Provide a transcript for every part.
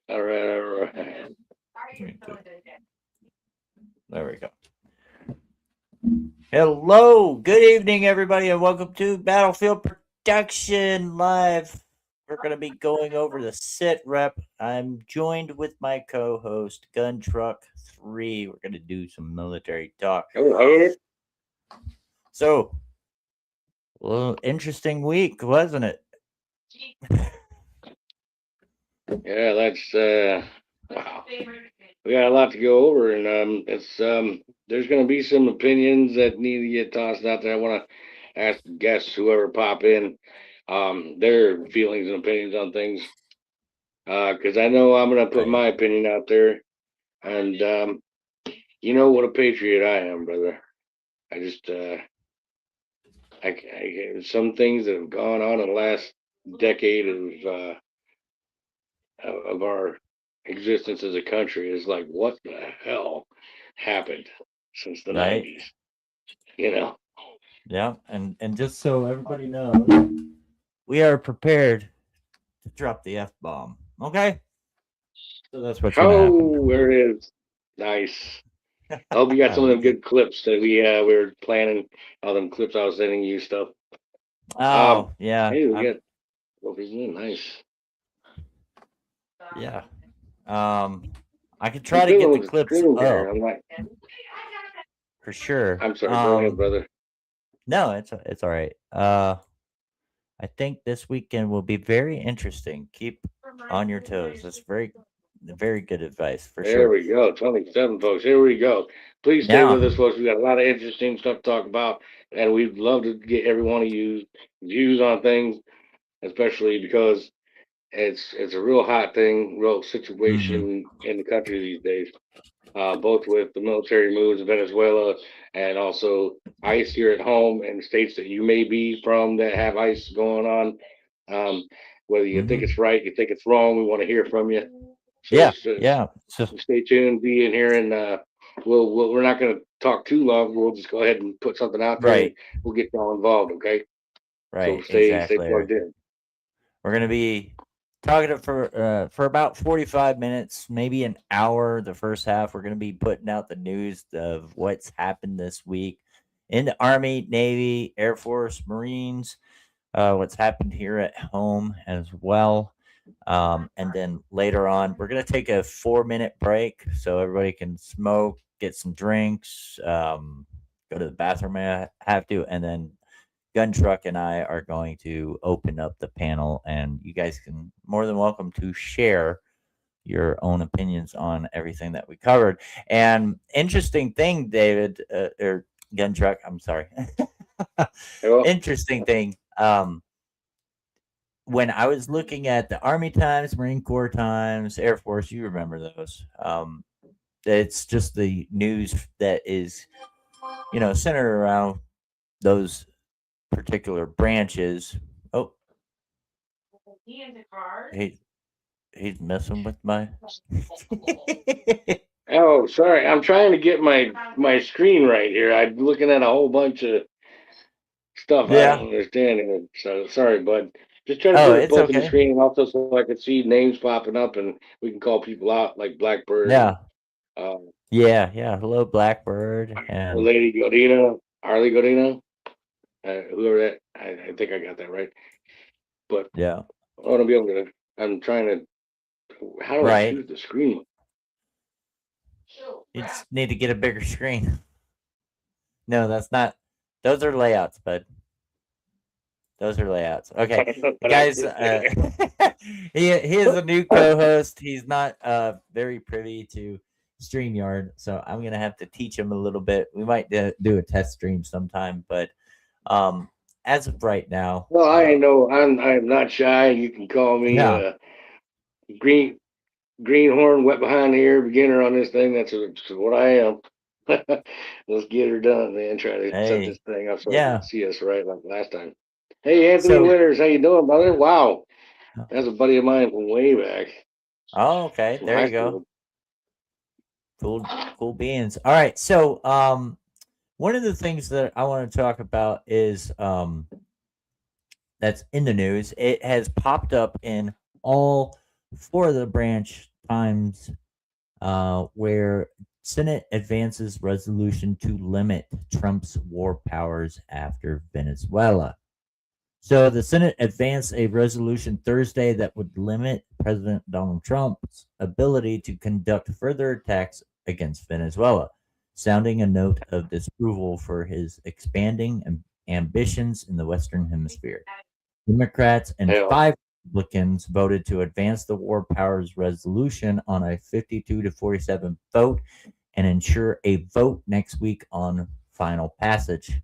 All right. There we go. Hello, good evening, everybody, and welcome to Battlefield Production Live. We're going to be going over the SITREP. I'm joined with my co-host, Gun Truck 3. We're going to do some military talk. Hello. So, a little interesting week, wasn't it? Yeah, that's wow. We got a lot to go over, and it's there's going to be some opinions that need to get tossed out there. I want to ask guests, whoever pop in, their feelings and opinions on things, because I know I'm going to put my opinion out there, and you know what a patriot I am, brother. I just some things that have gone on in the last decade of our existence as a country is like, what the hell happened since the 90s? You know? Yeah, and just so everybody knows, we are prepared to drop the F-bomb. Okay? So that's what's going to happen. There it is. Nice. I hope you got some of them good clips that we were planning. All them clips I was sending you stuff. Oh, yeah. Hey, we got nice. Yeah. I could try to get the clips up. I'm like, for sure. I'm sorry, go ahead, brother. No, it's all right. I think this weekend will be very interesting. Keep on your toes. That's very good advice for sure. There we go. 27, folks. Here we go. Please stay with us, folks. We got a lot of interesting stuff to talk about, and we'd love to get every one of you views on things, especially because it's a real hot thing, real situation in the country these days. Both with the military moves in Venezuela and also ICE here at home in states that you may be from that have ICE going on. Whether you think it's right, you think it's wrong, we want to hear from you. So So stay tuned, be in here, and we're not going to talk too long. We'll just go ahead and put something out there. Right. And we'll get y'all involved. Okay. Right. So stay plugged in. We're going to be talking for about 45 minutes, maybe an hour. The first half, we're going to be putting out the news of what's happened this week in the Army, Navy, Air Force, Marines, what's happened here at home as well. And then later on, we're going to take a 4-minute break so everybody can smoke, get some drinks, go to the bathroom if I have to, and then Gun Truck and I are going to open up the panel, and you guys can more than welcome to share your own opinions on everything that we covered. And interesting thing, David, or Gun Truck, I'm sorry. Interesting thing. When I was looking at the Army Times, Marine Corps Times, Air Force, you remember those. It's just the news that is, centered around those particular branches. Oh, he's messing with my. Oh, sorry. I'm trying to get my screen right here. I'm looking at a whole bunch of stuff I don't understand it. So sorry, bud. Just trying to put it both in the screen and also so I can see names popping up and we can call people out like Blackbird. Yeah. Yeah. Hello, Blackbird and Lady Godina, Harley Godina. Whoever that, I think I got that right. But yeah, I want to be able to. I'm trying to. How do I choose the screen? You just need to get a bigger screen. No, that's not. Those are layouts, bud. Those are layouts. Okay, guys. He is a new co-host. He's not very privy to StreamYard, so I'm gonna have to teach him a little bit. We might do a test stream sometime, but as of right now. Well, I know I'm not shy. You can call me Yeah. green greenhorn, wet behind the ear beginner on this thing. That's what I am. Let's get her done, man. Try to set this Hey. thing up so I can Yeah. see us right like last time. Hey, Anthony So. Winters, how you doing, brother? Wow, that's a buddy of mine from way back, Oh, okay. from There high you go. school. Cool. Cool beans. All right. So, one of the things that I want to talk about is that's in the news. It has popped up in all four of the branch times where Senate advances resolution to limit Trump's war powers after Venezuela. So the Senate advanced a resolution Thursday that would limit President Donald Trump's ability to conduct further attacks against Venezuela, sounding a note of disapproval for his expanding ambitions in the Western Hemisphere. Democrats and Hell, five Republicans voted to advance the war powers resolution on a 52 to 47 vote and ensure a vote next week on final passage.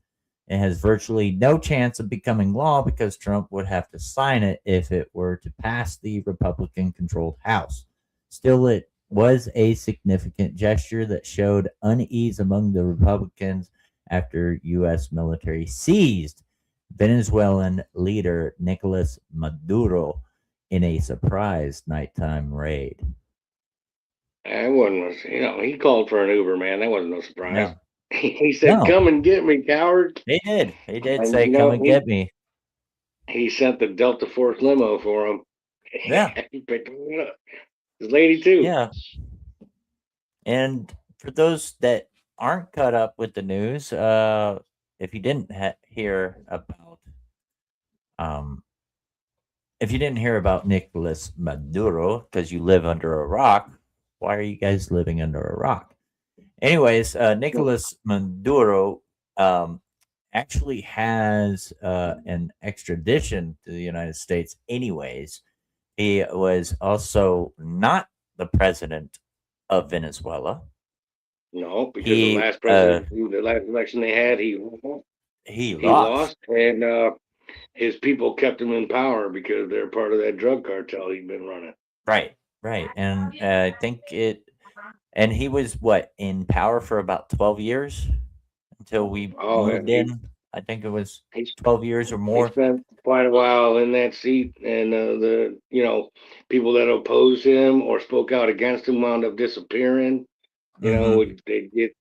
It has virtually no chance of becoming law because Trump would have to sign it if it were to pass the Republican controlled House. Still, it was a significant gesture that showed unease among the Republicans after U.S. military seized Venezuelan leader Nicolas Maduro in a surprise nighttime raid. I wasn't. He called for an Uber, man. That wasn't no surprise. No, He said, no, "Come and get me, coward." he did. He did And say, "Come and get me." he sent the Delta Force limo for him. Yeah, He picked him up. His lady too. yeah. And for those that aren't caught up with the news, if you didn't hear about, um, if you didn't hear about Nicolas Maduro because you live under a rock, why are you guys living under a rock? Anyways, Nicolas Maduro um, actually has an extradition to the United States. Anyways, he was also not the president of Venezuela. No, because He the last election they had, he he lost. lost, and his people kept him in power because they're part of that drug cartel he'd been running. Right, right, and I think it. And he was what in power for about 12 years until we Oh, moved and in. I think it was he 12 years or he more. spent quite a while in that seat, and the people that opposed him or spoke out against him wound up disappearing. Mm-hmm. They get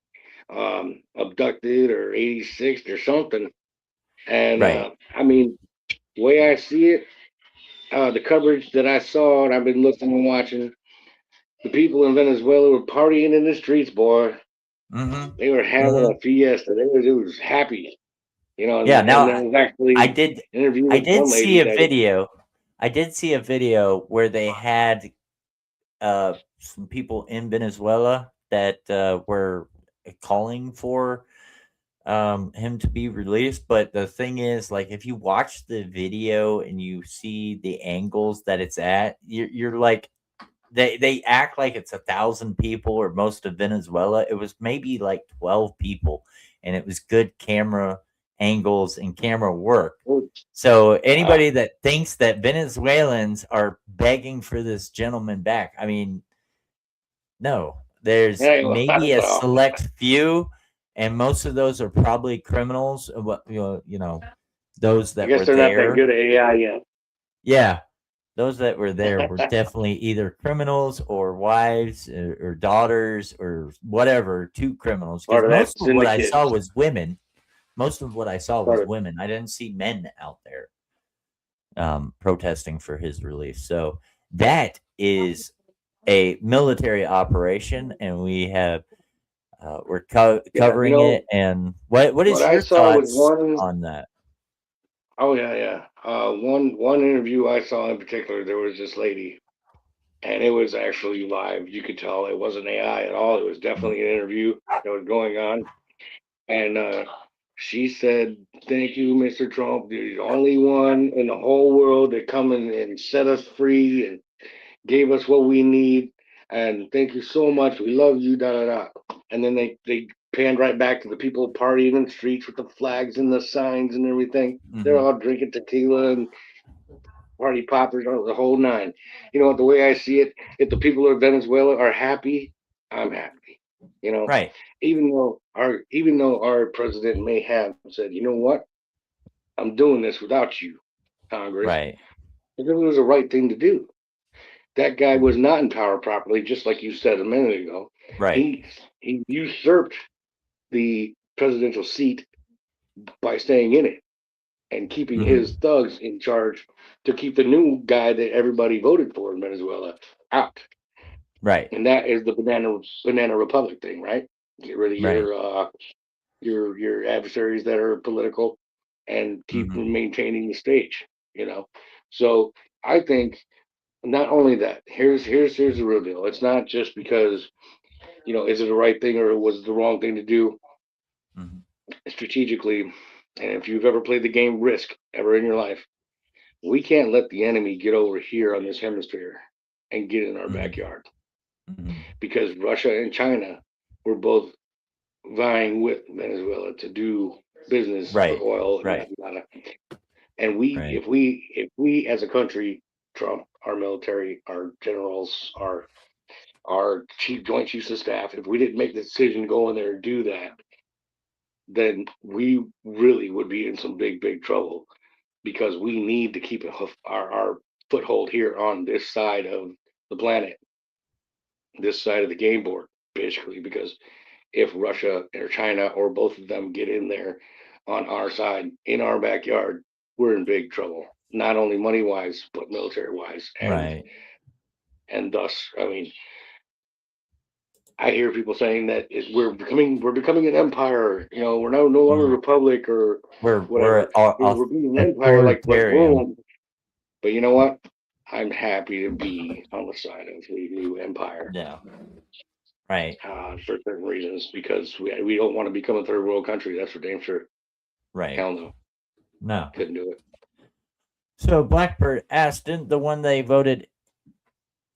abducted or 86 or something. And Right. I mean, the way I see it, the coverage that I saw, and I've been looking and watching, the people in Venezuela were partying in the streets, boy. Mm-hmm. They were having Mm-hmm. a fiesta. It was happy, Yeah. and Now there was I actually did. an interview I with did one see lady a that, video. I did see a video where they had some people in Venezuela that were calling for him to be released. But the thing is, like, if you watch the video and you see the angles that it's at, you're like, they act like it's 1,000 people or most of Venezuela. It was maybe like 12 people, and it was good camera angles and camera work. So uh, anybody that thinks that Venezuelans are begging for this gentleman back, I mean, no. There's anyway, maybe a well, select few, and most of those are probably criminals. What those I that guess were they're not that there. good at AI yet. Yeah, those that were there were definitely either criminals or wives or daughters or whatever to criminals. Because Part of that most of what I syndicate. saw was women. Most of what I saw Part was of, women. I didn't see men out there protesting for his release. So that is a military operation, and we're yeah, covering it. And what what is I your saw was thoughts one. on that? Oh yeah, yeah. One interview I saw in particular, there was this lady, and it was actually live. You could tell it wasn't AI at all. It was Mm, definitely an interview that was going on, and she said, "Thank you, Mr. Trump. You're the only one in the whole world that come and set us free and gave us what we need. And thank you so much. We love you." Da da da. And then they panned right back to the people partying in the streets with the flags and the signs and everything. They're Mm-hmm. all drinking tequila and party poppers, the whole nine. You know what? The way I see it, if the people of Venezuela are happy, I'm happy. You know, Right. even though our president may have said, you know what, I'm doing this without you, Congress, Right. because it was the right thing to do. That guy was not in power properly, just like you said a minute ago. Right. He usurped the presidential seat by staying in it and keeping his Mm-hmm. thugs in charge to keep the new guy that everybody voted for in Venezuela out. Right. And that is the banana republic thing, right? Get rid of Right. your adversaries that are political and keep Mm-hmm. maintaining the stage. You know, so I think not only that. Here's the real deal. It's not just because is it the right thing or was it the wrong thing to do Mm-hmm. strategically. And if you've ever played the game Risk ever in your life, we can't let the enemy get over here on this hemisphere and get in our Mm-hmm. backyard Mm-hmm. because Russia and China were both vying with Venezuela to do business for Right. oil and Right. yada yada. And we, Right. if we as a country, Trump, our military, our generals, our joint chiefs of staff, if we didn't make the decision to go in there and do that, then we really would be in some big trouble because we need to keep our foothold here on this side of the planet, this side of the game board, basically. Because if Russia or China or both of them get in there on our side in our backyard, we're in big trouble. Not only money wise, but military wise, Right. and thus, I mean, I hear people saying that we're becoming an empire. We're no longer a Mm-hmm. republic or We're whatever. We're being an empire like authoritarian. Rome. But you know what? I'm happy to be on the side of the new empire Yeah. Right. for certain reasons because we don't want to become a third world country. That's for damn sure. Right. Hell no, No. couldn't do it. So Blackbird asked, didn't the one they voted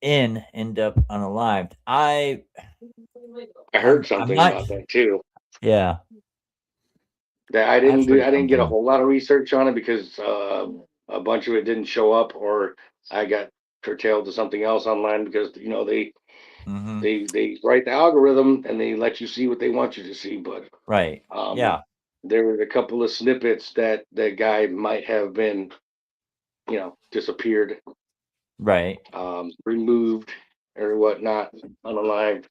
in end up unalived? I heard I'm something not. about that too. Yeah. That I didn't I've do. heard I didn't get a something. whole lot of research on it because a bunch of it didn't show up, or I got curtailed to something else online because Mm-hmm. they write the algorithm and they let you see what they want you to see. But Right. um, Yeah. there were a couple of snippets that that guy might have been, disappeared, Right. removed, or whatnot, unalived.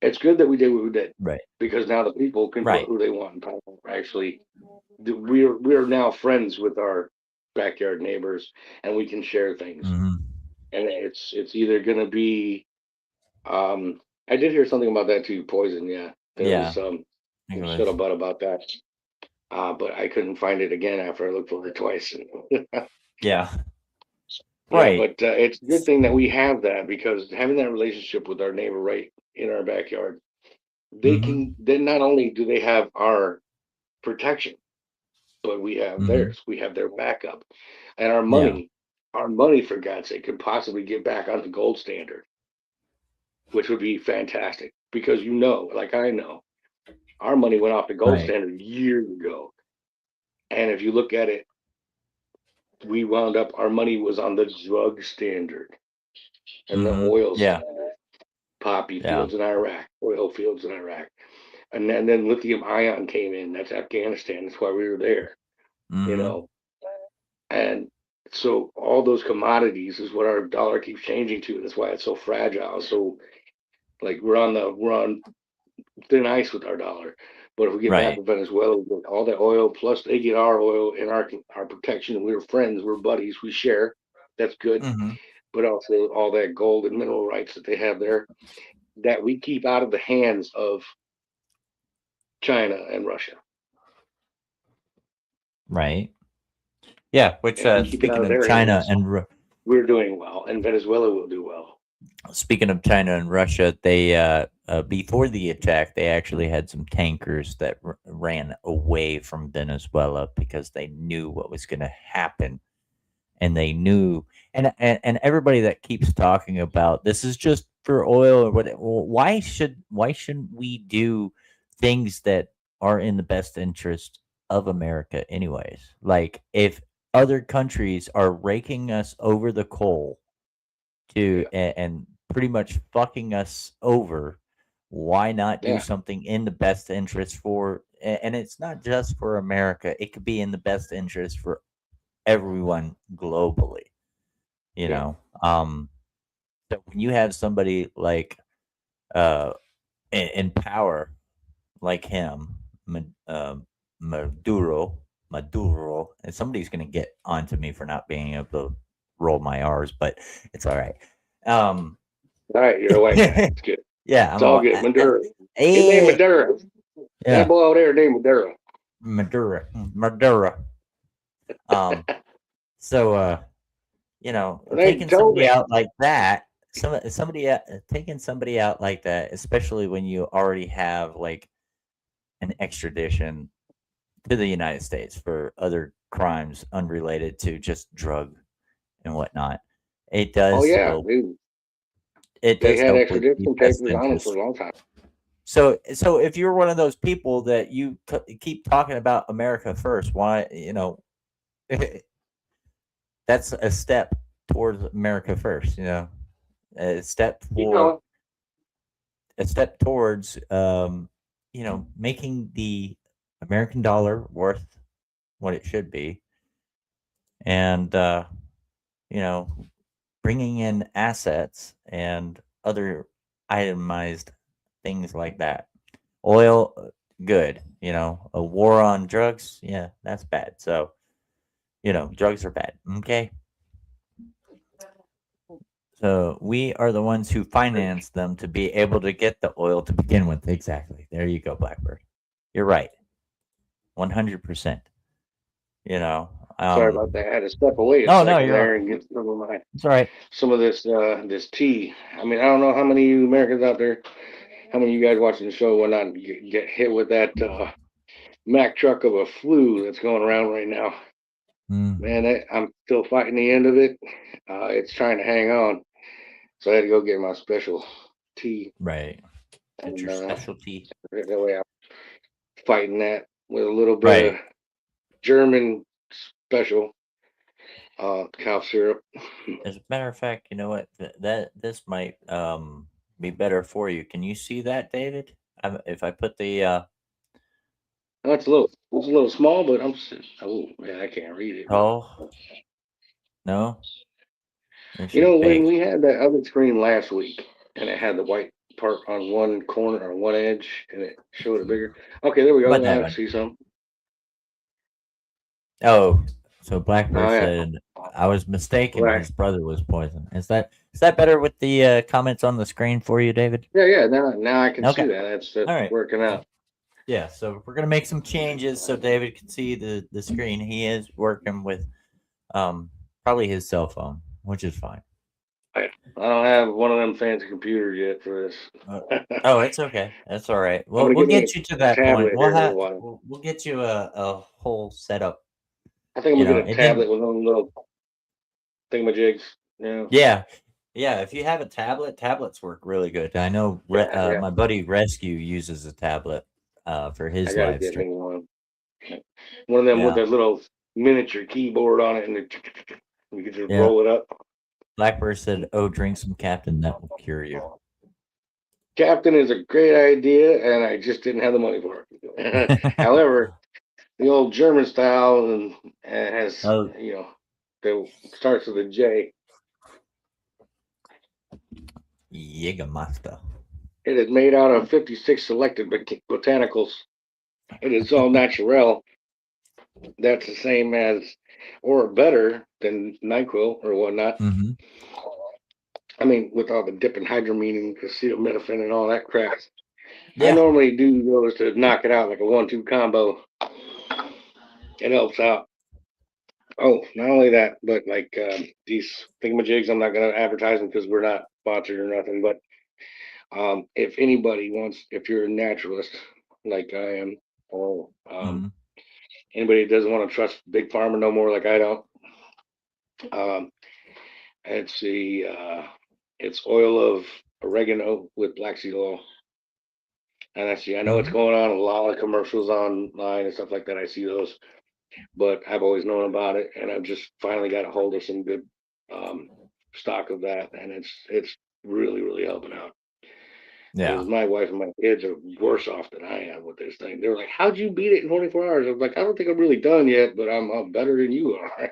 It's good that we did what we did Right. because now the people can put Right. who they want in power. Actually, we're now friends with our backyard neighbors, and we can share things. Mm-hmm. And it's either going to be. I did hear something about that too. Poison, yeah. There was Yeah. some I think it was. scuttlebutt about that, but I couldn't find it again after I looked for it twice. Yeah. Yeah, Right. but it's a good thing that we have that because having that relationship with our neighbor right in our backyard, they Mm-hmm. can. Then not only do they have our protection, but we have Mm-hmm. theirs. We have their backup, and Yeah. our money for God's sake, could possibly get back on the gold standard, which would be fantastic because like I know, our money went off the gold Right. standard years ago, and if you look at it, we wound up our money was on the drug standard and the Mm-hmm. oil Yeah. standard, poppy Yeah. fields in Iraq, oil fields in Iraq, and then lithium ion came in. That's Afghanistan. That's why we were there, you Mm-hmm. know. And so all those commodities is what our dollar keeps changing to. That's why it's so fragile. So like we're on thin ice with our dollar. But if we get back Right. with Venezuela, we get all that oil, plus they get our oil and our protection. We're friends, we're buddies, we share. That's good. Mm-hmm. But also all that gold and mineral rights that they have there that we keep out of the hands of China and Russia. Right. Yeah. Which If we keep it out speaking of of their China hands, and we're doing well, and Venezuela will do well. speaking of China and Russia, they before the attack, they actually had some tankers that ran away from Venezuela because they knew what was going to happen, and they knew, and everybody that keeps talking about this is just for oil or what? Why shouldn't we do things that are in the best interest of America, anyways? Like if other countries are raking us over the coal to Yeah, and pretty much fucking us over, why not do yeah, something in the best interest for? And it's not just for America; it could be in the best interest for everyone globally. You yeah. know, so when you have somebody like uh in power like him, Maduro, Maduro, and somebody's gonna get onto me for not being able to roll my R's, but it's all right. Um, All right, you're a white guy. It's good. yeah, It's all good. Maduro. His name Maduro. That yeah, boy over there named Maduro. Maduro, Maduro. Um, so They taking told somebody me. out like that, taking somebody out like that, especially when you already have like an extradition to the United States for other crimes unrelated to just drug and whatnot. It Oh does yeah, help. dude. It They does had help with the extradition best papers on him for interest. a long time. So if you're one of those people that keep talking about America first, why that's a step towards America first. A step You for know, a step towards making the American dollar worth what it should be, and you know bringing in assets and other itemized things like that. Oil, good. A war on drugs, yeah, that's bad. So, drugs are bad. Okay. So we are the ones who finance them to be able to get the oil to begin with. Exactly. There you go, Blackbird. You're right. 100%. You know, sorry about that. I had to step away a no, no, second you're there all, and get it's all right. some of this tea. I mean, I don't know how many of you Americans out there, how many of you guys watching the show will not get hit with that Mack truck of a flu that's going around right now. Mm, Man, I'm still fighting the end of it. It's trying to hang on, so I had to go get my special tea, right. Get and your specialty. that way I'm fighting that with a little bit of Right. German special cough syrup. As a matter of fact, you know what? That this might be better for you. Can you see that, David? If I put the That's it's a little small, but oh man, I can't read it. But oh no, this you is know, when big. we had that other screen last week, and it had the white part on one corner or one edge, and it showed it bigger. Okay, there we go. What Now I can happened? see some. Oh, so Blackbird Oh yeah, said I was mistaken. right. His brother was poisoned. Is that better with the comments on the screen for you, David? Yeah, yeah. Now I can see Okay. that. That's All right. working out. Yeah. So we're gonna make some changes so David can see the screen. He is working with probably his cell phone, which is fine. I don't have one of them fancy computers yet for this. Uh, I'm oh, it's okay. That's all right. We'll gonna we'll get me get you to a that point. tablet We'll here in a have little while. we'll get you a whole setup. I think I'm gonna get a And then tablet with one of those little thingamajigs. Yeah, yeah, yeah. If you have a tablet, tablets work really good. I know yeah, yeah. my buddy Rescue uses a tablet for I his gotta live get stream. me one. One of them with Yeah, a little miniature keyboard on it, and you can just yeah. roll it up. Blackbird said, "Oh, drink some Captain. That will cure you." Captain is a great idea, and I just didn't have the money for it. However, the old German style and has Oh, that starts with a J. Jägermeister. It is made out of 56 selected botanicals. It is all natural. That's the same as, or better than NyQuil or whatnot. Hmm. I mean, with all the diphenhydramine and acetaminophen and all that crap. I Yeah. normally do those to knock it out like a 1-2 combo. It helps out. Oh, not only that, but like these thingamajigs, I'm not going to advertise them because we're not sponsored or nothing. But if anybody wants, if you're a naturalist like I am, or Hmm. anybody that doesn't want to trust big pharma no more, like I don't, um, it's the it's oil of oregano with black seed oil. And I know it's going on a lot of commercials online and stuff like that. I see those, but I've always known about it, and I've just finally got a hold of some good um, stock of that, and it's really helping out. Because my wife and my kids are worse off than I am with this thing. They're like, "How'd you beat it in 24 hours?" I was like, "I don't think I'm really done yet, but I'm better than you are."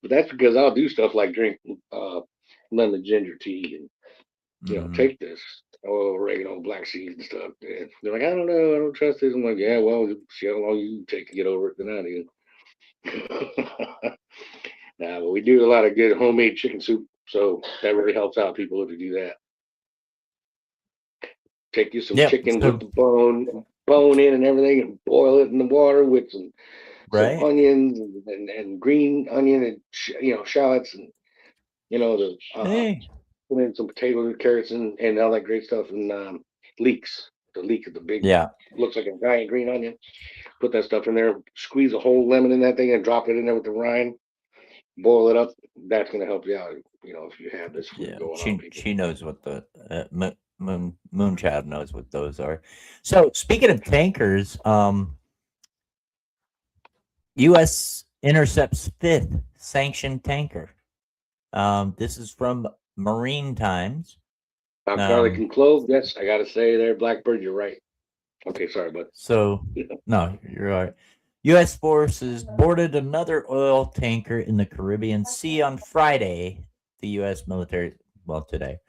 But that's because I'll do stuff like drink lemon ginger tea and take this oregano, black seeds and stuff. And they're like, "I don't know, I don't trust this." I'm like, "Yeah, well, see how long you take to get over it than I do." Nah, but we do a lot of good homemade chicken soup, so that really helps out people if you do that. Take you some chicken with the bone in and everything, and boil it in the water with some onions and green onion and shallots and the put in some potatoes and carrots and all that great stuff and leeks. The leek is the big looks like a giant green onion. Put that stuff in there, squeeze a whole lemon in that thing and drop it in there with the rind. Boil it up. That's going to help you out. If you have this flu going on, people. She knows what the Moonchild knows what those are. So speaking of tankers, U.S. intercepts 5th sanctioned tanker. This is from Marine Times. Garlic and clove. Yes, I got to say there, Blackbird, you're right. Okay, sorry, bud. So, no, you're all right. U.S. forces boarded another oil tanker in the Caribbean Sea on Friday. The U.S. military, today,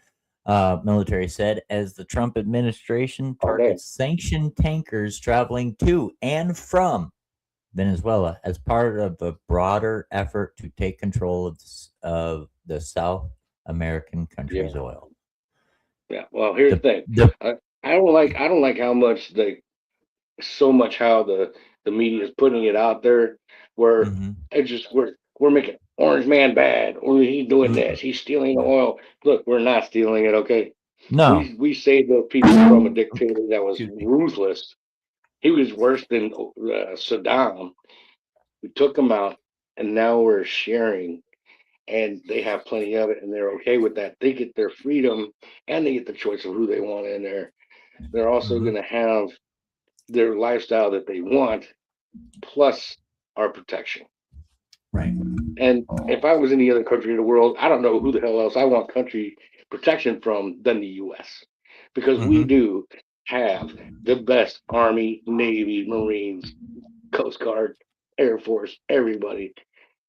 military said, as the Trump administration targets sanctioned tankers traveling to and from Venezuela as part of a broader effort to take control of the South American country's oil. Yeah. Well, here's the thing. I don't like how much how the media is putting it out there, where it's just we're making Orange Man bad, or he's doing this, he's stealing the oil. Look, we're not stealing it, okay? No, we saved those people from a dictator that was ruthless. He was worse than Saddam. We took him out, and now we're sharing, and they have plenty of it, and they're okay with that. They get their freedom, and they get the choice of who they want in there. They're also going to have their lifestyle that they want, plus our protection. Right. And if I was in any other country in the world, I don't know who the hell else I want country protection from than the U.S. Because we do have the best Army, Navy, Marines, Coast Guard, Air Force, everybody.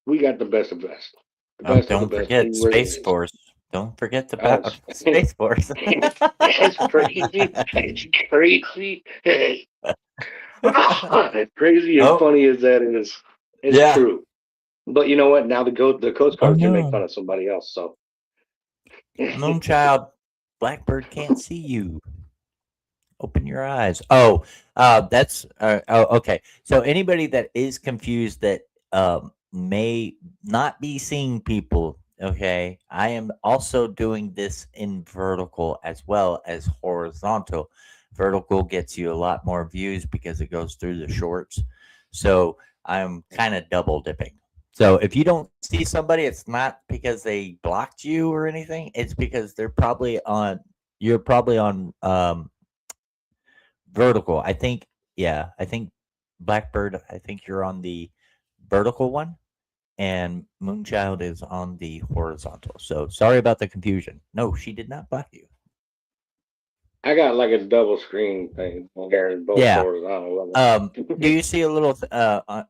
We got the best of best. The best of the best. Forget Space Force. Don't forget about Space Force. It's crazy. It's crazy. As crazy and funny as that is, it's true. But you know what? Now the Coast Guard can make fun of somebody else. So, Moonchild, Blackbird can't see you. Open your eyes. Oh, that's okay. So anybody that is confused that may not be seeing people, okay, I am also doing this in vertical as well as horizontal. Vertical gets you a lot more views because it goes through the shorts. So I'm kind of double dipping. So if you don't see somebody, it's not because they blocked you or anything. It's because they're probably on. You're probably on vertical. I think. Yeah, I think Blackbird. I think you're on the vertical one, and Moonchild is on the horizontal. So sorry about the confusion. No, she did not block you. I got like a double screen thing there in both horizontal. Do you see a little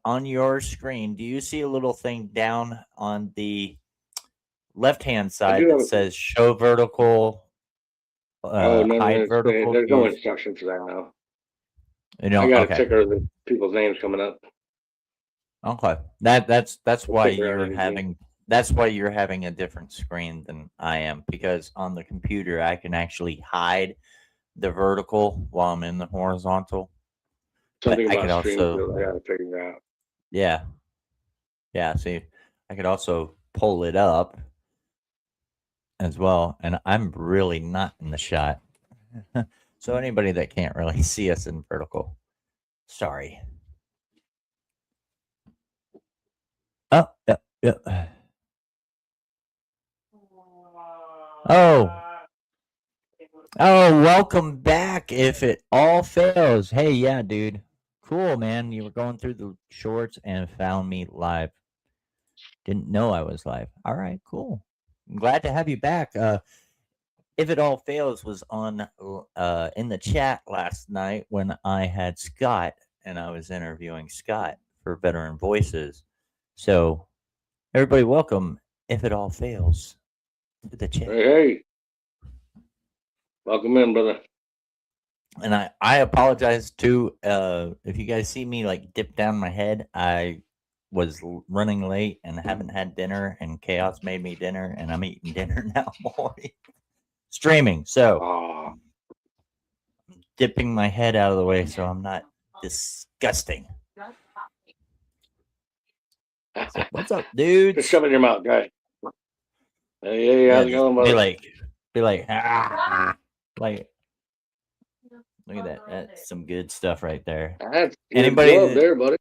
on your screen? Do you see a little thing down on the left-hand side that says "Show vertical"? No, hide vertical. There's no instruction for that now. I got a ticker of the people's names coming up. Okay, that's why you're having a different screen than I am, because on the computer I can actually hide the vertical while I'm in the horizontal. Something about stream field I gotta figure out. Yeah. See, I could also pull it up as well, and I'm really not in the shot. So anybody that can't really see us in vertical, sorry. Oh, yeah. Oh, Oh, welcome back. If it all fails, hey, yeah, dude, cool, man. You were going through the shorts and found me live. Didn't know I was live. All right, cool. I'm glad to have you back. If it all fails was on in the chat last night when I had Scott and I was interviewing Scott for Veteran Voices. So everybody, welcome. If it all fails, to the chat. Hey, welcome in, brother. And I apologize too. If you guys see me like dip down my head, I was running late and haven't had dinner, and chaos made me dinner, and I'm eating dinner now, boy. Streaming, so Ah, dipping my head out of the way so I'm not disgusting. So what's up, just dudes? shove it in your mouth, guys. Hey, how's it Just going, be brother? like, like, look at that. That's some good stuff right there. That's good Anybody glove that, there, buddy.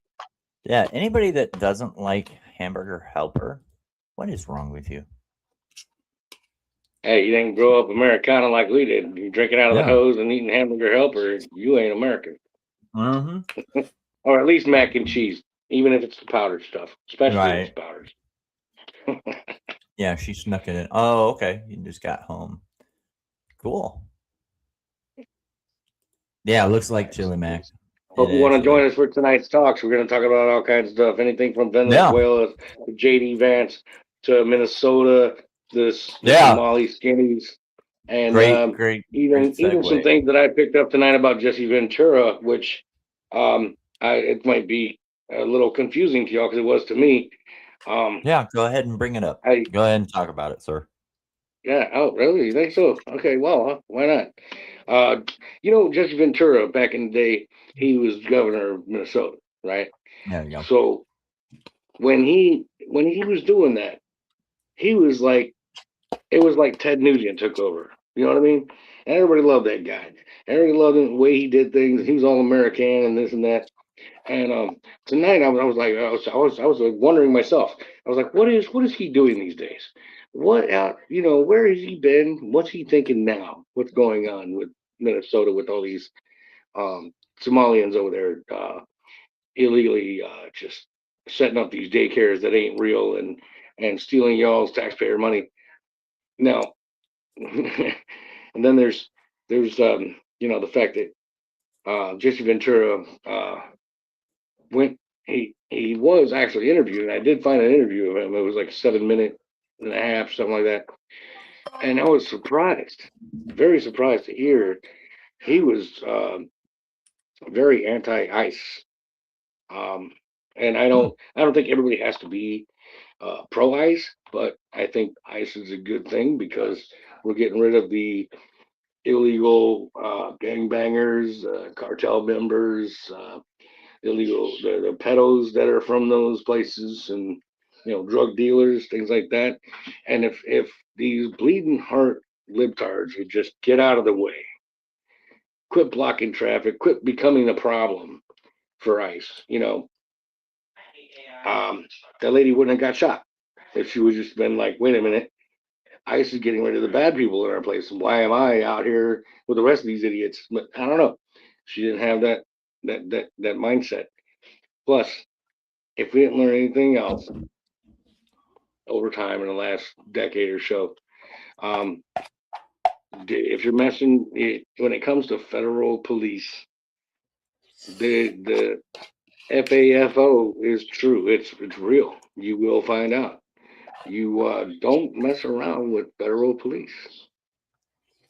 yeah, anybody that doesn't like Hamburger Helper, what is wrong with you? Hey, you didn't grow up Americana like we did. You drinking out of the Yeah. hose and eating hamburger helper. You ain't American, Mm-hmm. or at least mac and cheese, even if it's the powdered stuff, especially if it's Right. powdered. Yeah, she snuck it in. Oh, okay. You just got home. Cool. Yeah, it looks like Nice. Chili Mac. It Hope you want to actually. join us for tonight's talks. We're going to talk about all kinds of stuff, anything from Yeah. Venezuela to JD Vance to Minnesota, the Yeah. Somali skinnies, and Great even some segue. things that I picked up tonight about Jesse Ventura, which it might be a little confusing to y'all because it was to me. Yeah, go ahead and bring it up. I Go ahead and talk about it, sir. Yeah. Oh, really? You think so? Okay. Well, why not? Jesse Ventura back in the day, he was governor of Minnesota, right? There you go. So when he was doing that, he was like it was like Ted Nugent took over. You know what I mean? And everybody loved that guy. Everybody loved him, the way he did things. He was all American and this and that. And tonight I was like I was like wondering myself. I was like, what is he doing these days? What out? Where has he been? What's he thinking now? What's going on with Minnesota with all these Somalians over there illegally just setting up these daycares that ain't real and stealing y'all's taxpayer money. Now, and then there's the fact that Jesse Ventura went he was actually interviewed. And I did find an interview of him. It was like 7 minute and a half, something like that. And I was surprised, very surprised to hear he was very anti-ICE. Um, and Hmm. I don't think everybody has to be pro-ICE, but I think ICE is a good thing because we're getting rid of the illegal gangbangers, cartel members, illegal the pedos that are from those places, and drug dealers, things like that. And if these bleeding heart libtards would just get out of the way, quit blocking traffic, quit becoming a problem for ICE, um, that lady wouldn't have got shot if she would just been like, wait a minute, ICE is getting rid of the bad people in our place. Why am I out here with the rest of these idiots? But I don't know. She didn't have that mindset. Plus, if we didn't learn anything else over time in the last decade or so, um, if you're messing when it comes to federal police, the FAFO is true. It's real. You will find out. You don't mess around with federal police.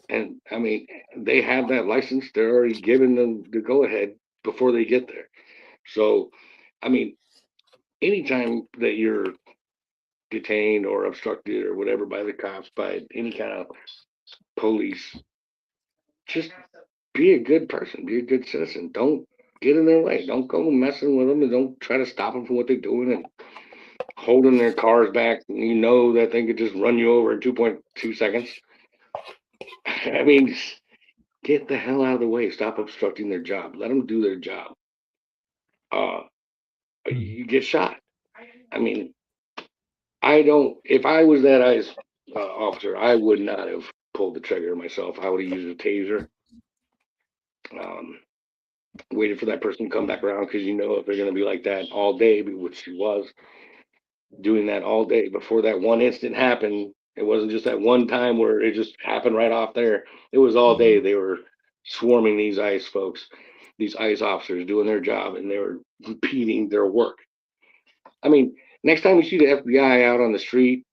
And I mean, they have that license. They're already given them the go ahead before they get there. So, I mean, anytime that you're detained or obstructed or whatever by the cops, by any kind of police, just be a good person, be a good citizen. Don't get in their way. Don't go messing with them and don't try to stop them from what they're doing and holding their cars back. You know that they could just run you over in 2.2 seconds. I mean, get the hell out of the way. Stop obstructing their job. Let them do their job. Uh, you get shot. I mean, I don't. If I was that ICE officer, I would not have pulled the trigger myself. I would have used a taser. Um, Waited for that person to come back around because you know if they're going to be like that all day, which she was doing that all day before that one instant happened. It wasn't just that one time where it just happened right off there. It was all day. Mm-hmm. They were swarming these ICE folks, these ICE officers doing their job, and they were impeding their work. I mean, next time you see the FBI out on the street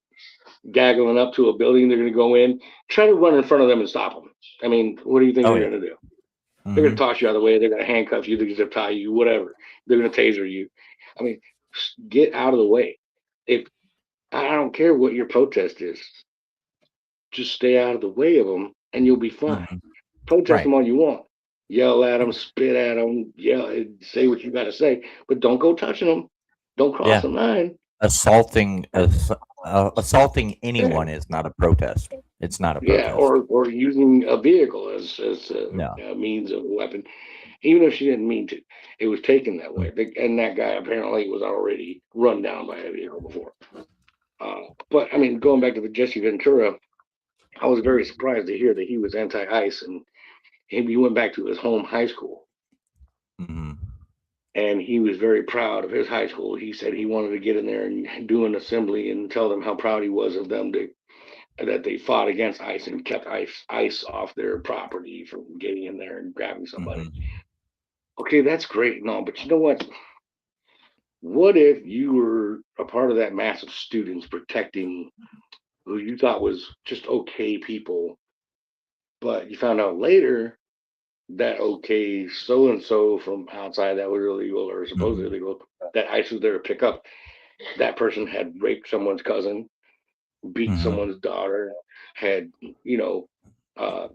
gaggling up to a building they're going to go in, try to run in front of them and stop them. I mean, what do you think Oh they're yeah. going to do? They're going Mm-hmm. to toss you out of the way. They're going to handcuff you. They're going to zip tie you, whatever. They're going to taser you. I mean, get out of the way. If I don't care what your protest is, just stay out of the way of them, and you'll be fine. Mm-hmm. Protest Right. them all you want. Yell at them, spit at them, yell, say what you got to say, but don't go touching them. Don't cross Yeah. the line. Assaulting Yeah, anyone is not a protest. It's not a yeah, protest. or using a vehicle as No. a means of a weapon, even if she didn't mean to. It was taken that Mm. way, and that guy apparently was already run down by a vehicle before. But I mean, going back to the Jesse Ventura, I was very surprised to hear that he was anti-ICE and he went back to his home high school. Mm-hmm. And he was very proud of his high school. He said he wanted to get in there and do an assembly and tell them how proud he was of them that they fought against ICE and kept ICE off their property from getting in there and grabbing somebody. Mm-hmm. Okay, that's great and all, but you know what? What if you were a part of that mass of students protecting who you thought was just okay people, but you found out later that okay so and so from outside that was illegal or supposedly Mm-hmm. illegal that ICE was there to pick up. That person had raped someone's cousin, beat Mm-hmm. someone's daughter, had you know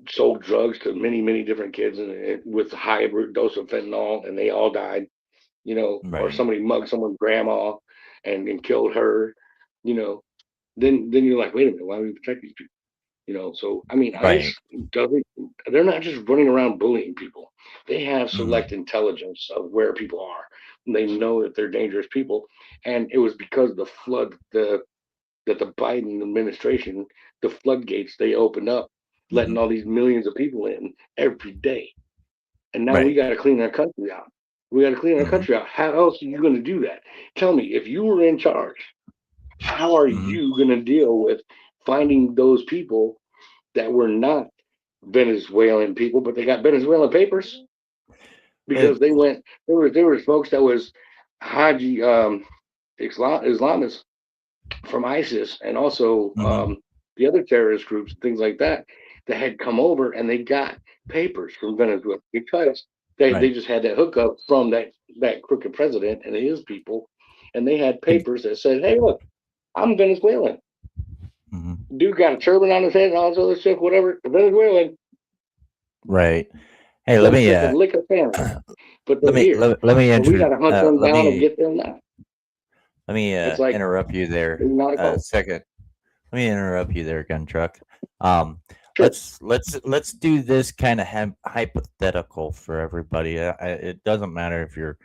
sold drugs to many different kids and with high dose of fentanyl, and they all died. Or Right. somebody mugged someone's grandma and killed her. You know, then you're like, wait a minute, why do we protect these people? So I mean, Right. ICE doesn't. They're not just running around bullying people. They have select Mm-hmm. intelligence of where people are. They know that they're dangerous people, and it was because the flood, that the Biden administration, the floodgates they opened up, letting Mm-hmm. all these millions of people in every day, and now we Right. got to clean our country out. We got to clean our Mm-hmm. country out. How else are you going to do that? Tell me, if you were in charge, how are Mm-hmm. you going to deal with finding those people that were not Venezuelan people, but they got Venezuelan papers because It, they went. There was folks that was Haji Islamists from ISIS and also mm-hmm. the other terrorist groups, things like that, that had come over and they got papers from Venezuela because they Right. just had that hookup from that crooked president and his people, and they had Hey, papers that said, "Hey, look, I'm Venezuelan." mm-hmm. Dude got a turban on his head and all this other stuff, whatever. Venezuelan Right. Hey, let don't me take a lick of fan, but they're here. let me So we got to hunt them down and get them now. It's like interrupt you there maybe not a a call. second. Let me interrupt you there, gun truck. Um, Sure. let's do this kind of hypothetical for everybody. It doesn't matter if you're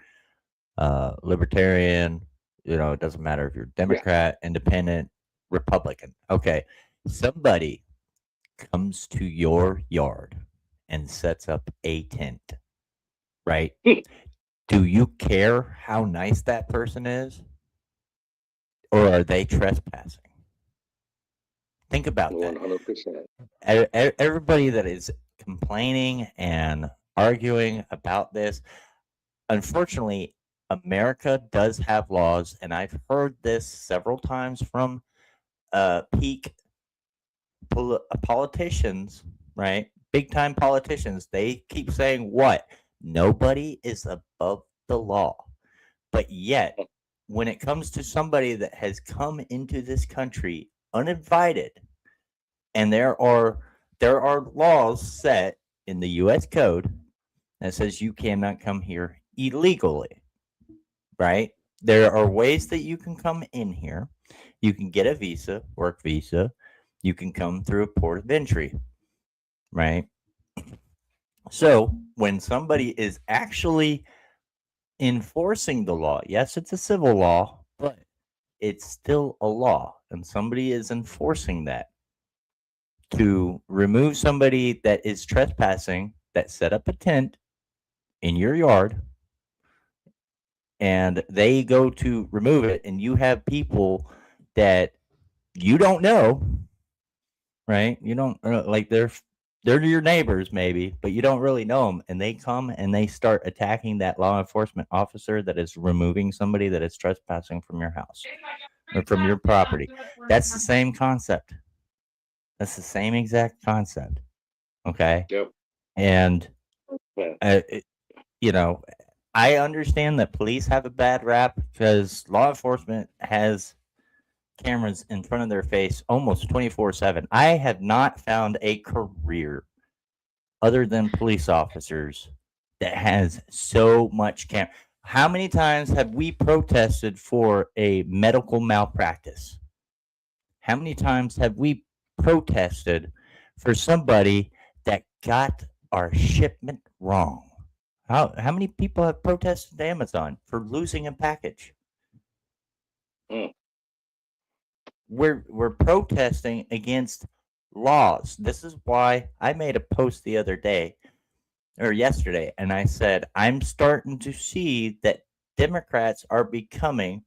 libertarian. It doesn't matter if you're Yeah. Democrat, Independent, Republican. Okay, somebody comes to your yard and sets up a tent. Right? Do you care how nice that person is, or are they trespassing? Think about that. 100%. Everybody that is complaining and arguing about this, unfortunately, America does have laws, and I've heard this several times from peak politicians, right? Big time politicians. They keep saying what? Nobody is above the law. But yet, when it comes to somebody that has come into this country uninvited, and there are laws set in the U.S. code that says you cannot come here illegally, right? There are ways that you can come in here. You can get a visa, work visa. You can come through a port of entry, right? So when somebody is actually enforcing the law, yes, it's a civil law, but it's still a law, and somebody is enforcing that. to remove somebody that is trespassing that set up a tent in your yard, and they go to remove it, and you have people that you don't know, right? You don't like they're your neighbors maybe, but you don't really know them, and they come and they start attacking that law enforcement officer that is removing somebody that is trespassing from your house or from your property. That's the same concept. That's the same exact concept. Okay. Yep. And Yeah. it, you know, I understand that police have a bad rap because law enforcement has cameras in front of their face almost 24/7. I have not found a career other than police officers that has so much cam. How many times have we protested for a medical malpractice? How many times have we protested for somebody that got our shipment wrong? How many people have protested Amazon for losing a package? Mm. We're protesting against laws. This is why I made a post the other day or yesterday, and I said I'm starting to see that Democrats are becoming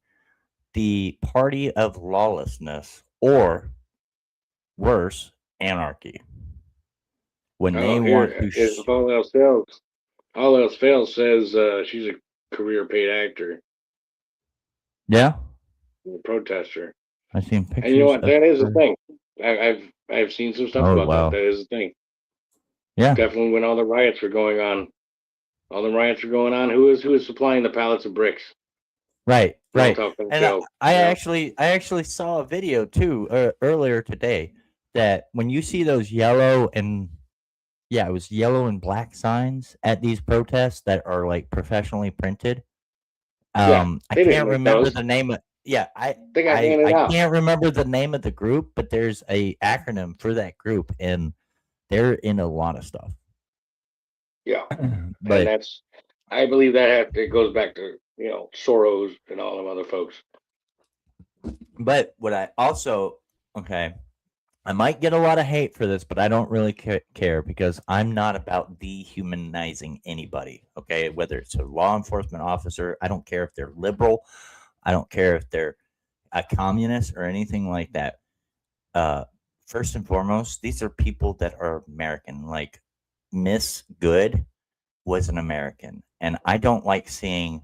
the party of lawlessness, or worse, anarchy. When they Oh, want here, to if all else fails, says she's a career paid actor, yeah, a protester. I've seen And you know pictures what? of That is a her. thing. I've seen some stuff Oh about that. wow, That is a thing. yeah, Definitely when all the riots were going on. All the riots were going on. Who is supplying the pallets of bricks? right. Molotov And cocktails. I actually saw a video too earlier today that when you see those yellow and yeah, it was yellow and black signs at these protests that are like professionally printed. Yeah, I they didn't can't make remember those. the name of yeah, They got I handed I out. can't remember the name of the group, but there's a acronym for that group, and they're in a lot of stuff. Yeah, and But that's. I believe that it goes back to Soros and all them other folks. what I also okay, I might get a lot of hate for this, but I don't really care because I'm not about dehumanizing anybody. Okay, whether it's a law enforcement officer, I don't care if they're liberal, I don't care if they're a communist or anything like that. Uh, First and foremost, these are people that are American. Like Miss Good was an American, and I don't like seeing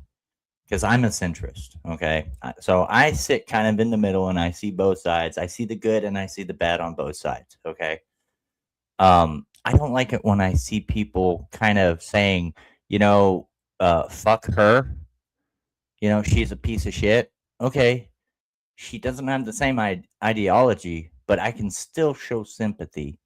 because I'm a centrist. Okay, so I sit kind of in the middle, and I see both sides. I see the good and I see the bad on both sides. Okay, I don't like it when I see people kind of saying, fuck her. She's a piece of shit. Okay, she doesn't have the same ideology, but I can still show sympathy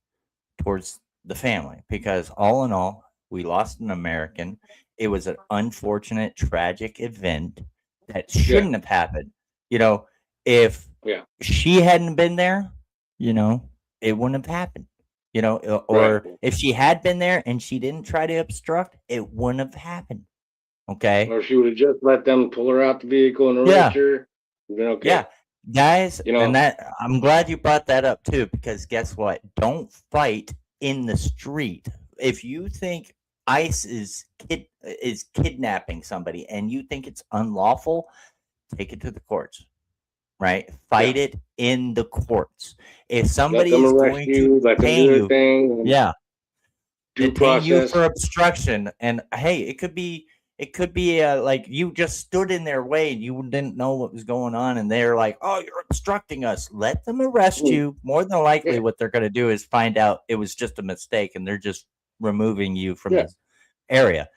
towards the family because all in all, we lost an American. It was an unfortunate, tragic event that Yeah, shouldn't have happened. You know, if yeah, she hadn't been there, you know, it wouldn't have happened. right. Or if she had been there and she didn't try to obstruct, it wouldn't have happened. Okay. Or she would have just let them pull her out the vehicle and arrest Yeah. her. Then Yeah. okay, Guys, you and know, that I'm glad you brought that up too, because guess what? Don't fight in the street. If you think ICE is kidnapping somebody and you think it's unlawful, take it to the courts, right? yeah, Fight it in the courts. If let somebody them is arrest going to you, let them do detain their you, thing, and yeah, due detain you process. for obstruction, and hey, it could be like you just stood in their way and you didn't know what was going on, and they're like, oh, you're obstructing us. Let them arrest Mm, you. More than likely yeah, what they're going to do is find out it was just a mistake and they're just removing you from yeah, this area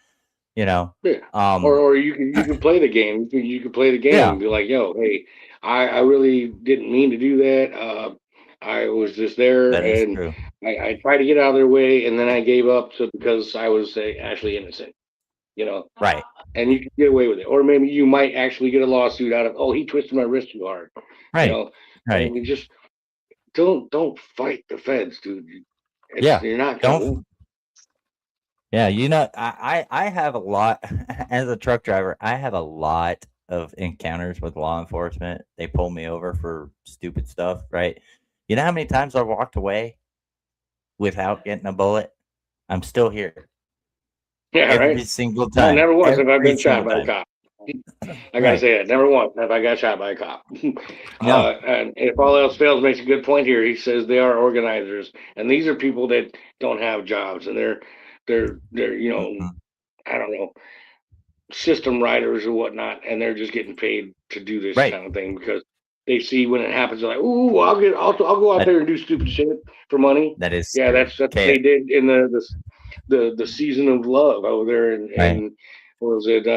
you know yeah. Or um or you can play the game. You can play the game yeah, and be like, yo, hey, I really didn't mean to do that. I was just there that is and true. I tried to get out of their way and then I gave up because I was actually innocent. You know, Right, and you can get away with it. Or maybe you might actually get a lawsuit out of, oh, he twisted my wrist too hard. You right, know, right. and you just don't fight the feds, dude. Yeah, You're not gonna don't win. yeah, I have a lot as a truck driver. I have a lot of encounters with law enforcement. They pull me over for stupid stuff, right? You know how many times I walked away? without getting a bullet, I'm still here. Yeah, Every right. single No, time. never once have I Every been shot single by a time. cop. I gotta Right. say that. Never once have I got shot by a cop. No. And if all else fails, makes a good point here. He says they are organizers, and these are people that don't have jobs, and they're Mhm. I don't know, system writers or whatnot, and they're just getting paid to do this Right. kind of thing because they see when it happens, they're like, "Ooh, I'll go out That there and do stupid shit for money." that is Yeah, true. that's what Okay. they did in the season of love over there Right. in what was it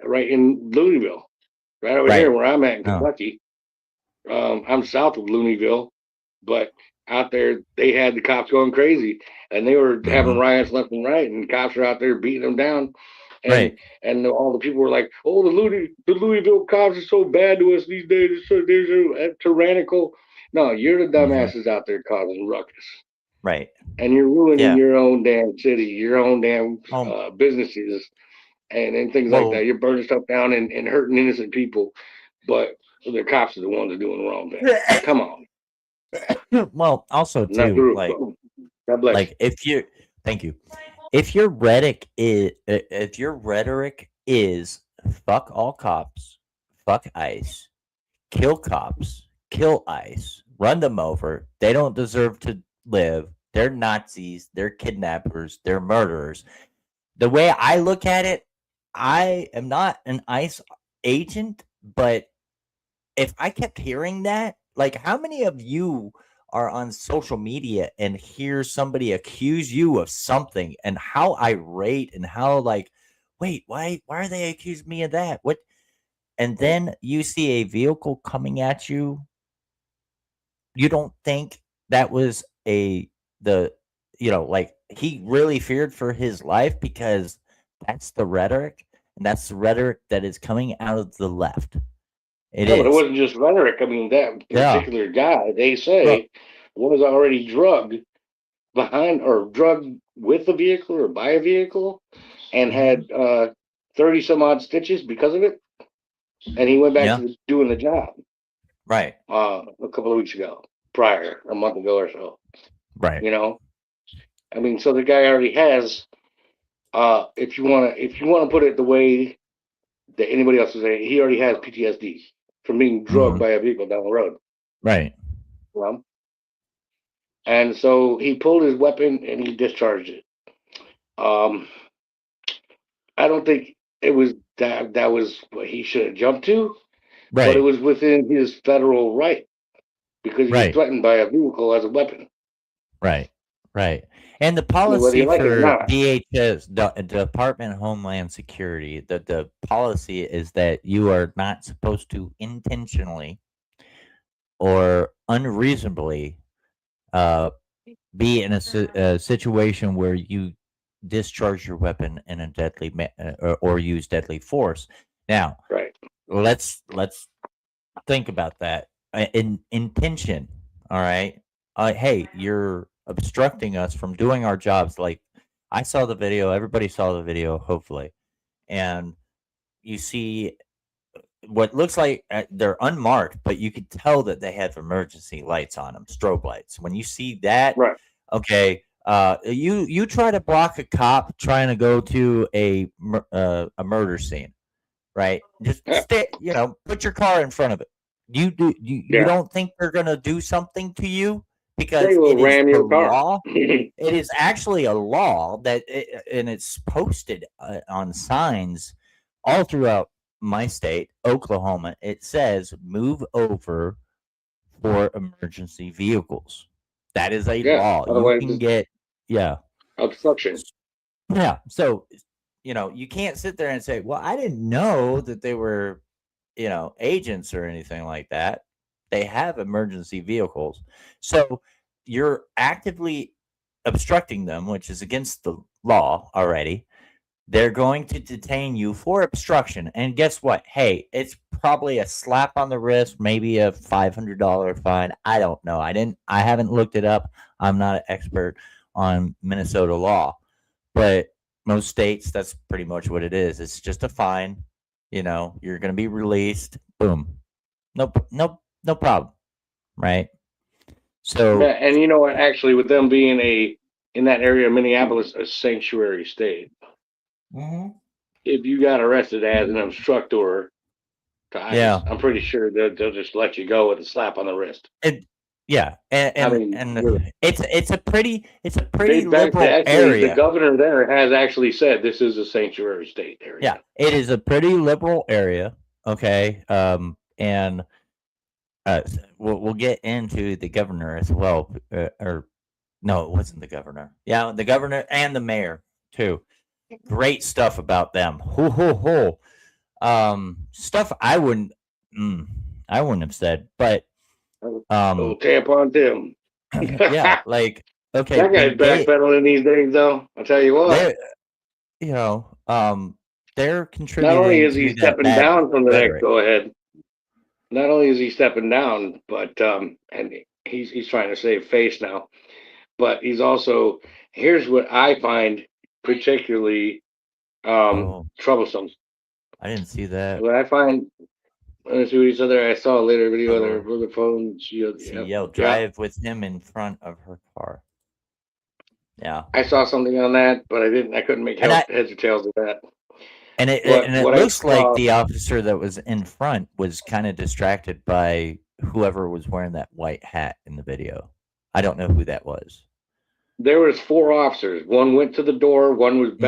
right in Louisville, right over here Right. where I'm at in Oh. Kentucky. I'm south of Louisville, but out there they had the cops going crazy, and they were having Mhm. riots left and right, and cops were out there beating them down, and Right. all the people were like, "Oh, the Louisville cops are so bad to us these days. They're so tyrannical." No, you're the Mhm. dumbasses out there causing ruckus, Right. and you're ruining Yeah. your own damn city, your own damn Um, businesses, and things like well, that. You're burning stuff down and hurting innocent people, but the cops are the ones that are doing the wrong thing. Come on, well, also not too, true. God bless you. like if you thank you. If your rhetoric is fuck all cops, fuck ICE, kill cops, kill ICE, run them over, they don't deserve to live, they're Nazis, they're kidnappers, they're murderers. The way I look at it, I am not an ICE agent, but if I kept hearing that, like how many of you are on social media and hear somebody accuse you of something and how irate and how like, wait, why are they accusing me of that? What? And then you see a vehicle coming at you, you don't think that was a the like he really feared for his life because that's the rhetoric and that's the rhetoric that is coming out of the left. It No, but it is. wasn't just rhetoric. I mean, that Yeah. particular guy, they Well, say, was already drugged behind or drugged with a vehicle or by a vehicle and mhm. had 30 some odd stitches because of it. And he went back Yeah. to doing the job Right. a couple of weeks ago, prior, a month ago or so. Right. You know, I mean, so the guy already has. If you wanna put it the way that anybody else is saying, he already has PTSD from being drugged Mhm. by a vehicle down the road. Right. You know? And so he pulled his weapon and he discharged it. Um, I don't think it was that was what he should have jumped to, but it Right. was within his federal right because he was Right. threatened by a vehicle as a weapon. Right. Right. And the I mean, whether you policy like it or for not. DHS, Department of Homeland Security, the policy is that you are not supposed to intentionally or unreasonably uh, be in a situation where you discharge your weapon in a or use deadly force. Now, Right. let's think about that. In intention, all right. Hey, you're obstructing us from doing our jobs. Like I saw the video. Everybody saw the video. Hopefully, and you see what looks like they're unmarked, but you could tell that they have emergency lights on them, strobe lights. When you see that, Right. okay, you try to block a cop trying to go to a murder scene, right? Just Yeah. stay, put your car in front of it. You Yeah. don't think they're gonna do something to you They because will it is ram the your car. law. It is actually a law and it's posted on signs all throughout my state, Oklahoma. It says move over for emergency vehicles. That is a Yeah. law. You Otherwise, can it's get, yeah, obstruction. yeah. So, you can't sit there and say, well, I didn't know that they were, agents or anything like that. They have emergency vehicles. So you're actively obstructing them, which is against the law already. They're going to detain you for obstruction. And guess what? Hey, it's probably a slap on the wrist, maybe a $500 fine. I don't know. I haven't looked it up. I'm not an expert on Minnesota law, but most states, that's pretty much what it is. It's just a fine. You're going to be released. Boom. No, no, no problem. Right. So, yeah, and you know what? Actually, with them being in that area of Minneapolis, a sanctuary state, if you got arrested as an obstructor to ICE, yeah, I'm pretty sure they'll just let you go with a slap on the wrist. it, yeah, I mean, it's a pretty date back to liberal actually the area. governor there has actually said this is a sanctuary state Yeah, area. it is a pretty liberal area. Okay, and we'll get into the governor as well, or no, it wasn't the governor. Yeah, the governor and the mayor too. Great stuff about them. Ho ho ho. Stuff mm, I wouldn't have said, but Oh, um, tampon Tim. yeah, That like okay, guy's backpedaling these days, though. I'll tell you what. they they're Not only contributing is he to that stepping bad down from the next rhetoric. go ahead, not only is he stepping down, but and he's trying to save face now. But he's also, here's what I find particularly Oh, troublesome. I didn't see that. What I find, let's see what he said there. I saw a later video of Oh, their phone. she Yeah, yelled, yeah. "Drive with him in front of her car." Yeah, I saw something on that, but I couldn't make and I heads or tails of that. and it What I looks like saw, the officer that was in front was kind of distracted by whoever was wearing that white hat in the video. I don't know who that was. there was four officers. One went to the door. One was Mm,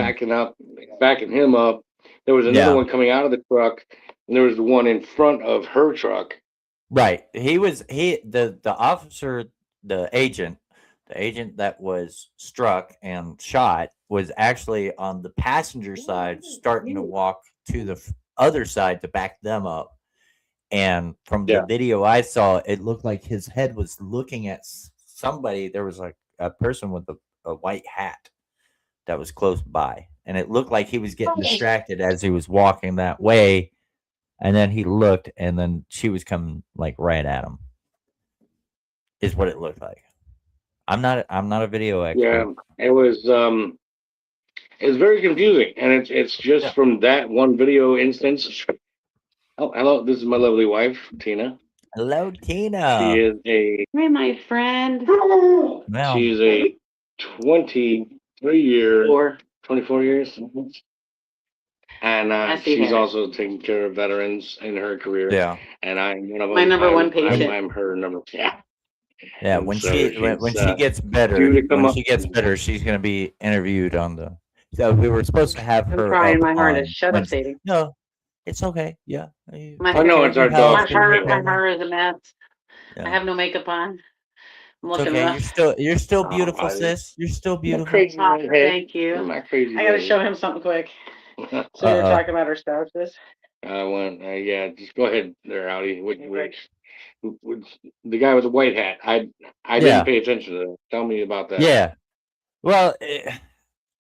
backing him up. There was another yeah, one coming out of the truck, and there was the one in front of her truck. right. The officer, the agent that was struck and shot was actually on the passenger side, starting to walk to the other side to back them up. And from the Yeah, video I saw, it looked like his head was looking at somebody. There was like a person with a white hat that was close by, and it looked like he was getting distracted as he was walking that way. And then he looked, and then she was coming like right at him. Is what it looked like. I'm not a video yeah. expert. It was um, it was very confusing, and it's just Yeah. from that one video instance. Oh, hello. This is my lovely wife, Tina. Hello, She Tina. is a Hi, my friend. Well, she's a 23 year, Or 24 years, and I see she's hair. also taking care of veterans in her career. yeah, And I'm one of My them. number one when patient. I'm her number. Yeah, yeah and so when she's she gets better, due to come up. she's gonna be interviewed on the. So we were supposed to have I'm her trying up my hardest. on Shut up, Wednesday. Sadie. No, it's okay. Yeah, My I take know care hair, it's of your our dog. health. my Do your hair, Kayla. my thing. hair is a mess. I Yeah. have no makeup on. I'm It's looking okay. rough. You're still Oh, beautiful, sis. You're still my beautiful. crazy redhead. Thank you. My crazy I gotta show redhead. him something quick. I So we were Uh talking about our spouses. went. Yeah, just go ahead there, Audi. The guy with the white hat? I didn't yeah, pay attention to that. Tell me about that. yeah. Well,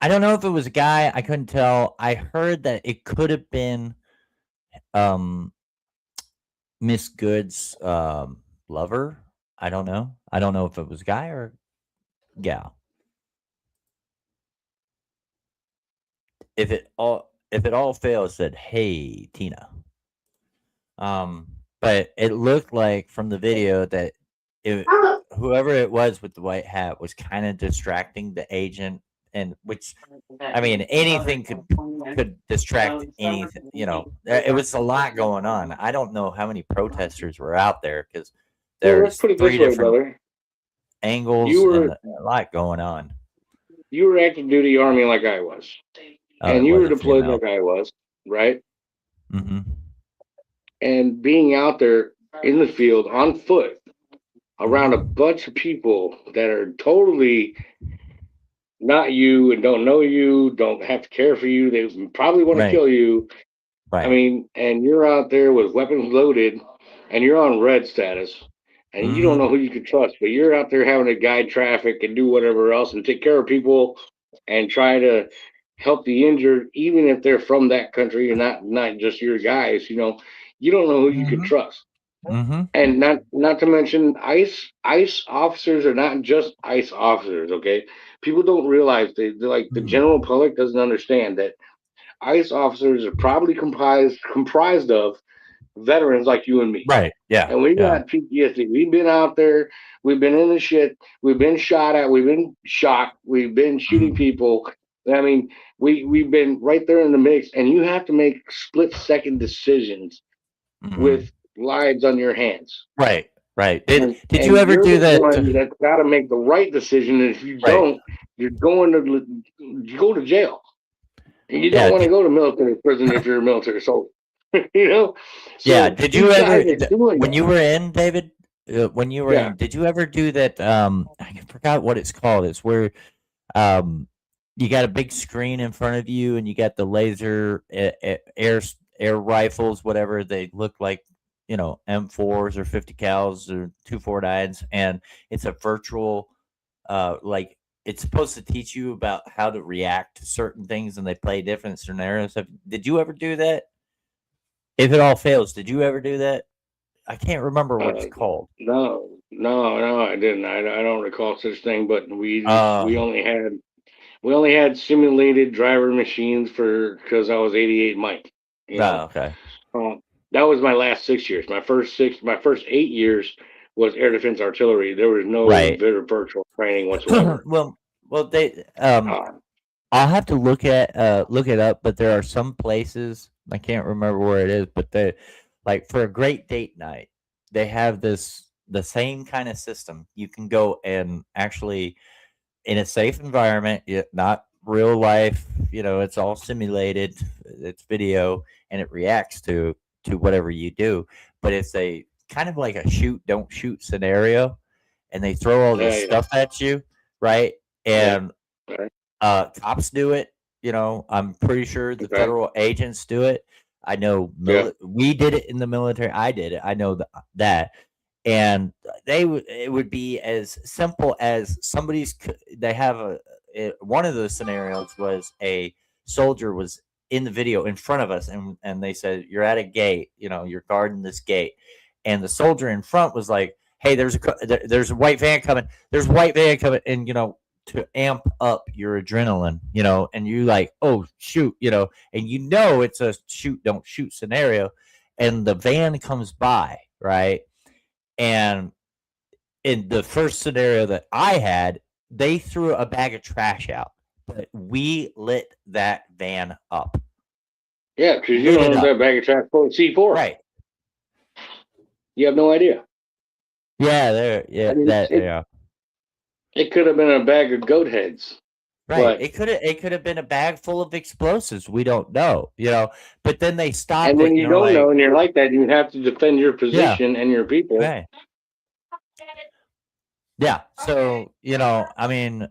I don't know if it was a guy. I couldn't tell. I heard that it could have been um Miss Good's lover. I don't know. I don't know if it was a guy or gal. If it all fails, said, "Hey, Tina." Um, but it looked like from the video that it, whoever it was with the white hat was kind of distracting the agent, and which I mean, anything could distract anything. It was a lot going on. I don't know how many protesters were out there because Well, let's there's put it three this way, different brother. You angles and were a lot going on. you were active duty army like I was, Oh, and it you was were a deployed female. like I was, right? Hmm. And being out there in the field on foot around a Hmm. bunch of people that are totally not you and don't know you, don't have to care for you. They probably want to Right, kill you. I right. mean, and you're out there with weapons loaded, and you're on red status, and you don't Hmm. know who you can trust, but you're out there having to guide traffic and do whatever else and take care of people and try to help the injured, even if they're from that country and not just your guys. You don't know who you can Hmm. trust. Hmm. And not to mention ICE officers are not just ICE officers, okay? People don't realize they're like the general public doesn't understand that ICE officers are probably comprised of veterans like you and me. Right. Yeah. And we Yeah. got PTSD. We've been out there. We've been in the shit. We've been shot at. We've been shot. We've been shooting Mhm. people. I mean, we've been right there in the mix. And you have to make split-second decisions Mhm. with lives on your hands. Right. Right. Did you And ever you're do the that? one that's got to make the right decision. And if you Right. don't, you go to jail. And you don't Yeah. want to go to military prison if you're a military soldier. You know, Yeah. so Did you these ever guys are doing when that. you were in, David? When you were Yeah. in, did you ever do that? I forgot what it's called. It's where um you got a big screen in front of you, and you got the laser air rifles, whatever they look like, M4s or 50 cals or 249s, and it's a virtual, like it's supposed to teach you about how to react to certain things, and they play different scenarios. Did you ever do that? If it all fails, did you ever do that? I can't remember what it's Uh, called. no, I didn't. I don't recall such thing. But we Uh, only had simulated driver machines for because I was 88 Mike. You no, know, okay. um, that was my last 6 years. My first 8 years was air defense artillery. There was no Right. virtual training whatsoever. well, they Uh, I'll have to look it up, but there are some places, I can't remember where it is, but they, like, for a great date night, they have the same kind of system. You can go and actually, in a safe environment, not real life, it's all simulated, it's video, and it reacts to whatever you do. But it's a kind of like a shoot, don't shoot scenario, and they throw all this yeah, stuff at you, right? yeah, And right, cops do it. I'm pretty sure the okay, federal agents do it. I know yeah, we did it in the military. I did it. I know that. And it would be as simple as they have one of those scenarios was a soldier was in the video in front of us, and they said, you're at a gate, you're guarding this gate, and the soldier in front was like, hey, there's a white van coming, and to amp up your adrenaline, and you like, oh shoot, and it's a shoot don't shoot scenario, and the van comes by, right? And in the first scenario that I had, they threw a bag of trash out, but we lit that van up. yeah. Because you Lit don't it know up. that bag of trash full of C4. Right. You have no idea. Yeah, there I yeah, mean, that yeah. it could have been a bag of goat heads, Right. but It could have been a bag full of explosives. We don't know, but then they and stopped when it, you don't know and you're like that, you have to defend your yeah, position and your people. right. Yeah. So, I mean,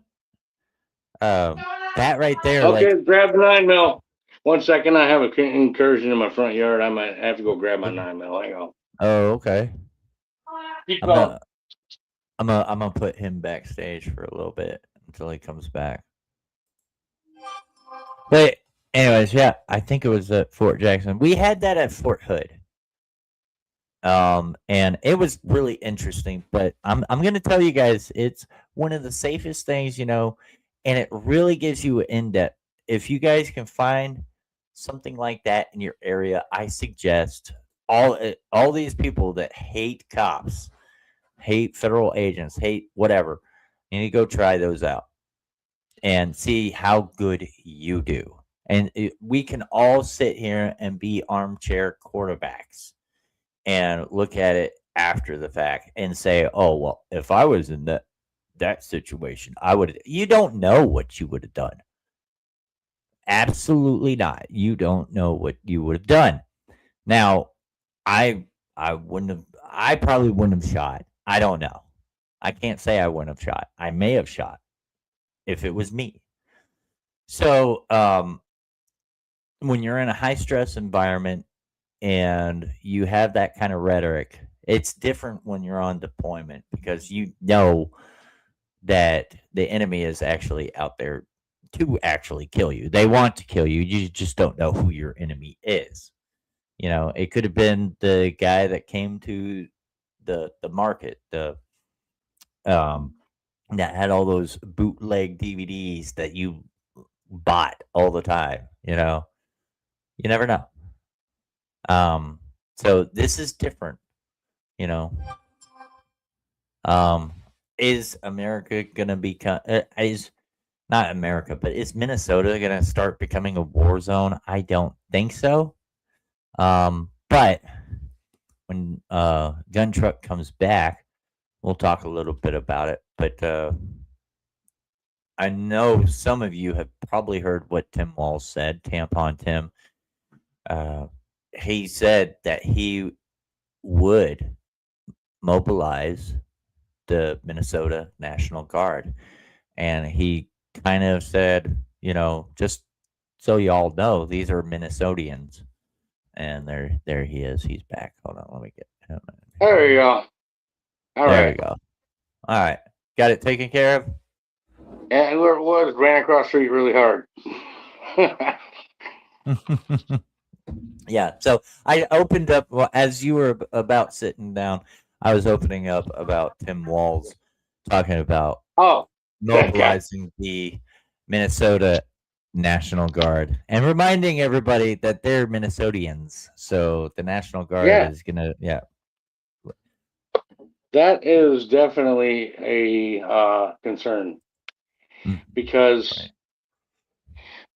that right there, Okay, like, grab the 9 mil. 1 second, I have an incursion in my front yard. I might have to go grab my 9 mil. Hang on. oh, okay. Keep I'm going. gonna I'm gonna put him backstage for a little bit until he comes back. But anyways, yeah, I think it was at Fort Jackson. We had that at Fort Hood. And it was really interesting, but I'm gonna tell you guys, it's one of the safest things, and it really gives you in depth. If you guys can find something like that in your area, I suggest all these people that hate cops, hate federal agents, hate whatever, you need to go try those out and see how good you do. And we can all sit here and be armchair quarterbacks and look at it after the fact and say, "Oh well, if I was in that situation, I would." You don't know what you would have done. Absolutely not. You don't know what you would have done. Now, I I wouldn't have. I probably wouldn't have shot. I don't know. I can't say I wouldn't have shot. I may have shot if it was me. So, when you're in a high stress environment and you have that kind of rhetoric, it's different when you're on deployment because you know that the enemy is actually out there to actually kill you. They want to kill you. You just don't know who your enemy is. It could have been the guy that came to the market, um that had all those bootleg DVDs that you bought all the time. You never know. Um So this is different, you know. Is America gonna become? Is not America, but is Minnesota gonna start becoming a war zone? I don't think so. But when gun truck comes back, we'll talk a little bit about it. But I know some of you have probably heard what Tim Walz said, Tampon Tim. Uh, he said that he would mobilize the Minnesota National Guard. And he kind of said, just so y'all know, these are Minnesotians. And there he is. He's back. Hold on, let me get him. There you go. All there right. we go. All right. Got it taken care of? And where it was, ran across the street really hard. Yeah. So I opened up, well, as you were about sitting down, I was opening up about Tim Walz talking about mobilizing the Minnesota National Guard and reminding everybody that they're Minnesotians. So the National Guard is gonna, That is definitely a concern because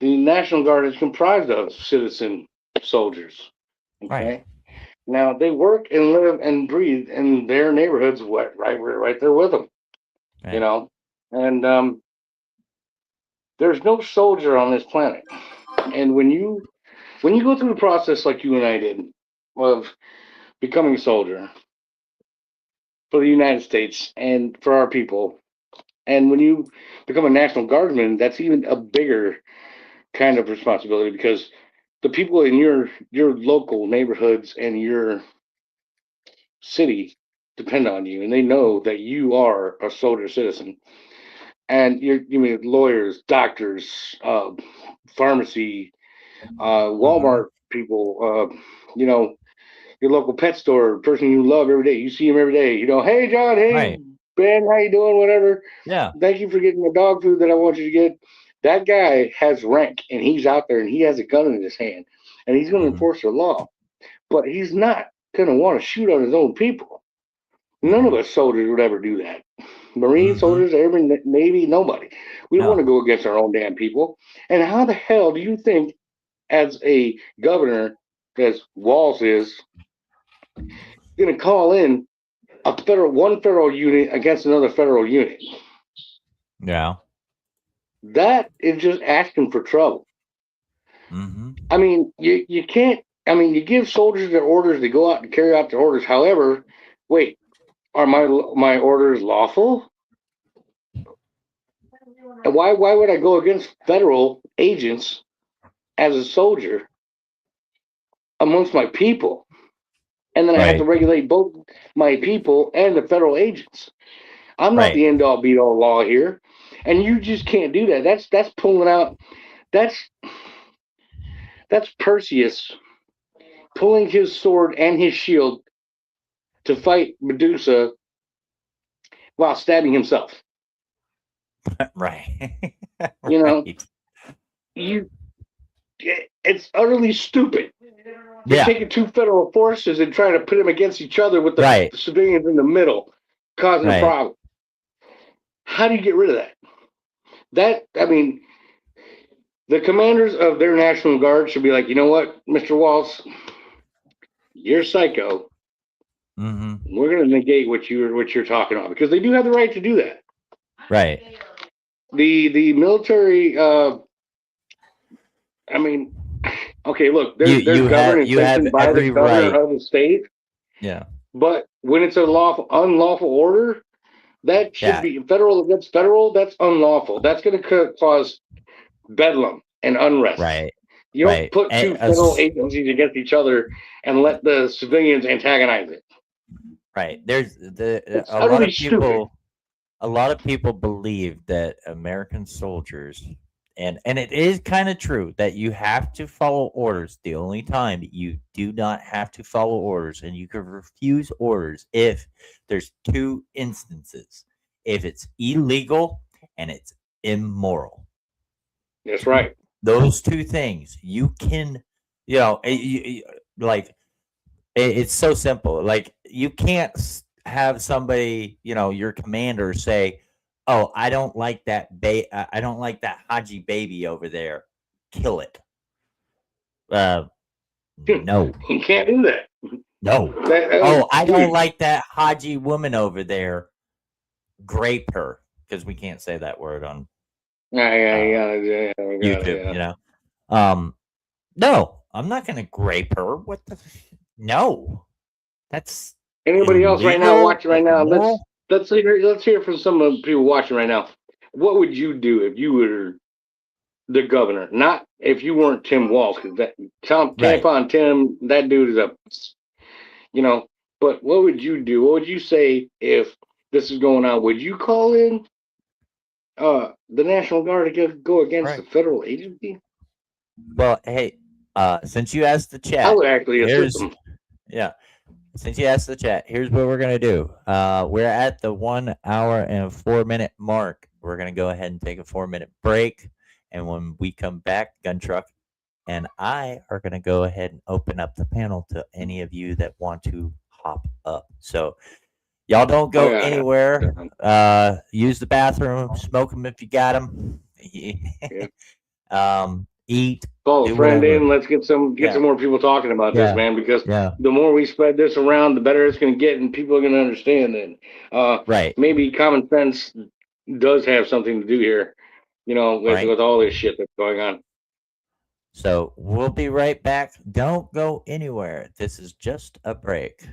the National Guard is comprised of citizen soldiers. Okay. Right. Now they work and live and breathe in their neighborhoods, right there with them. Right. And there's no soldier on this planet. And when you go through the process like you and I did of becoming a soldier for the United States and for our people, and when you become a National Guardsman, that's even a bigger kind of responsibility because the people in your local neighborhoods and your city depend on you, and they know that you are a soldier citizen. And you mean lawyers, doctors, pharmacy, Walmart people, your local pet store, person you love every day. You see him every day. Hey John, hey Ben, how you doing? Whatever. Yeah. Thank you for getting the dog food that I want you to get. That guy has rank, and he's out there, and he has a gun in his hand, and he's going to enforce the law. But he's not going to want to shoot on his own people. None of us soldiers would ever do that. Marine soldiers, Airmen, Navy, nobody. We don't want to go against our own damn people. And how the hell do you think, as a governor, as Walz is, going to call in one federal unit against another federal unit? Yeah. That is just asking for trouble. I mean, you can't. I mean, you give soldiers their orders, they go out and carry out their orders. However, wait, are my orders lawful? And why would I go against federal agents as a soldier amongst my people? And then I have to regulate both my people and the federal agents. I'm not the end all be all law here. And you just can't do that. That's pulling out. That's Perseus pulling his sword and his shield to fight Medusa while stabbing himself. Right. It's utterly stupid. You're taking two federal forces and trying to put them against each other with the civilians in the middle, causing a problem. How do you get rid of that? I mean, the commanders of their National Guard should be like, you know what, Mr. Walz, you're psycho. We're going to negate what you're talking about because they do have the right to do that. Right. The military. I mean, okay, look, they're governed and sanctioned by the governor of the state. Yeah. But when it's unlawful order, that should be federal against federal. That's unlawful. That's going to cause bedlam and unrest. Right. You don't put two federal agencies against each other and let the civilians antagonize it. Right. There's a lot of people believe that American soldiers, and it is kind of true that you have to follow orders. The only time you do not have to follow orders, and you can refuse orders if there's two instances: if it's illegal and it's immoral. That's right. Those two things you can, like It's so simple. Like you can't have somebody, your commander say, "Oh, I don't like that I don't like that Haji baby over there. Kill it." No, You can't do that. no. Oh, I don't like that Haji woman over there. Grape her, because we can't say that word on YouTube. No, I'm not gonna grape her. What the? No, that's anybody else right now illegal, watching right now. immoral. Let's hear from some of the people watching right now. What would you do if you were the governor? Not if you weren't Tim Walz, because that Tampon Tim, that dude is But what would you do? What would you say if this is going on? Would you call in the National Guard to go against the federal agency? Well, hey, since you asked the chat, I would actually assist them. Yeah. Since you asked the chat, here's what we're gonna do. We're at the 1 hour and 4 minute mark. We're gonna go ahead and take a 4-minute break, and when we come back, Gun Truck and I are gonna go ahead and open up the panel to any of you that want to hop up. So y'all don't go anywhere. Use the bathroom, smoke them if you got them. Eat. Call a friend in. Let's get some more people talking about this, man. Because the more we spread this around, the better it's going to get, and people are going to understand that. Maybe common sense does have something to do here, with all this shit that's going on. So we'll be right back. Don't go anywhere. This is just a break.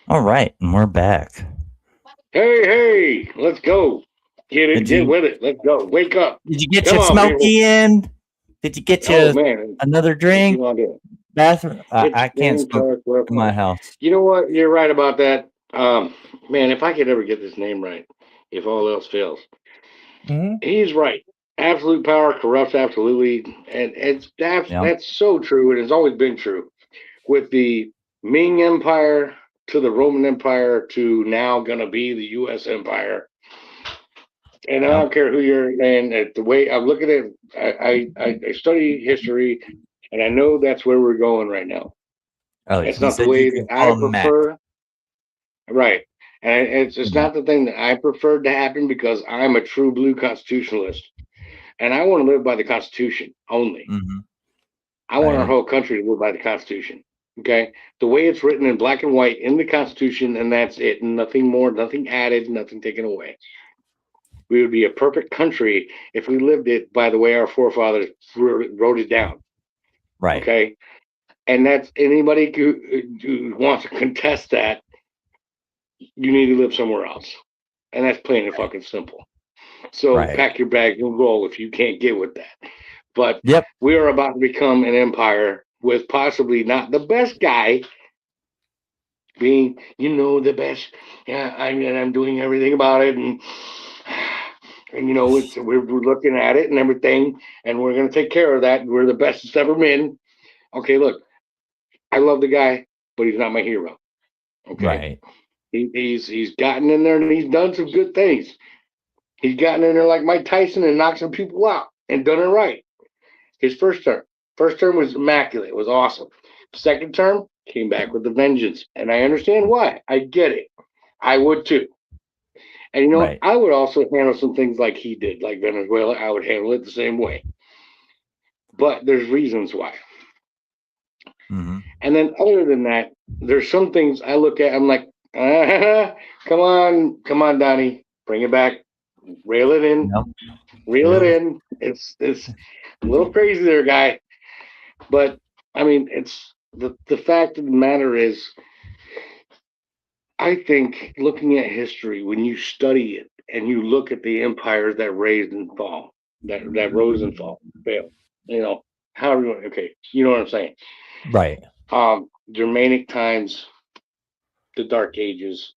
All right, and we're back. Hey, let's go. Get with it. Let's go. Wake up. Did you get Come your on, smoky people. in? Did you get Oh, you man. another What drink? you want to do? Bathroom? It's I can't smoke dark, in my house. You know what? You're right about that. Man, if I could ever get this name right, if all else fails, he's right. Absolute power corrupts absolutely, and that's so true, and it's always been true. With the Ming Empire to the Roman Empire to now gonna be the U.S. Empire, and I don't care who you're, and the way I look at it, I study history, and I know that's where we're going right now. Oh, It's you not the said you way can that I call him Mac. prefer. Right. And it's Mhm. not the thing that I preferred to happen because I'm a true blue constitutionalist. And I want to live by the Constitution only. I want our Right. whole country to live by the Constitution. Okay. The way it's written in black and white in the Constitution, and that's it. Nothing more, nothing added, nothing taken away. We would be a perfect country if we lived it by the way our forefathers wrote it down. Right. Okay. And that's anybody who wants to contest that, you need to live somewhere else. And that's plain and fucking simple. So pack your bags and roll if you can't get with that. But we are about to become an empire with possibly not the best guy being, the best. Yeah, I'm doing everything about it, and we're looking at it and everything, and we're gonna take care of that. We're the best it's ever been. Okay, look, I love the guy, but he's not my hero. Okay, Right. He's gotten in there and he's done some good things. He's gotten in there like Mike Tyson and knocked some people out and done it right. His first term was immaculate. It was awesome. Second term came back with a vengeance, and I understand why. I get it. I would too. And I would also handle some things like he did, like Venezuela. I would handle it the same way. But there's reasons why. And then other than that, there's some things I look at. I'm like, come on, Donnie, bring it back, reel it in, reel it in. It's a little crazy there, guy. But I mean, it's the fact of the matter is, I think looking at history, when you study it and you look at the empires that raised and fall, that rose and fall, failed, however you want. Okay, you know what I'm saying? Right. Germanic times, the Dark Ages,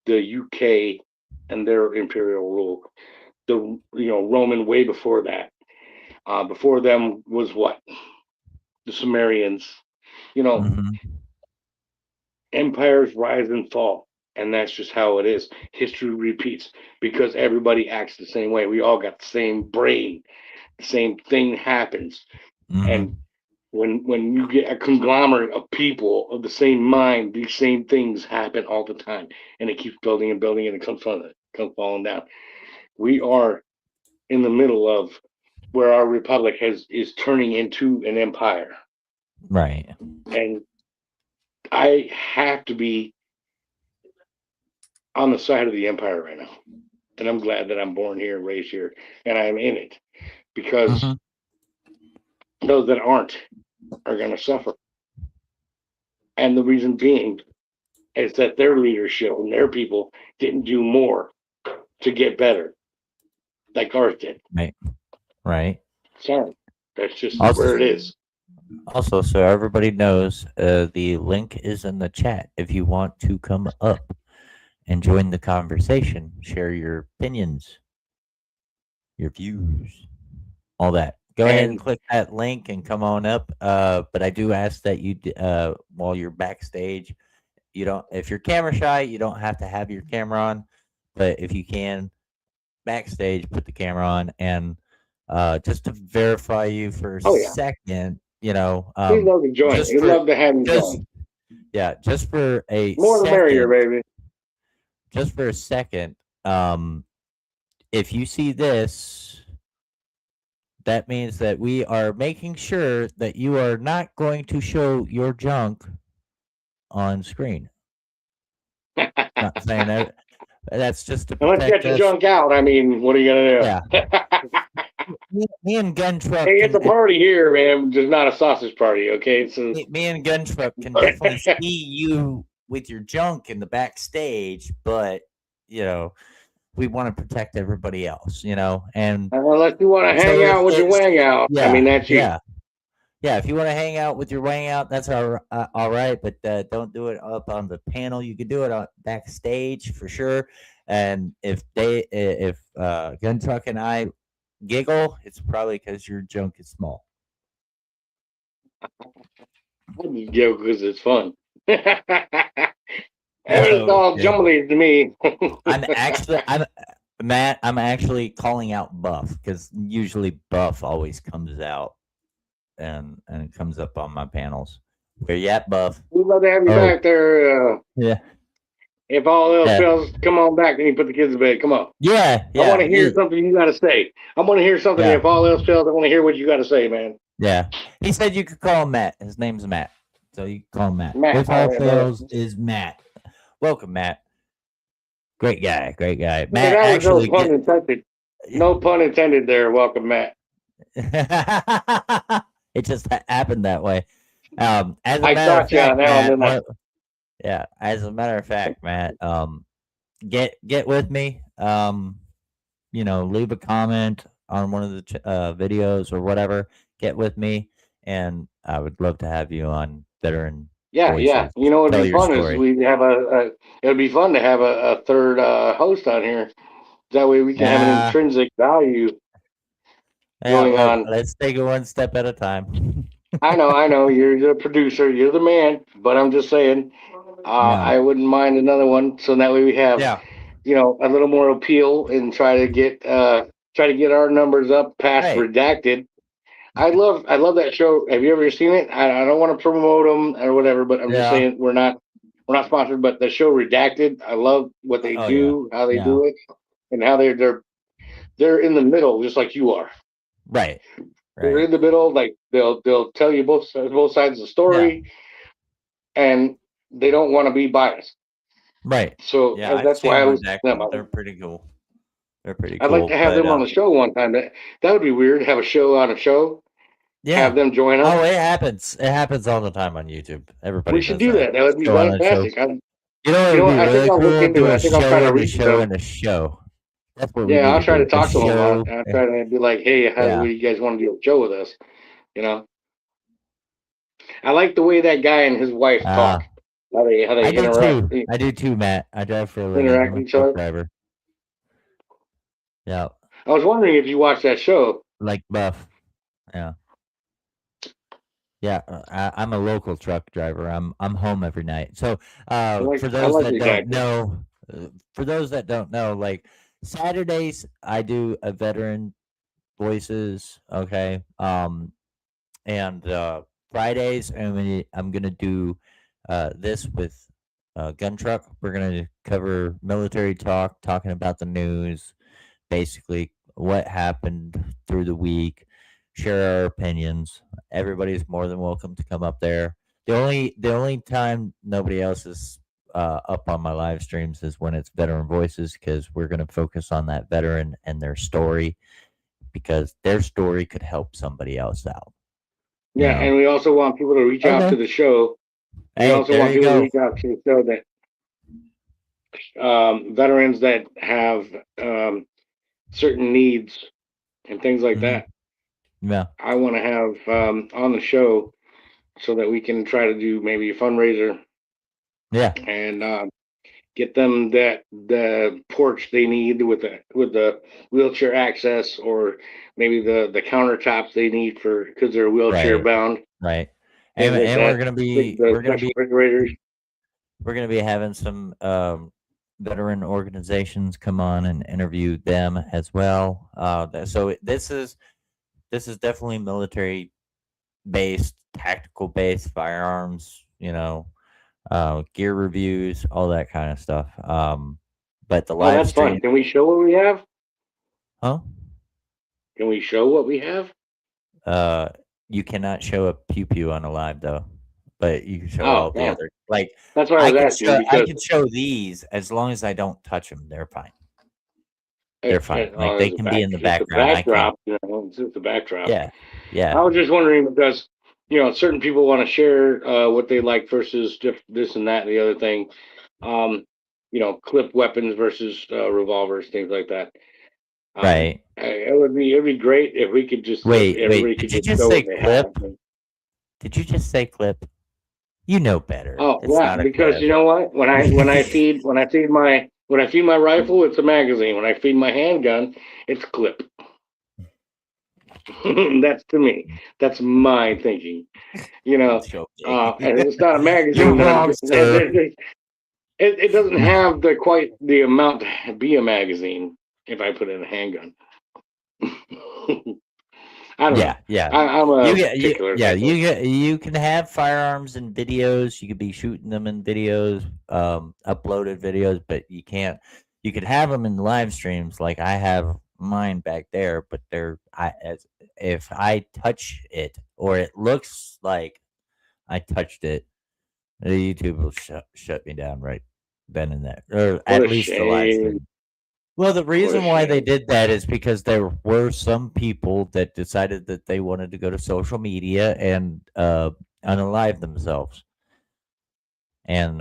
the UK and their imperial rule, the Roman way before that. Before them was what? The Sumerians. Empires rise and fall, and that's just how it is. History repeats because everybody acts the same way. We all got the same brain. The same thing happens. And when you get a conglomerate of people of the same mind, these same things happen all the time, and it keeps building and building, and it comes falling down. We are in the middle of where our republic is turning into an empire. Right. And I have to be on the side of the empire right now. And I'm glad that I'm born here, raised here, and I'm in it because those that aren't are going to suffer. And the reason being is that their leadership and their people didn't do more to get better like ours did. Right. Sorry. That's just Also, where it is. Also, so everybody knows, the link is in the chat if you want to come up and join the conversation, share your opinions, your views, all that. Go ahead and click that link and come on up. But I do ask that you, while you're backstage, if you're camera shy, you don't have to have your camera on. But if you can, backstage, put the camera on, and just to verify you for a second, we'd love to join. We'd love to have you join. Yeah, just for a more the merrier, baby. Just for a second, if you see this, that means that we are making sure that you are not going to show your junk on screen. Not saying that. That's just to protect let's get the junk out. I mean, what are you gonna do? Yeah. me and Guntruck. Hey, it's a party here, man. Just not a sausage party, okay? So me and Guntruck can definitely see you with your junk in the backstage, but you know, we want to protect everybody else, you know, and Unless you want to so hang out with your it's wang out, I yeah, mean that's you. yeah. Yeah, if you want to hang out with your wang out, that's all right, but don't do it up on the panel. You could do it on backstage for sure. And if Gun Truck and I giggle, it's probably because your junk is small. Yeah, because it's fun. It's all Okay. jumbly to me. I'm Matt. I'm actually calling out Buff because usually Buff always comes out and it comes up on my panels. Where you at, Buff? We'd love to have you Oh, back there. yeah, If all else yeah, fails, come on back and you put the kids to bed. Come on. yeah, I want yeah. to hear something you got to say. I want to hear something. Yeah. If all else fails, I want to hear what you got to say, man. Yeah. He said you could call him Matt. His name's Matt. So you can call him Matt. Matt, If all all right, brother. fails is Matt. Welcome, Matt. Great guy. Great guy. Yeah, Matt that was actually no pun intended. No pun intended there. Welcome, Matt. it just happened that way. As a I matter of caught you on fact, that one, Matt, didn't I? yeah, as a matter of fact, Matt, get with me. You know, leave a comment on one of the videos or whatever. Get with me, and I would love to have you on Veteran Yeah, Voices. You know what'd Tell be your fun is story. we have it'd be fun to have a third host on here. That way we can have an Yeah, intrinsic value yeah. going on. Let's take it one step at a time. I know. You're the producer, you're the man, but I'm just saying, Yeah, I wouldn't mind another one. So that way we have, yeah. a little more appeal and try to get our numbers up past Right. redacted. I love that show. Have you ever seen it? I don't want to promote them or whatever, but I'm just Yeah. saying we're not sponsored. But the show Redacted, I love what they Oh yeah. do, how they Yeah. do it, and how they're in the middle, just like you are. Right. They're Right. in the middle, like they'll tell you both sides of the Yeah. story, and they don't want to be biased. Right. So Yeah, I've that's why seen I listen to them. Redacted. They're pretty cool. They're pretty I'd like to cool. have But them on the show one time. That would be weird. Have a show on a show. yeah. Have them join us. Oh, it happens. It happens all the time on YouTube. Everybody We should does do that. That would be show on a show. fantastic. You know, it would be I think really I'll look cool. into Do it. a I think I'll try show to and a reach show them. and a show. That's what we Yeah, need I'll to try do. to talk to them. Show. I'll try to be like, hey, how Yeah. do you guys want to do a show with us? You know, I like the way that guy and his wife talk. How they I do interact. too. I do too, Matt. I drive for a living. Interact I'm a with each truck other. driver. Yeah. I was wondering if you watched that show. Like Buff. Yeah. Yeah, I'm a local truck driver. I'm home every night. So, for those that don't know, like Saturdays I do a Veteran Voices, okay, and Fridays I'm gonna do this with Gun Truck. We're gonna cover military talk, talking about the news, basically what happened through the week, share our opinions. Everybody's more than welcome to come up there. The only time nobody else is up on my live streams is when it's Veteran Voices, because we're going to focus on that veteran and their story, because their story could help somebody else out. Yeah, and we also want people to reach out to the show. We also want people to reach out to the show that veterans that have certain needs and things like that. Yeah, I want to have on the show so that we can try to do maybe a fundraiser. Yeah, and get them the porch they need with the wheelchair access, or maybe the countertops they need because they're wheelchair bound. Right. And we're gonna be refrigerators. We're gonna be having some veteran organizations come on and interview them as well. So this is definitely military based, tactical based, firearms, gear reviews, all that kind of stuff. But the live that's stream, fun. Can we show what we have? huh? Can we show what we have? You cannot show a pew pew on a live though, but you can show all the other. Like, that's what I was asking. I can show these as long as I don't touch them. They're fine. They're fine. Like, they can be in the background. Backdrop, it's the backdrop. Yeah. I was just wondering because certain people want to share what they like versus this and that and the other thing. Um, clip weapons versus revolvers, things like that. Right. It'd be great if we could just if Wait. everybody Did could you just just know say what they have. clip? Did you just say clip? You know better. Oh It's yeah, not a because clip. you know what? When I feed my rifle, it's a magazine. When I feed my handgun, it's a clip. That's to me. That's my thinking. Joking. And it's not a You're magazine that wrong, sir. it doesn't have quite the amount to be a magazine if I put it in a handgun. I don't know. Yeah. I'm a You particular yeah, type of. you can have firearms and videos. You could be shooting them in videos, uploaded videos, but you could have them in live streams like I have mine back there, but if I touch it or it looks like I touched it, the YouTube will shut me down right then and there, or What at a least the live shame. stream. Well, the What a reason why they shame. did that is because there were some people that decided that they wanted to go to social media and unalive themselves, and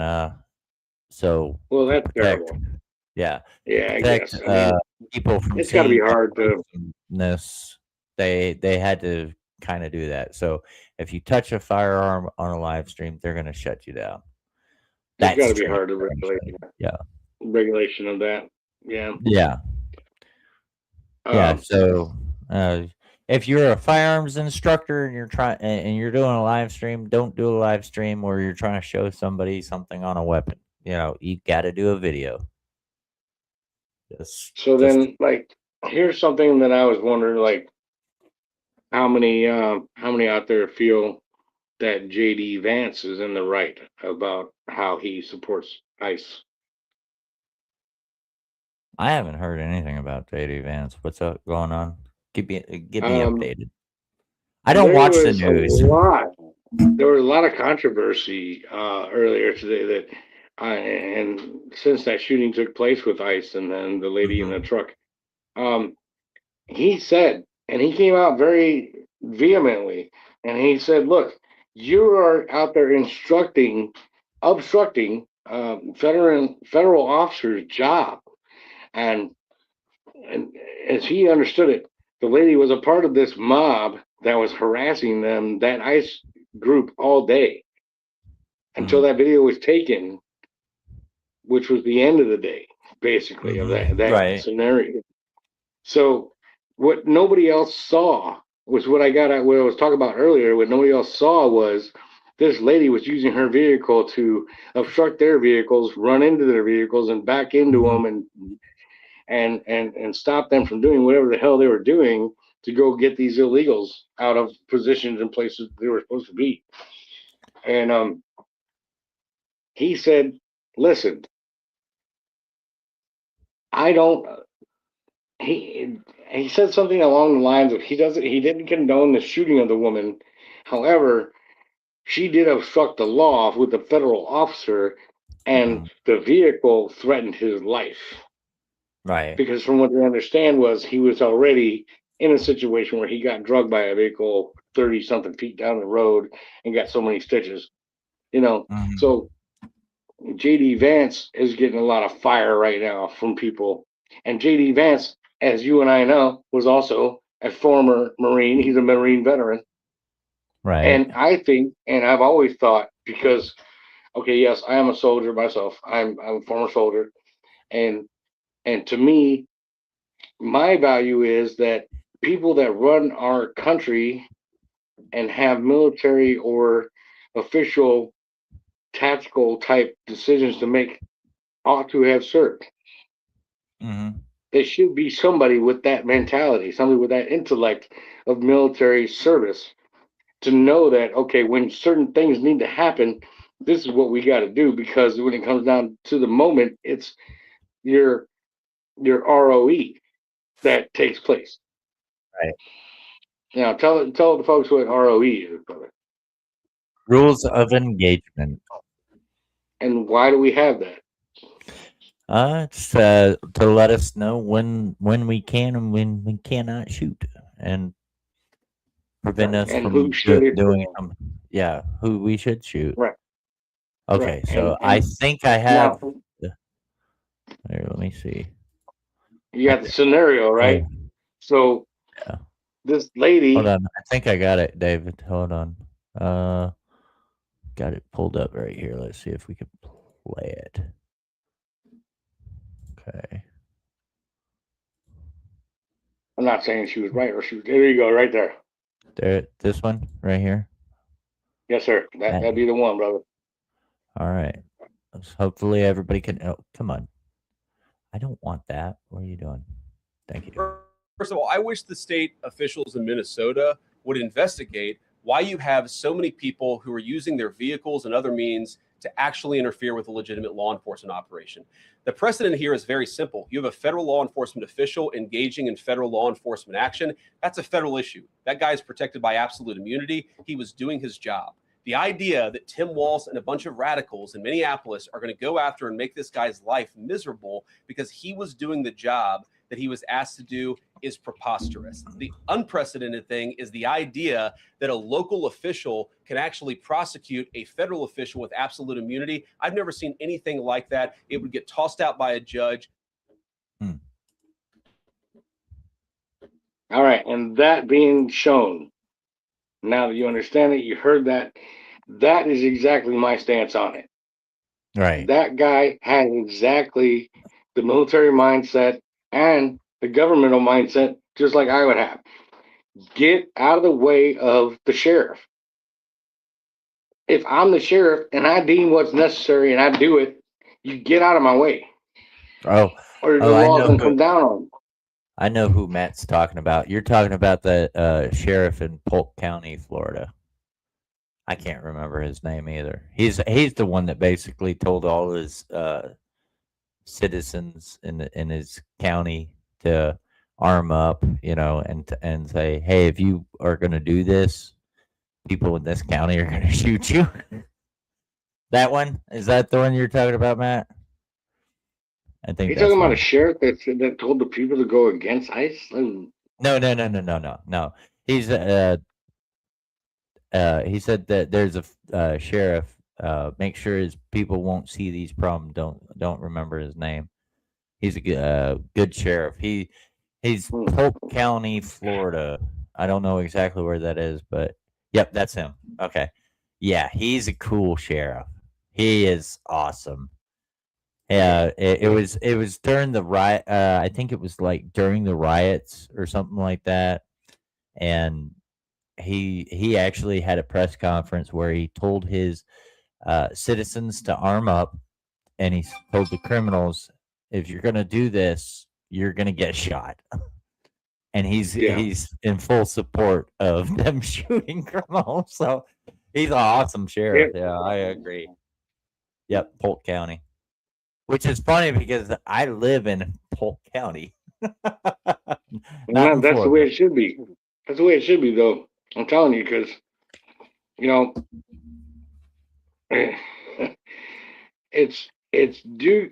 so Well, to that's protect, terrible. yeah, to Yeah, I protect guess. I mean, people from it's got to be seeing that hard to. gruesomeness, they had to kind of do that. So if you touch a firearm on a live stream, they're going to shut you down. It's got That's to be hard to regulate transparency. Yeah, regulation of that. Yeah. yeah. Yeah, Um. so uh, if you're a firearms instructor and you're doing a live stream, don't do a live stream where you're trying to show somebody something on a weapon. You got to do a video. So Just then, here's something that I was wondering, how many out there feel that JD Vance is in the right about how he supports ICE. I haven't heard anything about JD Vance. What's up going on? Give me Um, updated. I don't there watch the was a news. lot. There was a lot of controversy earlier today and since that shooting took place with ICE and then the lady in the Mhm. truck, um, he said, and he came out very vehemently, and he said, "Look, you are out there obstructing federal officers' job." And and as he understood it, the lady was a part of this mob that was harassing them, that ICE group, all day until Mm. that video was taken, which was the end of the day, basically, of that Right. scenario. So what nobody else saw was what I was talking about earlier. What nobody else saw was this lady was using her vehicle to obstruct their vehicles, run into their vehicles, and back into Mhm. them, and stop them from doing whatever the hell they were doing to go get these illegals out of positions and places they were supposed to be. And he said, "Listen, I don't." He said something along the lines of he didn't condone the shooting of the woman. However, she did obstruct the law with the federal officer, and Mhm. the vehicle threatened his life. Right. Because from what they understand was he was already in a situation where he got drugged by a vehicle 30 something feet down the road and got so many stitches. Mhm. So JD Vance is getting a lot of fire right now from people. And JD Vance, as you and I know, was also a former Marine. He's a Marine veteran. Right. And I think, and I've always thought, because, okay, yes, I am a soldier myself. I'm a former soldier. And to me, my value is that people that run our country and have military or official tactical type decisions to make ought to have served. Mhm. There should be somebody with that mentality, somebody with that intellect of military service to know that, okay, when certain things need to happen, this is what we got to do, because when it comes down to the moment, it's your ROE that takes place. Right. Now, tell the folks what ROE is, brother, Rules of engagement. and why do we have that? It's to let us know when we can and when we cannot shoot, and prevent us and from who should it doing who we should shoot. Right. Okay, Right. so And I think I now have. Here, let me see. you got the scenario, right? So Yeah. this lady. Hold on, I think I got it, David. Hold on. Got it pulled up right here. Let's see if we can play it. Okay. I'm not saying she was right or she was. There you go, right there. There, this one right here. Yes, sir. That'd be the one, brother. All right. Hopefully everybody can. Oh, come on. I don't want that. What are you doing? Thank you. First of all, I wish the state officials in Minnesota would investigate why you have so many people who are using their vehicles and other means to actually interfere with a legitimate law enforcement operation. The precedent here is very simple. You have a federal law enforcement official engaging in federal law enforcement action. That's a federal issue. That guy is protected by absolute immunity. He was doing his job. The idea that Tim Walz and a bunch of radicals in Minneapolis are going to go after and make this guy's life miserable because he was doing the job that he was asked to do is preposterous. The unprecedented thing is the idea that a local official can actually prosecute a federal official with absolute immunity. I've never seen anything like that. It would get tossed out by a judge. All right. And that being shown, now that you understand it, you heard that. That is exactly my stance on it. Right. That guy has exactly the military mindset and the governmental mindset, just like I would have. Get out of the way of the sheriff. If I'm the sheriff and I deem what's necessary and I do it, you get out of my way. Or the law's gonna come down on you. I know who Matt's talking about. You're talking about the sheriff in Polk County, Florida. I can't remember his name either. He's the one that basically told all his citizens in his county to arm up, and say, hey, if you are going to do this, people in this county are going to shoot you. That one? Is that the one you're talking about, Matt? I think you're talking about a sheriff that told the people to go against ICE. No. He's he said that there's a sheriff. Make sure his people won't see these problems. Don't remember his name. He's a good sheriff. He's Polk County, Florida. I don't know exactly where that is, but yep, that's him. Okay, yeah, he's a cool sheriff. He is awesome. Yeah, it was during the riot. I think it was like during the riots or something like that, and he actually had a press conference where he told his citizens to arm up, and he told the criminals, if you're gonna do this, you're gonna get shot. And he's in full support of them shooting criminals. So he's an awesome sheriff. Yeah, I agree. Yep, Polk County. Which is funny because I live in Polk County. That's the way it should be. That's the way it should be, though. I'm telling you, because it's be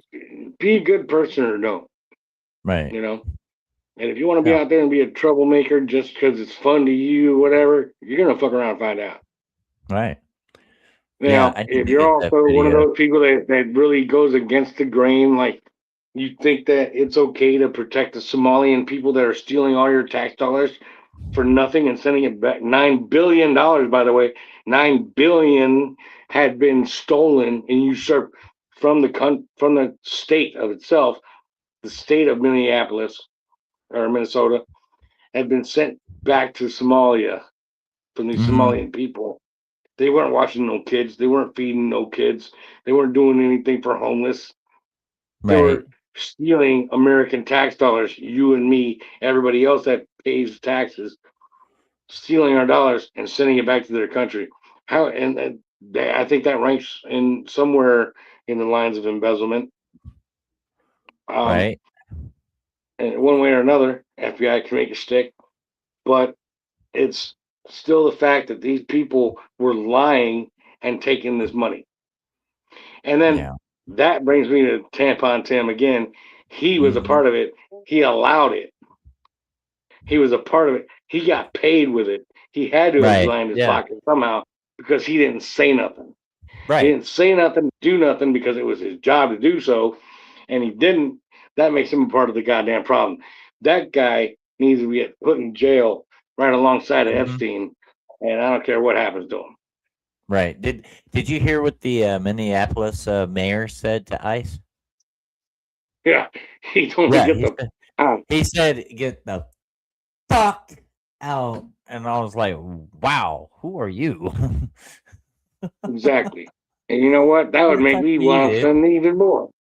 a good person or don't. Right. And if you want to be out there and be a troublemaker just because it's fun to you, whatever, you're gonna fuck around and find out. Right. Now, if you're also one of those people that really goes against the grain, like you think that it's okay to protect the Somalian people that are stealing all your tax dollars for nothing and sending it back, $9 billion, by the way, $9 billion had been stolen and usurped from the state of itself. The state of Minneapolis or Minnesota had been sent back to Somalia from these Somalian people. They weren't watching no kids. They weren't feeding no kids. They weren't doing anything for homeless. Right. They were stealing American tax dollars, you and me, everybody else that pays taxes, stealing our dollars and sending it back to their country. I think that ranks in somewhere in the lines of embezzlement. Right. And one way or another, FBI can make a stick, but it's still the fact that these people were lying and taking this money. And then that brings me to Tampon Tim again. He was a part of it. He allowed it. He was a part of it. He got paid with it. He had to have Right. lined his Yeah. pocket somehow because he didn't say nothing. He Right. didn't say nothing, do nothing because it was his job to do so, and he didn't. That makes him a part of the goddamn problem. That guy needs to be put in jail right alongside of Mhm. Epstein, and I don't care what happens to him. Right. Did you hear what the Minneapolis mayor said to ICE? Yeah, he told me Yeah, get the out. he said, "Get the fuck out," and I was like, "Wow, who are you?" Exactly. And you know what? That Who would the make fuck me are you, want to dude? send even more.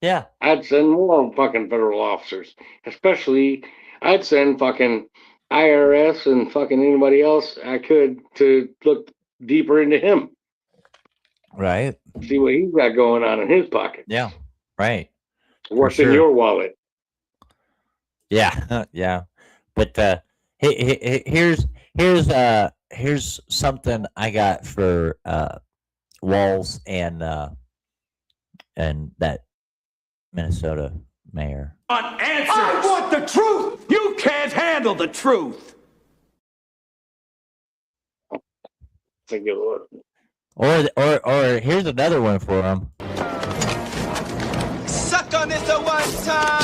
Yeah. I'd send more fucking federal officers. Especially, I'd send fucking IRS and fucking anybody else I could to look deeper into him. Right. See what he's got going on in his pocket. Yeah. Right. What's sure. in your wallet? Yeah. Yeah. But here's something I got for Walls and that Minnesota mayor. I want the truth! You can't handle the truth! It's a good one. Or here's another one for him. Suck on this a one time!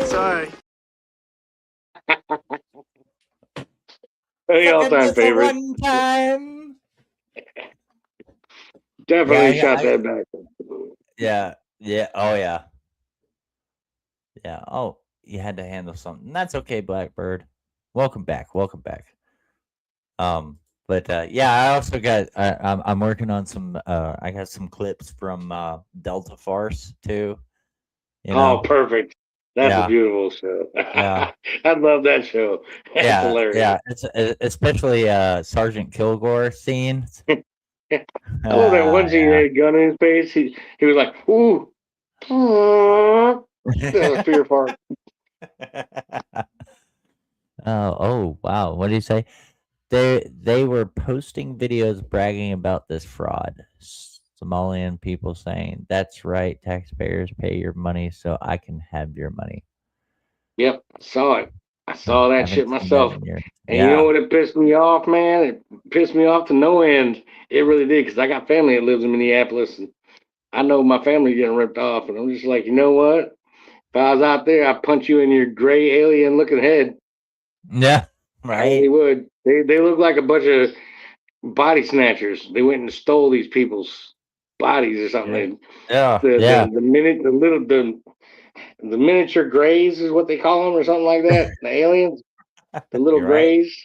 Sorry. Any all-time Just a favorite. one time. Definitely Yeah, shot that back. Yeah. Yeah. Oh yeah. Yeah. Oh, you had to handle something. That's okay, Blackbird. Welcome back. Welcome back. But yeah, I also got. I'm working on some. I got some clips from Delta Farce too. You know. Oh, perfect. That's a Yeah. beautiful show. Yeah. I love that show. That's Yeah. hilarious. Yeah. It's especially Sergeant Kilgore scene. I love that one scene he had a gun in his face. He was like, ooh. That was pure fart. Oh wow! What did he say? They were posting videos bragging about this fraud. Somalian people saying, "That's right, taxpayers pay your money so I can have your money." Yep, I saw it. I saw that Haven't shit seen that myself. in years. And you know Yeah. what? It pissed me off, man. It pissed me off to no end. It really did, because I got family that lives in Minneapolis, and I know my family getting ripped off. And I'm just like, you know what? If I was out there, I'd punch you in your gray alien looking head. Yeah. I really Right. would. They look like a bunch of body snatchers. They went and stole these people's bodies or something. Yeah. The Yeah. the miniature grays is what they call them or something like that. The aliens, the little You're right. grays.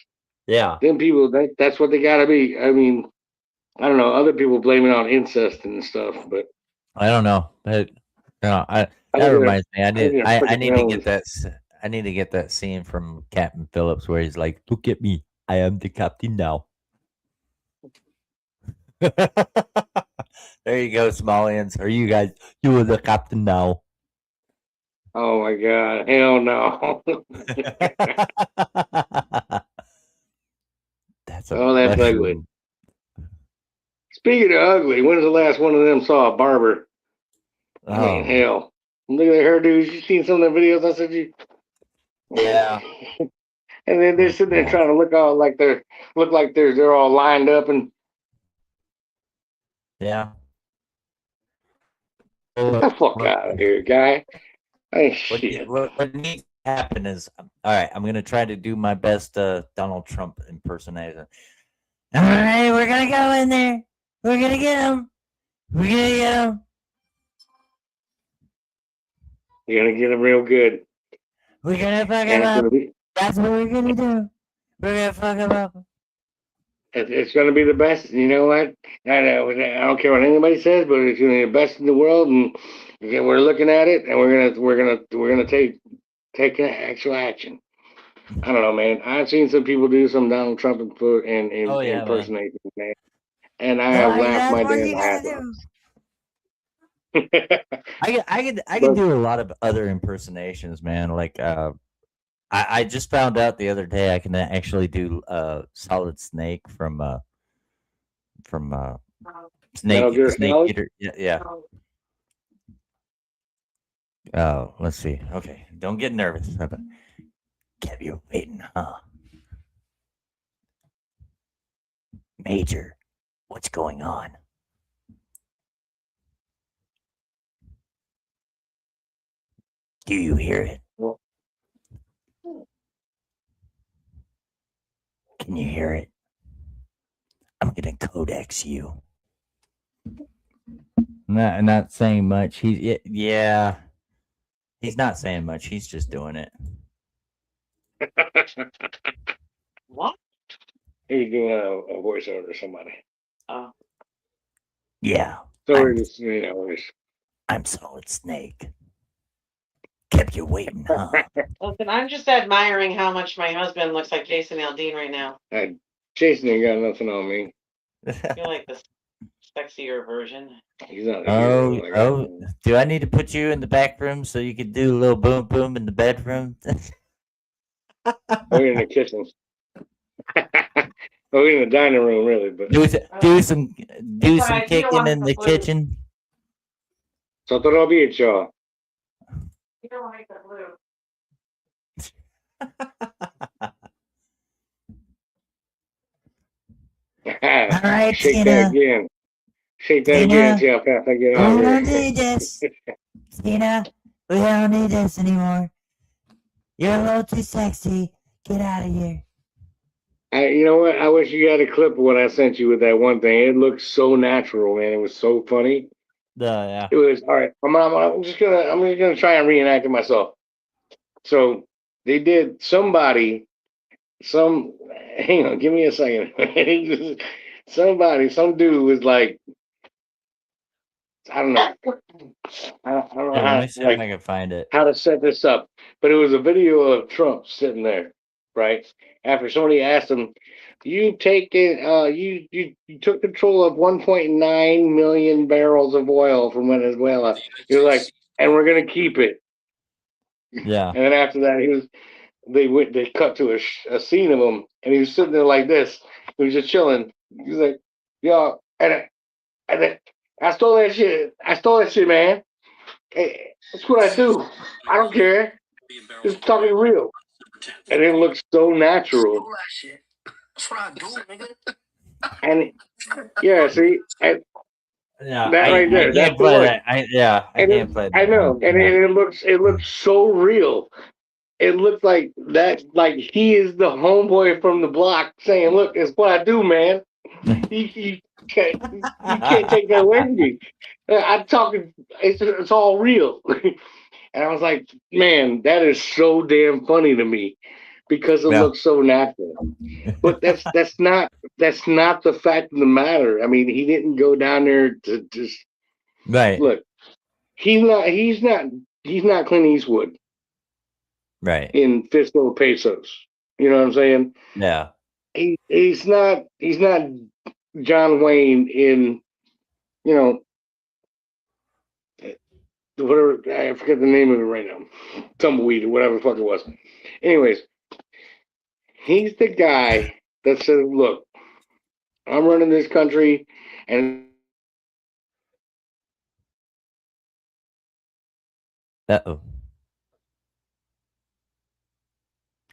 Yeah. Them people, that's what they gotta be. I mean, I don't know. Other people blame it on incest and stuff, but I don't know, but I that think reminds me. I think they're I freaking need to get villains. that. I need to get that scene from Captain Phillips where he's like, "Look at me, I am the captain now." There you go, Somalians. Are you guys? You are the captain now. Oh my god, hell no. That's a Oh, that's ugly. mushroom. Speaking of ugly, when's the last one of them saw a barber? I mean, Oh, hell. Look at the hairdos. You seen some of the videos I sent you? yeah. And then they're sitting there trying to look like they're all lined up and Yeah. get the fuck out of here, guy. Hey, shit. What needs to happen is, all right, I'm going to try to do my best Donald Trump impersonation. All right, we're going to go in there. We're going to get him. We're going to get him. You're gonna get them real good. We're going to fuck him up. That's what we're going to do. We're going to fuck him up. It's gonna be the best. You know what? I don't care what anybody says, but it's gonna be the best in the world, and we're looking at it, and we're gonna take actual action. I don't know, man. I've seen some people do some Donald Trump impersonation, man, and I have laughed my damn ass off. I can do a lot of other impersonations, man. Like I just found out the other day I can actually do Solid Snake from Metal Gear Snake Solid? Eater. Yeah, yeah. Oh, let's see. Okay, don't get nervous. Kept you waiting, huh? Major, what's going on? Do you hear it? Well, Can you hear it? I'm gonna codex you. Not saying much. Yeah. He's not saying much. He's just doing it. What? He's doing a voiceover to somebody. Oh. Yeah. So I'm, we're just, you know, I'm Solid Snake. Kept you waiting, huh? Listen, I'm just admiring how much my husband looks like Jason Aldean right now. Jason ain't got nothing on me. I feel like the sexier version. He's not a hero. Like Oh, do I need to put you in the back room so you can do a little boom boom in the bedroom? we're in the kitchen. We're in the dining room, really. But do some Alright, you don't kicking want in the the flute. kitchen. so te lo dicho. You don't want to make that blue. All right, Shake Tina. that again. Shake that again. See how fast I get We out don't here. need this. Tina, we don't need this anymore. You're a little too sexy. Get out of here. You know what? I wish you had a clip of what I sent you with that one thing. It looked so natural, man. It was so funny. Yeah. It was all right. I'm just gonna try and reenact it myself. So they did hang on, give me a second. Some dude was like, I don't know. I don't know Let how me see if I can find it. how to set this up. But it was a video of Trump sitting there, right? After somebody asked him, you took control of 1.9 million barrels of oil from Venezuela. He was like, and we're gonna keep it. Yeah. And then after that, they cut to a scene of him, and he was sitting there like this. He was just chilling. He was like, yo, and I stole that shit. I stole that shit, man. Hey, that's what I do. I don't care. Just talking real. And it looks so natural. That's what I do, nigga. And yeah, see, and Yeah, that right there, I that's can't the play one. that. I can't play that. I know, and it looks so real. It looks like that, like he is the homeboy from the block saying, "Look, it's what I do, man. You can't take that away from me. I'm talking. It's all real." And I was like, "Man, that is so damn funny to me because it Yeah. looks so natural." But that's not the fact of the matter. I mean, he didn't go down there to just Right. look. He's not Clint Eastwood Right. in Fiscal Pesos. You know what I'm saying? Yeah. He's not John Wayne in, you know, whatever, I forget the name of it right now. Tumbleweed or whatever the fuck it was. Anyways, he's the guy that says, look, I'm running this country and Uh-oh.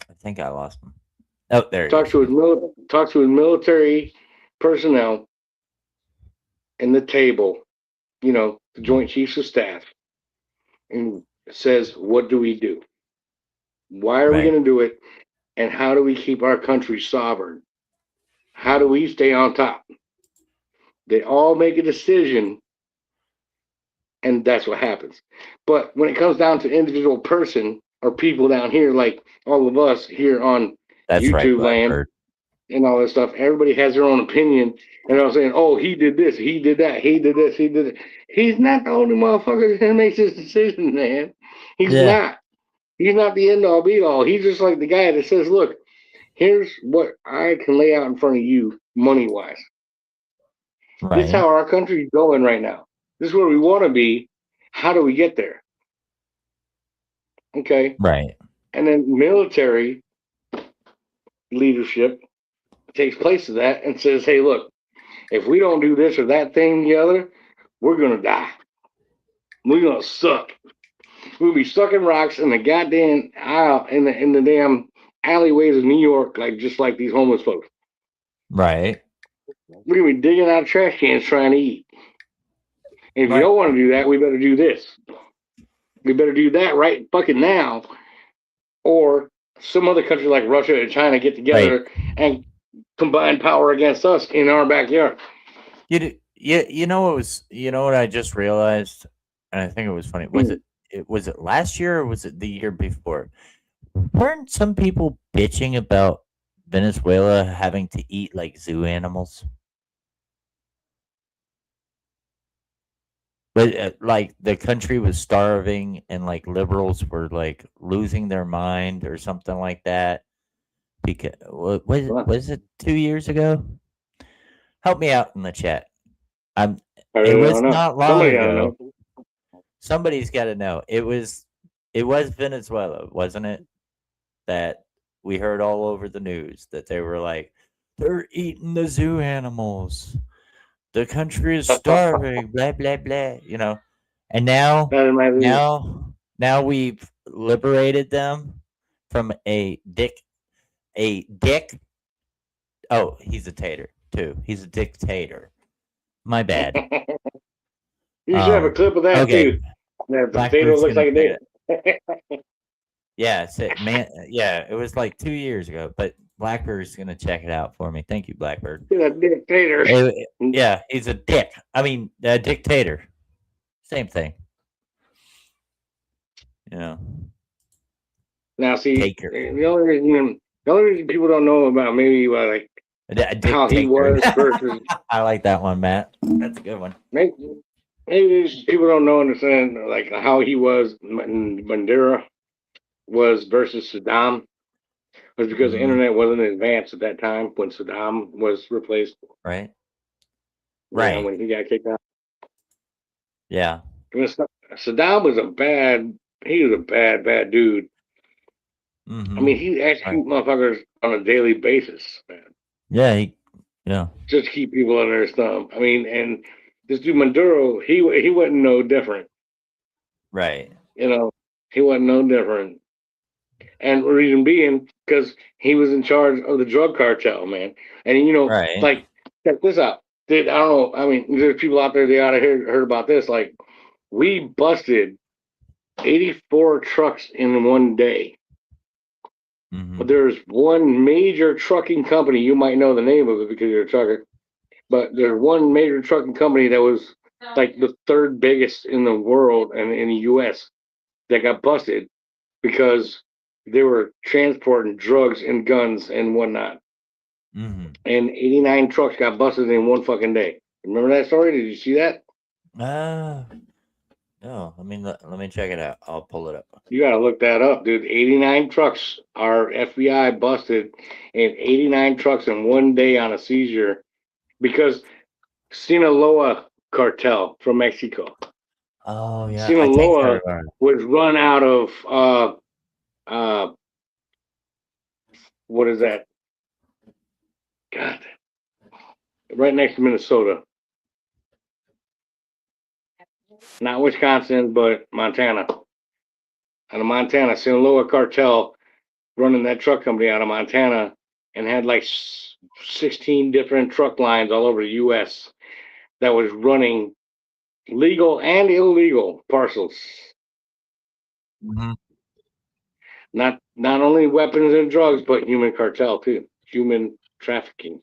I think I lost him. Oh, there he talk is. to his military personnel in the table, you know, the Joint Chiefs of Staff, and says, what do we do? Why are we Right. going to do it? And how do we keep our country sovereign? How do we stay on top? They all make a decision, and that's what happens. But when it comes down to individual person or people down here, like all of us here on That's right. YouTube land and all that stuff, everybody has their own opinion. And they're saying, oh, he did this, he did that, he did this, he did it. He's not the only motherfucker that makes this decision, man. He's not. He's not the end all be all. He's just like the guy that says, look, here's what I can lay out in front of you money wise. Right. This is how our country's going right now. This is where we want to be. How do we get there? Okay. Right. And then military leadership takes place of that and says, hey, look, if we don't do this or that thing the other, we're going to die. We're going to suck. We'd be sucking rocks in the goddamn aisle in the damn alleyways of New York, like just like these homeless folks. Right. We're gonna be digging out trash cans trying to eat. And if you Right. don't want to do that, we better do this. We better do that right fucking now, or some other country like Russia and China get together and combine power against us in our backyard. You know what I just realized, and I think it was funny. Was it last year or was it the year before? Weren't some people bitching about Venezuela having to eat like zoo animals? But like the country was starving and like liberals were like losing their mind or something like that. Because was it 2 years ago? Help me out in the chat. I It really was don't know. not long Somebody gotta ago. know. Somebody's got to know. It was Venezuela, wasn't it? That we heard all over the news that they were like, they're eating the zoo animals. The country is starving. Blah blah blah. You know, and That in my now we've liberated them from a dick. Oh, he's a tater too. He's a dictator. My bad. You should have a clip of that Okay. too. That potato Blackbird's looks gonna like a play dick. it. Yeah, man. Yeah, it was like 2 years ago, but Blackbird's gonna check it out for me. Thank you, Blackbird. He's a dictator. Yeah, he's a dick. I mean, a dictator. Same thing. You know. Now, see, Taker. the only reason people don't know about maybe like A how he dictator. was versus I like that one, Matt. That's a good one. maybe people don't know understand like how he was Bandera was versus Saddam was because the internet wasn't advanced at that time when Saddam was replaced. Right. You know, when he got kicked out. Yeah. Saddam was a bad dude. Mm-hmm. I mean, he executed motherfuckers on a daily basis, man. Yeah. Just to keep people under his thumb. I mean, and this dude Maduro, he wasn't no different. Right. You know, he wasn't no different. And the reason being, because he was in charge of the drug cartel, man. And you know, like, check this out. I don't know. I mean, there's people out there they ought to heard about this. Like, we busted 84 trucks in one day. Mm-hmm. But there's one major trucking company, you might know the name of it because you're a trucker, but there's one major trucking company that was like the third biggest in the world and in the US that got busted because they were transporting drugs and guns and whatnot. Mm-hmm. And 89 trucks got busted in one fucking day. Remember that story? Did you see that? No, let me check it out. I'll pull it up. You gotta look that up, dude. 89 trucks are FBI busted, and 89 trucks in one day on a seizure because Sinaloa cartel from Mexico. Oh yeah, Sinaloa was run out of what is that? God, right next to Minnesota. Not Wisconsin, but Montana. Out of Montana, Sinaloa cartel running that truck company out of Montana and had like 16 different truck lines all over the U.S. that was running legal and illegal parcels. Mm-hmm. Not only weapons and drugs, but human cartel too. Human trafficking.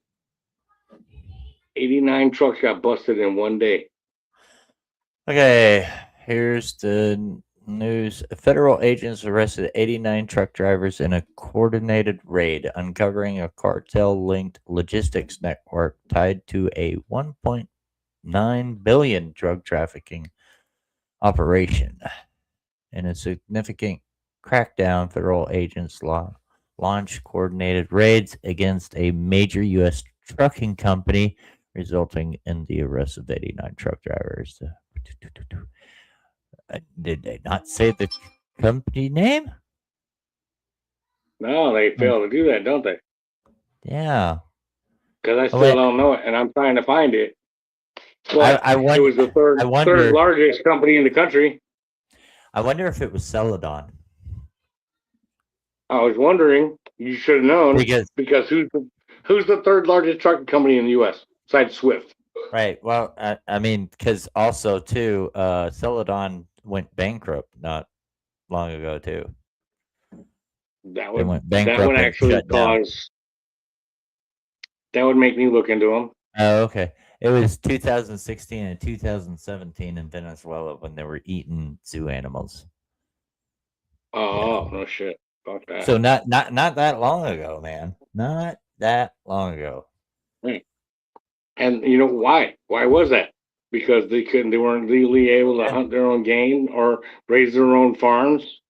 89 trucks got busted in one day. Okay, here's the news. Federal agents arrested 89 truck drivers in a coordinated raid, uncovering a cartel-linked logistics network tied to a $1.9 billion drug trafficking operation. In a significant crackdown, federal agents launched coordinated raids against a major U.S. trucking company, resulting in the arrest of 89 truck drivers. Did they not say the company name? No, they fail to do that, don't they? Yeah. Because I still don't know it, and I'm trying to find it. But I it was the third largest company in the country. I wonder if it was Celadon. I was wondering. You should have known because who's the third largest trucking company in the U.S. besides Swift? Right. Well, I mean, because also too, Celadon went bankrupt not long ago too. That They would went bankrupt and actually shut down. cause that would make me look into them. Oh, okay. It was 2016 and 2017 in Venezuela when they were eating zoo animals. Oh no shit! Fuck that. So not that long ago, man. Not that long ago. Right. And you know why? Why was that? Because they weren't legally able to hunt their own game or raise their own farms.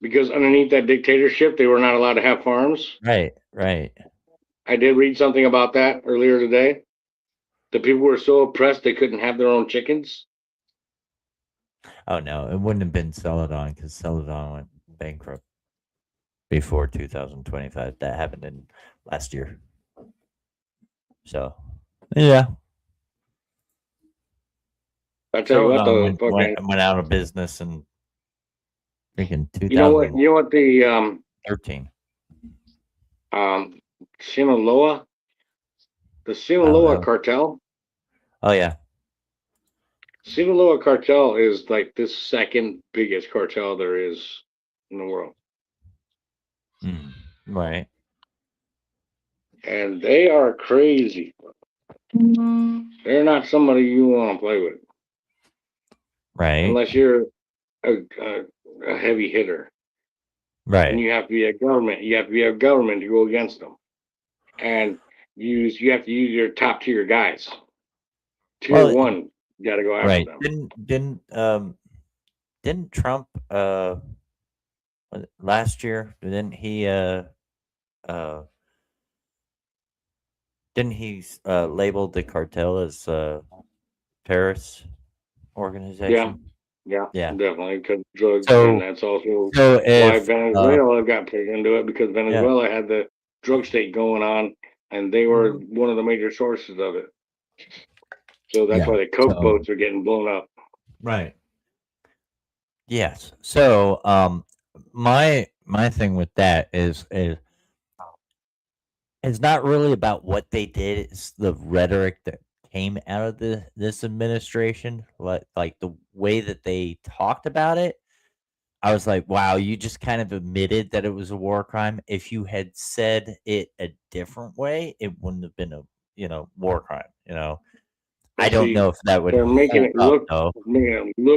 Because underneath that dictatorship, they were not allowed to have farms. Right. Right. I did read something about that earlier today. The people were so oppressed they couldn't have their own chickens. Oh no, it wouldn't have been Celadon because Celadon went bankrupt before 2025. That happened in last year. So, yeah. I tell you what, though, went out of business in freaking 2013. You know what the Sinaloa, cartel. Oh yeah, Sinaloa cartel is like the second biggest cartel there is in the world. Right. And they are crazy. They're not somebody you want to play with. Right. Unless you're a heavy hitter. Right. And you have to be a government. You have to be a government to go against them. And you have to use your top tier guys. Tier 1, you got to go after them. Didn't Trump last year? Didn't he label the cartel as terrorist organization? Yeah, Yeah. definitely, because drugs, and that's also why Venezuela got put into it, because Venezuela had the drug state going on, and they were one of the major sources of it. So that's why the coke boats are getting blown up. Right. Yes. So, my thing with that is it's not really about what they did. It's the rhetoric that came out of this administration, like the way that they talked about it. I was like, wow, you just kind of admitted that it was a war crime. If you had said it a different way, it wouldn't have been a war crime. I don't know if that would. They're making it look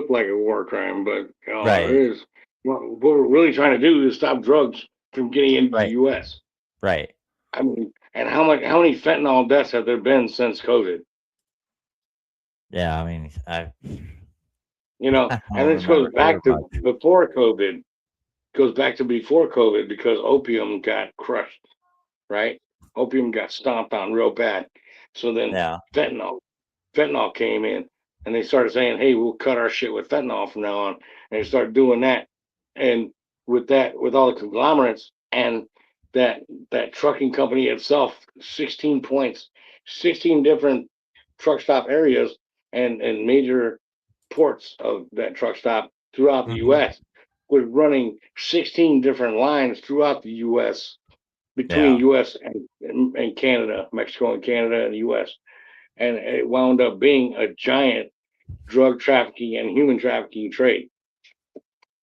like a war crime, but right. It is. What we're really trying to do is stop drugs from getting into the U.S. Right. I mean, and how many fentanyl deaths have there been since COVID? Yeah, I mean, and this goes back to before COVID. Goes back to before COVID because opium got crushed, right? Opium got stomped on real bad. So then fentanyl came in, and they started saying, "Hey, we'll cut our shit with fentanyl from now on." And they started doing that, and with all the conglomerates and that trucking company itself, 16 points, 16 different truck stop areas, and major ports of that truck stop throughout the U.S. was running 16 different lines throughout the U.S. between U.S. and Canada, Mexico and Canada and the U.S. And it wound up being a giant drug trafficking and human trafficking trade.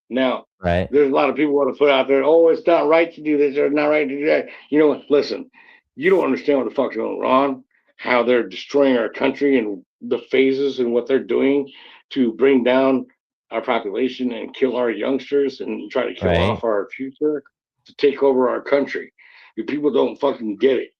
Now, there's a lot of people want to put out there, oh, it's not right to do this or not right to do that. You know what? Listen, you don't understand what the fuck's going on, how they're destroying our country and the phases and what they're doing to bring down our population and kill our youngsters and try to kill off our future to take over our country. You people don't fucking get it.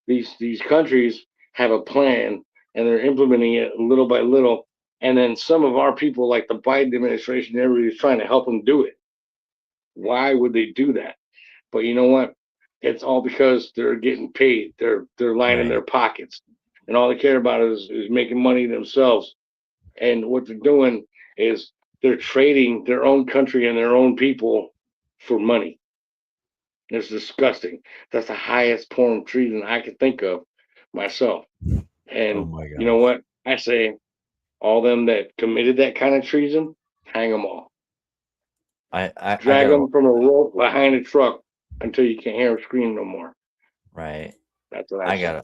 These countries have a plan and they're implementing it little by little. And then some of our people, like the Biden administration, everybody's trying to help them do it. Why would they do that? But you know what? It's all because they're getting paid. They're lining their pockets, and all they care about is making money themselves. And what they're doing is they're trading their own country and their own people for money. It's disgusting. That's the highest form of treason I can think of myself. And you know what? I say all them that committed that kind of treason, hang them all. I Drag gotta, them from a rope behind a truck until you can't hear them scream no more. right. That's what I say.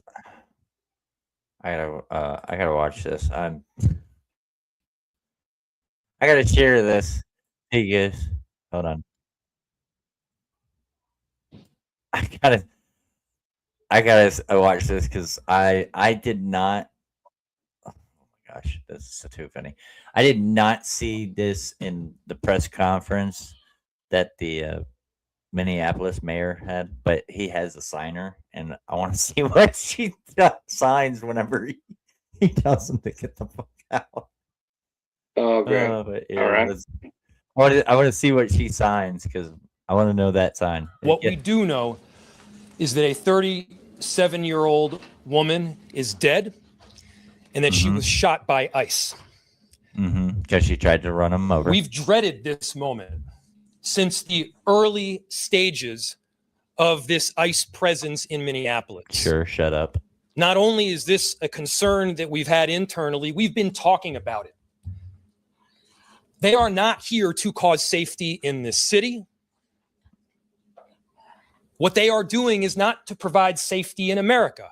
gotta watch this. I gotta share this. Hey guys, hold on. I gotta watch this because I did not. Oh my gosh, this is so too funny. I did not see this in the press conference that the Minneapolis mayor had, but he has a signer, and I want to see what she signs whenever he tells them to get the fuck out. Oh, great. But yeah, All right. I want to see what she signs because I want to know that sign. What we do know is that a 37-year-old woman is dead and that she was shot by ICE. Because she tried to run him over. We've dreaded this moment since the early stages of this ICE presence in Minneapolis. Sure, shut up. Not only is this a concern that we've had internally, we've been talking about it. They are not here to cause safety in this city. What they are doing is not to provide safety in America.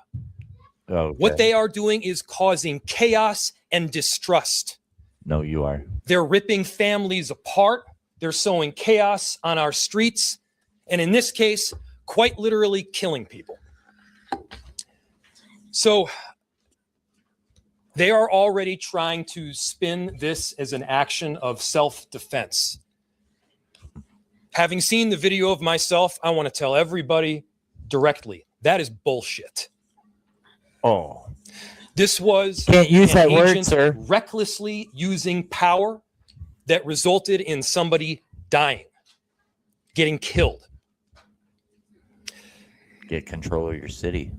Okay. What they are doing is causing chaos and distrust. No, you are. They're ripping families apart. They're sowing chaos on our streets. And in this case, quite literally killing people. So they are already trying to spin this as an action of self-defense. Having seen the video of myself, I want to tell everybody directly, that is bullshit. Oh. This was Can't use that word, agent sir. recklessly using power that resulted in somebody dying, getting killed. Get control of your city.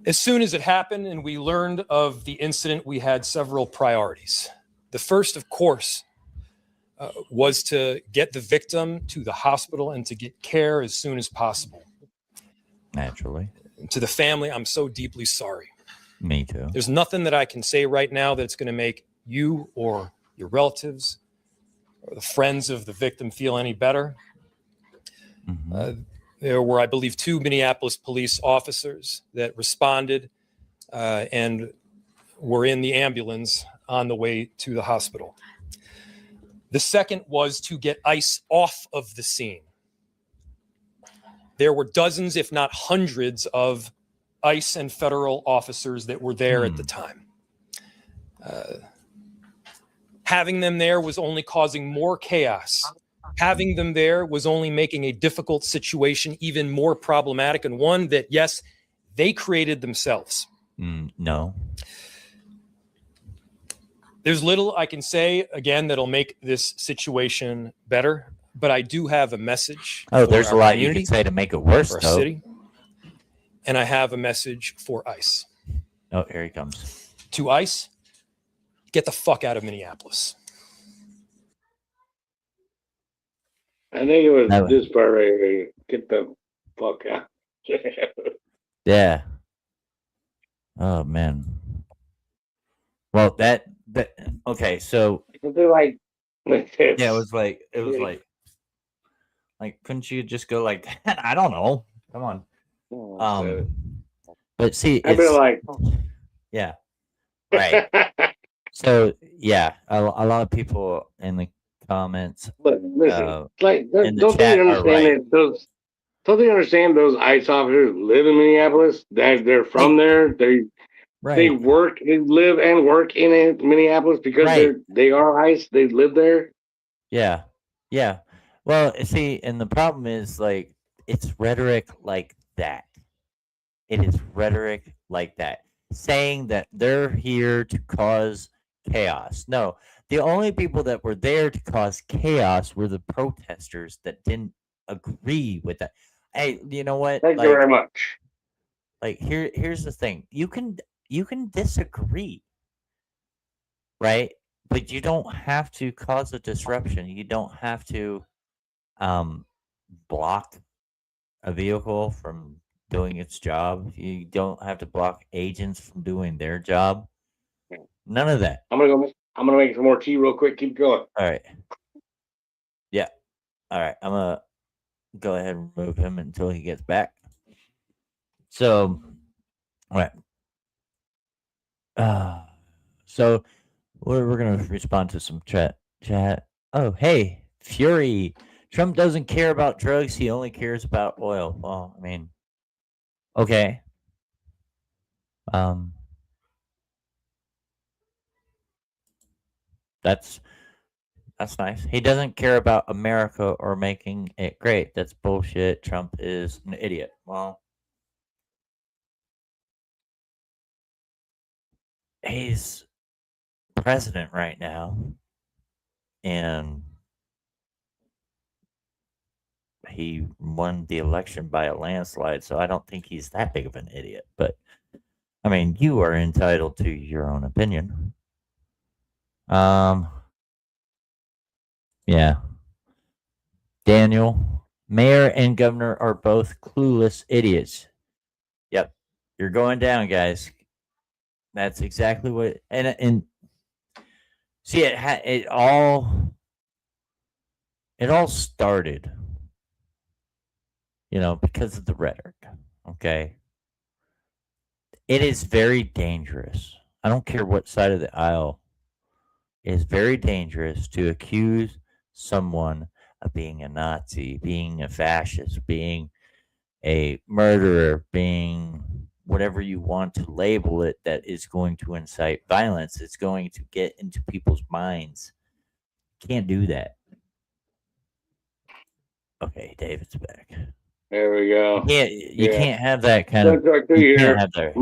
As soon as it happened and we learned of the incident, we had several priorities. The first, of course, was to get the victim to the hospital and to get care as soon as possible. Naturally. To the family, I'm so deeply sorry. Me too. There's nothing that I can say right now that's going to make you or your relatives or the friends of the victim feel any better. There were, I believe, 2 Minneapolis police officers that responded and were in the ambulance on the way to the hospital. The second was to get ICE off of the scene. There were dozens, if not hundreds, of ICE and federal officers that were there at the time. Having them there was only causing more chaos. Having them there was only making a difficult situation even more problematic, and one that, yes, they created themselves. No. There's little I can say, again, that'll make this situation better, but I do have a message. Oh, there's a lot you can say to make it worse, for our though. city, and I have a message for ICE. Oh, here he comes. To ICE, get the fuck out of Minneapolis. I think it was this part right here. Get the fuck out. Yeah. Oh man. Well, that okay. So they're like, yeah, it was like couldn't you just go like that? I don't know. Come on. But see, I'd be like, yeah, right. So yeah, a lot of people in the comments. But listen, like, in the don't they chat are understand that those? Don't they understand those ICE officers live in Minneapolis? That they're from there. They work, they live and work in Minneapolis because they are ICE. They live there. Yeah, yeah. Well, see, and the problem is like it's rhetoric like that. It is rhetoric like that, saying that they're here to cause chaos. No, the only people that were there to cause chaos were the protesters that didn't agree with that. Hey, you know what? Thank you very much. Like here's the thing. You can disagree, right? But you don't have to cause a disruption. You don't have to block a vehicle from doing its job. You don't have to block agents from doing their job. None of that. I'm gonna go. I'm gonna make some more tea real quick. Keep going. All right. Yeah. All right. I'm gonna go ahead and remove him until he gets back. So, all right. So we're gonna respond to some chat. Oh, hey, Fury. Trump doesn't care about drugs. He only cares about oil. Well, I mean, okay. That's nice. He doesn't care about America or making it great. That's bullshit. Trump is an idiot. Well, he's president right now, and he won the election by a landslide, so I don't think he's that big of an idiot. But I mean, you are entitled to your own opinion. Yeah. Daniel, mayor and governor are both clueless idiots. Yep. You're going down, guys. That's exactly what and see it all started, because of the rhetoric. Okay. It is very dangerous. I don't care what side of the aisle. It is very dangerous to accuse someone of being a Nazi, being a fascist, being a murderer, being whatever you want to label it, that is going to incite violence. It's going to get into people's minds. Can't do that. Okay, David's back. There we go. You can't have that kind of. You can't have that.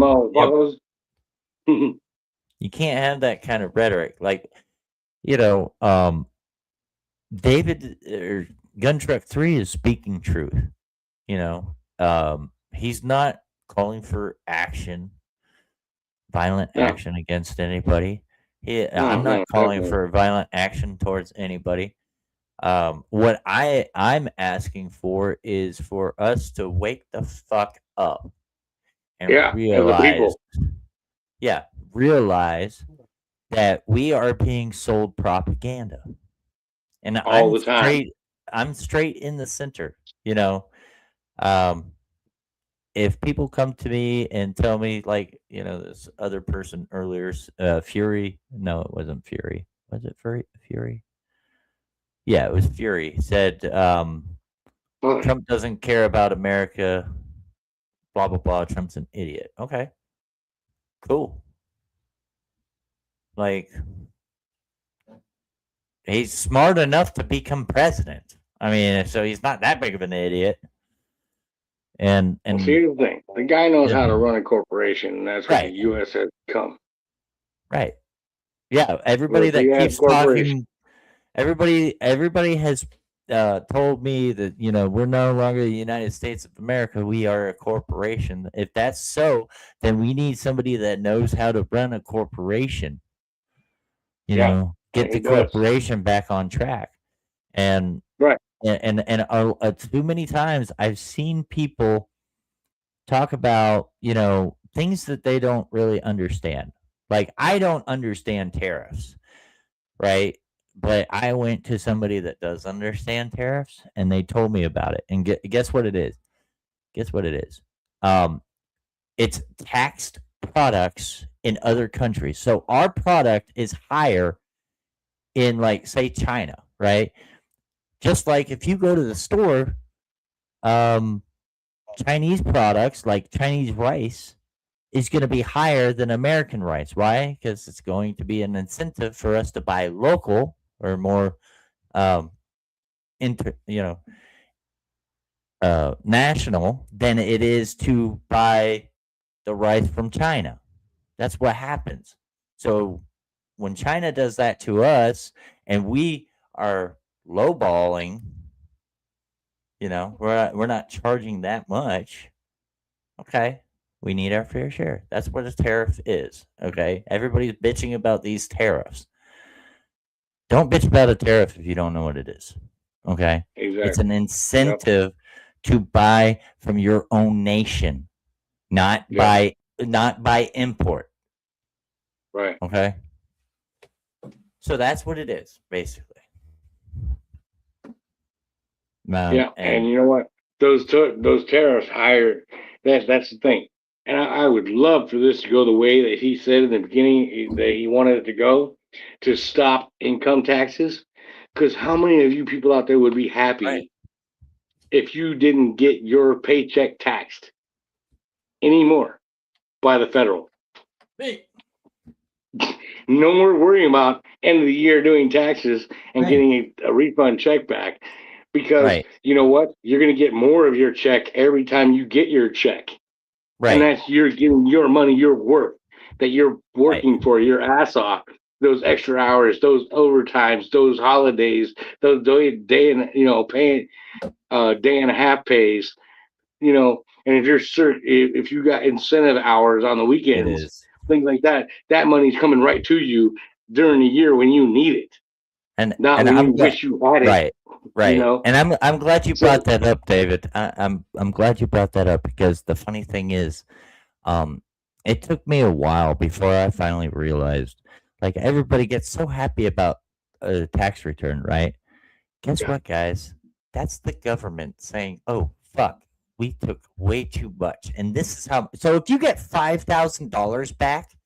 You can't have that kind of rhetoric. Like, David or Gun Truck 3 is speaking truth. He's not calling for violent action against anybody. I'm not calling for violent action towards anybody. What I'm asking for is for us to wake the fuck up and realize that we are being sold propaganda. And all the time. I'm straight in the center, if people come to me and tell me, like, this other person earlier, Fury, no, it wasn't Fury. Was it Fury? Yeah, it was Fury. Said, Trump doesn't care about America, blah, blah, blah. Trump's an idiot. Okay. Cool. Like, he's smart enough to become president. I mean, so he's not that big of an idiot. And here's the thing: the guy knows how to run a corporation, and that's what the U.S. has become. Right. Yeah. Everybody that keeps talking, everybody has told me that we're no longer the United States of America. We are a corporation. If that's so, then we need somebody that knows how to run a corporation. Get the corporation back on track. And too many times I've seen people talk about things that they don't really understand. Like, I don't understand tariffs, right? But I went to somebody that does understand tariffs, and they told me about it. And guess what it is? It's taxed products in other countries. So our product is higher in, like, say, China, right? Just like if you go to the store, Chinese products like Chinese rice is going to be higher than American rice. Why? Because it's going to be an incentive for us to buy local or more, national than it is to buy the rice from China. That's what happens. So when China does that to us, and we are lowballing, we're not charging that much. Okay, we need our fair share. That's what a tariff is. Okay, everybody's bitching about these tariffs. Don't bitch about a tariff if you don't know what it is. Okay, exactly. It's an incentive to buy from your own nation, not by import. Right. Okay. So that's what it is, basically. Yeah, and you know what? Those tariffs higher. That's the thing. And I would love for this to go the way that he said in the beginning that he wanted it to stop income taxes. Because how many of you people out there would be happy if you didn't get your paycheck taxed anymore by the federal? No more worrying about end of the year doing taxes and getting a refund check back. Because you know what? You're going to get more of your check every time you get your check. And that's you're getting your money, your worth that you're working for your ass off. Those extra hours, those overtimes, those holidays, those day and paying day and a half pays. And if you're if you got incentive hours on the weekends, things like that, that money's coming right to you during the year when you need it, and not when you wish you had it. Right. And I'm glad you brought that up, David. I'm glad you brought that up because the funny thing is, it took me a while before I finally realized, like, everybody gets so happy about a tax return, right? Guess what, guys? That's the government saying, "Oh, fuck, we took way too much," and this is how. So if you get $5,000 back,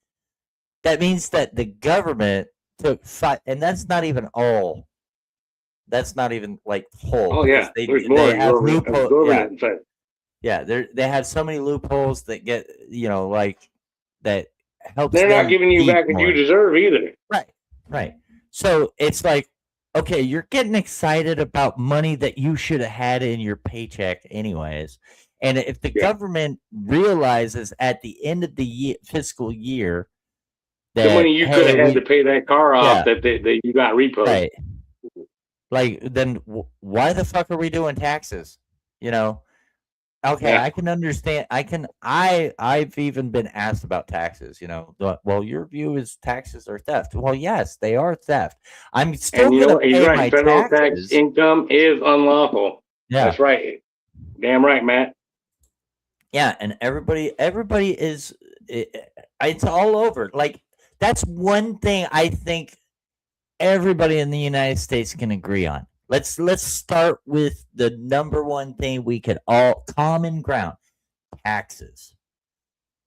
that means that the government took and that's not even all. That's not even like whole. Oh yeah, they have loopholes. Yeah, they have so many loopholes that get like that helps. They're not giving you back what you deserve either. Right. So it's like, okay, you're getting excited about money that you should have had in your paycheck anyways, and if the government realizes at the end of the fiscal year that the money you could have had to pay that car off that you got repoed. Right. Like, then why the fuck are we doing taxes? Okay, I can understand. I've even been asked about taxes. Well, your view is taxes are theft. Well, yes, they are theft. I'm still going to pay my federal taxes. Tax income is unlawful. Yeah, that's right. Damn right, Matt. Yeah, and everybody is. It's all over. Like, that's one thing I think everybody in the United States can agree on. Let's start with the number one thing we could all common ground: taxes.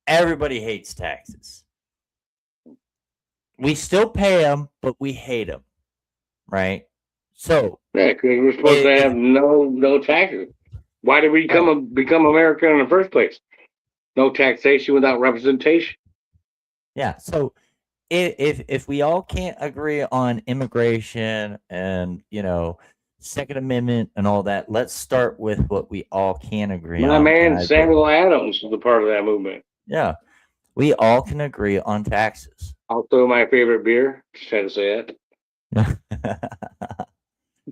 Everybody hates taxes. We still pay them, but we hate them, right? So because we're supposed to have no taxes. Why did we become American in the first place? No taxation without representation. Yeah. So if we all can't agree on immigration and Second Amendment and all that, let's start with what we all can agree on. My man Samuel Adams was a part of that movement. Yeah, we all can agree on taxes. Also, my favorite beer. Just had to say that.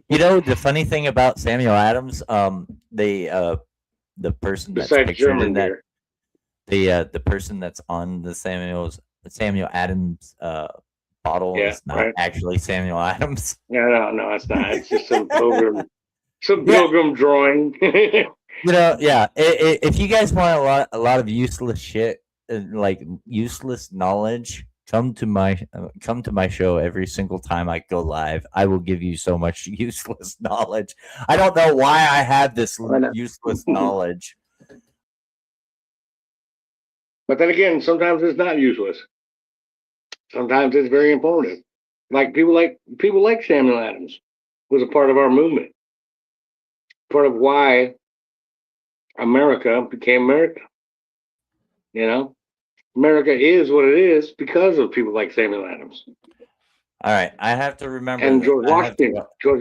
The funny thing about Samuel Adams, the person that's pictured in that, the person that's on the Samuel Adams bottle is not actually Samuel Adams. No, it's not. It's just some pilgrim, drawing. If you guys want a lot of useless shit, like useless knowledge, come to my show every single time I go live. I will give you so much useless knowledge. I don't know why I have this useless knowledge. But then again, sometimes it's not useless. Sometimes it's very informative. Like people like Samuel Adams was a part of our movement. Part of why America became America. America is what it is because of people like Samuel Adams. All right, I have to remember. And George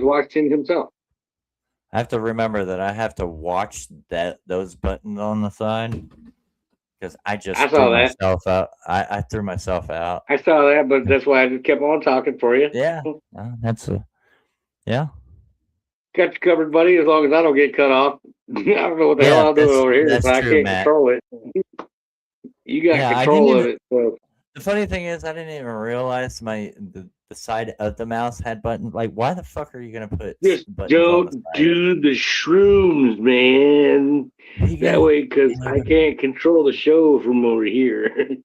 Washington himself. I have to remember that I have to watch those buttons on the side. Because I threw myself out. I threw myself out. I saw that, but that's why I just kept on talking for you. Yeah, yeah. Got you covered, buddy. As long as I don't get cut off. I don't know what the hell I'll do over here. But I can't control it. You got control of it. So. The funny thing is, I didn't even realize the side of the mouse had buttons. Like, why the fuck are you gonna put? Just don't do the shrooms, man. That way, because I can't control the show from over here.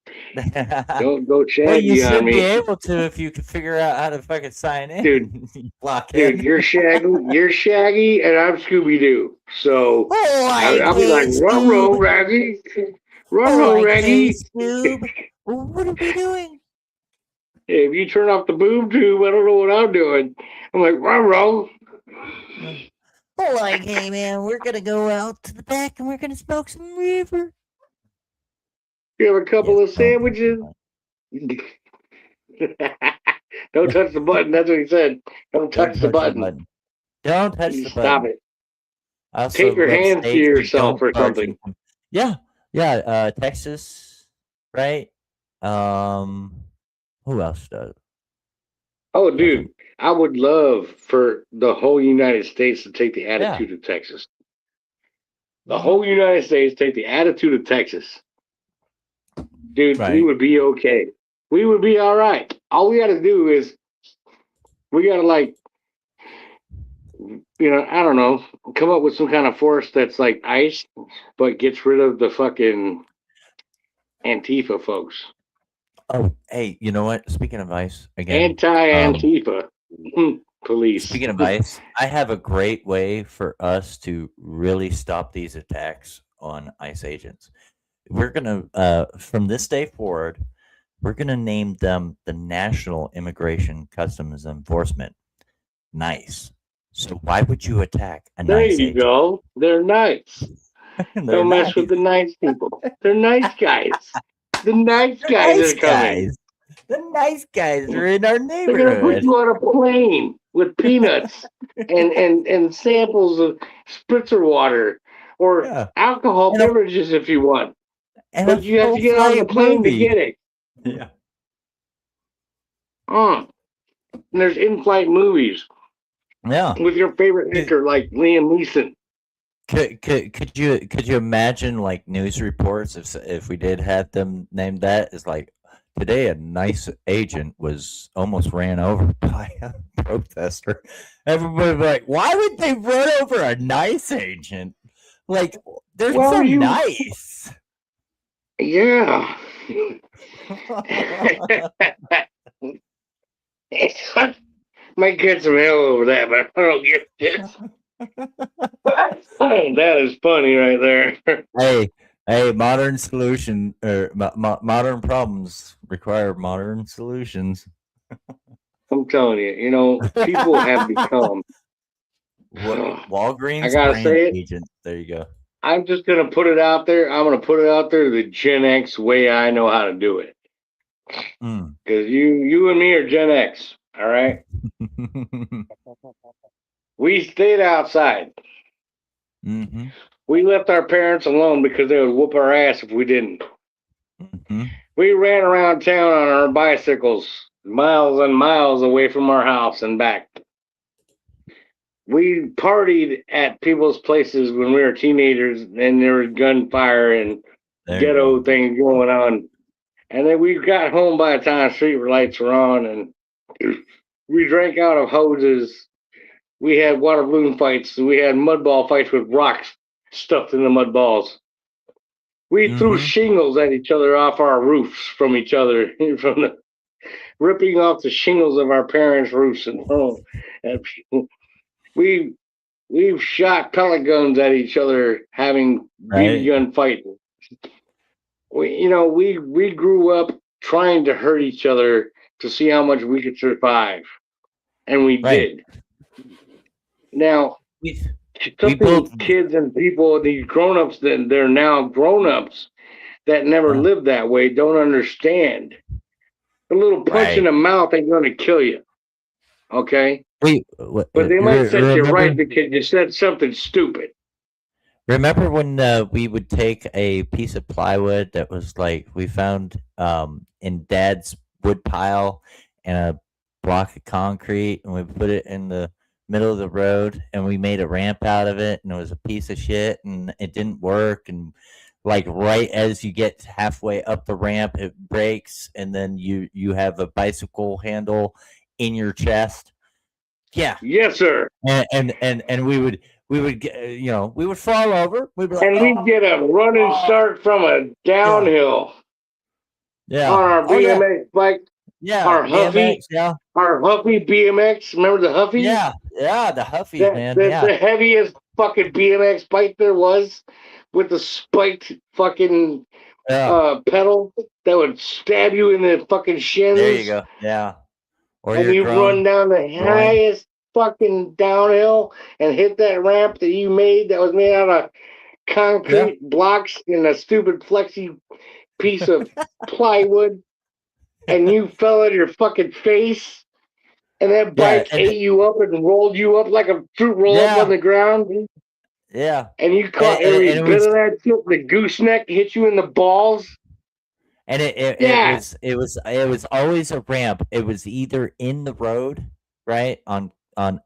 Don't go Well, you Shaggy on should be me. able to if you could figure out how to fucking sign in. Dude, Block Dude, in. you're Shaggy, and I'm Scooby Doo. So Oh, I'll be like, ruh-roh, Raggy. Ruh-roh, Raggy. Scoob. What are we doing? If you turn off the boob tube, I don't know what I'm doing. I'm like, ruh-roh. Like, hey, man, we're going to go out to the back and we're going to smoke some reefer. You have a couple of sandwiches? Don't touch the button. That's what he said. Don't touch the button. Don't touch the button. Stop it. Also, Tape your hands to yourself or something. Yeah. Texas, right? Who else does? Oh, dude, I would love for the whole United States to take the attitude of Texas. The whole United States take the attitude of Texas. Dude, we would be okay. We would be all right. All we got to do is we got to, like, I don't know, come up with some kind of force that's like ice, but gets rid of the fucking Antifa folks. Oh, hey, you know what? Speaking of ice, again. Anti-Antifa police. Speaking of ice, I have a great way for us to really stop these attacks on ICE agents. We're going to, from this day forward, we're going to name them the National Immigration Customs Enforcement. Nice. So why would you attack a there nice you agent? go. They're nice. Don't mess with the nice people. They're nice guys. The nice guys are coming. The nice guys are in our They're gonna put neighborhood. you on a plane with peanuts and samples of spritzer water or alcohol beverages if you want. But you have to get on the plane to get it. Yeah. And there's in-flight movies. Yeah. With your favorite actor like Liam Neeson. Could you imagine like news reports if we did have them named that? It's like today a nice agent was almost ran over by a protester. Everybody would be like, why would they run over a nice agent? Like they're so nice. Yeah. Might get some hell over that, but I don't give a shit. That is funny right there. Hey, modern solution or modern problems require modern solutions. I'm telling you, people have become Walgreens. I gotta say it. Agent. There you go. I'm just gonna put it out there. I'm gonna put it out there the Gen X way I know how to do it. Because you and me are Gen X. All right. We stayed outside. Mm-hmm. We left our parents alone because they would whoop our ass if we didn't. Mm-hmm. We ran around town on our bicycles, miles and miles away from our house and back. We partied at people's places when we were teenagers, and there was gunfire and ghetto things going on. And then we got home by the time street lights were on, and we drank out of hoses. We had water balloon fights. We had mud ball fights with rocks stuffed in the mud balls. We threw shingles at each other off our roofs from each other, ripping off the shingles of our parents' roofs and home. And we've shot pellet guns at each other, having BB gun fights. We grew up trying to hurt each other to see how much we could survive, and we did. Now, kids and people, these grown-ups that they're now grown-ups that never lived that way, don't understand. A little punch in the mouth ain't going to kill you, okay? But they might set you right because you said something stupid. Remember when we would take a piece of plywood that was like we found in Dad's wood pile and a block of concrete, and we put it in the middle of the road, and we made a ramp out of it, and it was a piece of shit, and it didn't work, and like right as you get halfway up the ramp, it breaks, and then you have a bicycle handle in your chest. Yeah. Yes, sir. And we we would get, we would fall over. We'd be like, And we'd get a running start from a downhill yeah, on our oh yeah, BMX bike, yeah, our Huffy, BMX, yeah, our Huffy BMX. Remember the Huffy? yeah, the Huffies, That, man, that's yeah, the heaviest fucking BMX bike there was, with the spiked fucking yeah. pedal that would stab you in the fucking shins. There you go, yeah. Or And your you run down the groin. highest fucking downhill and hit that ramp that you made that was made out of concrete blocks and a stupid flexi piece of plywood, and you fell on your fucking face, and that bike ate you up and rolled you up like a fruit roll up on the ground. Yeah. And you caught every and bit of that shit. The gooseneck hit you in the balls. And it was always a ramp. It was either in the road, right, on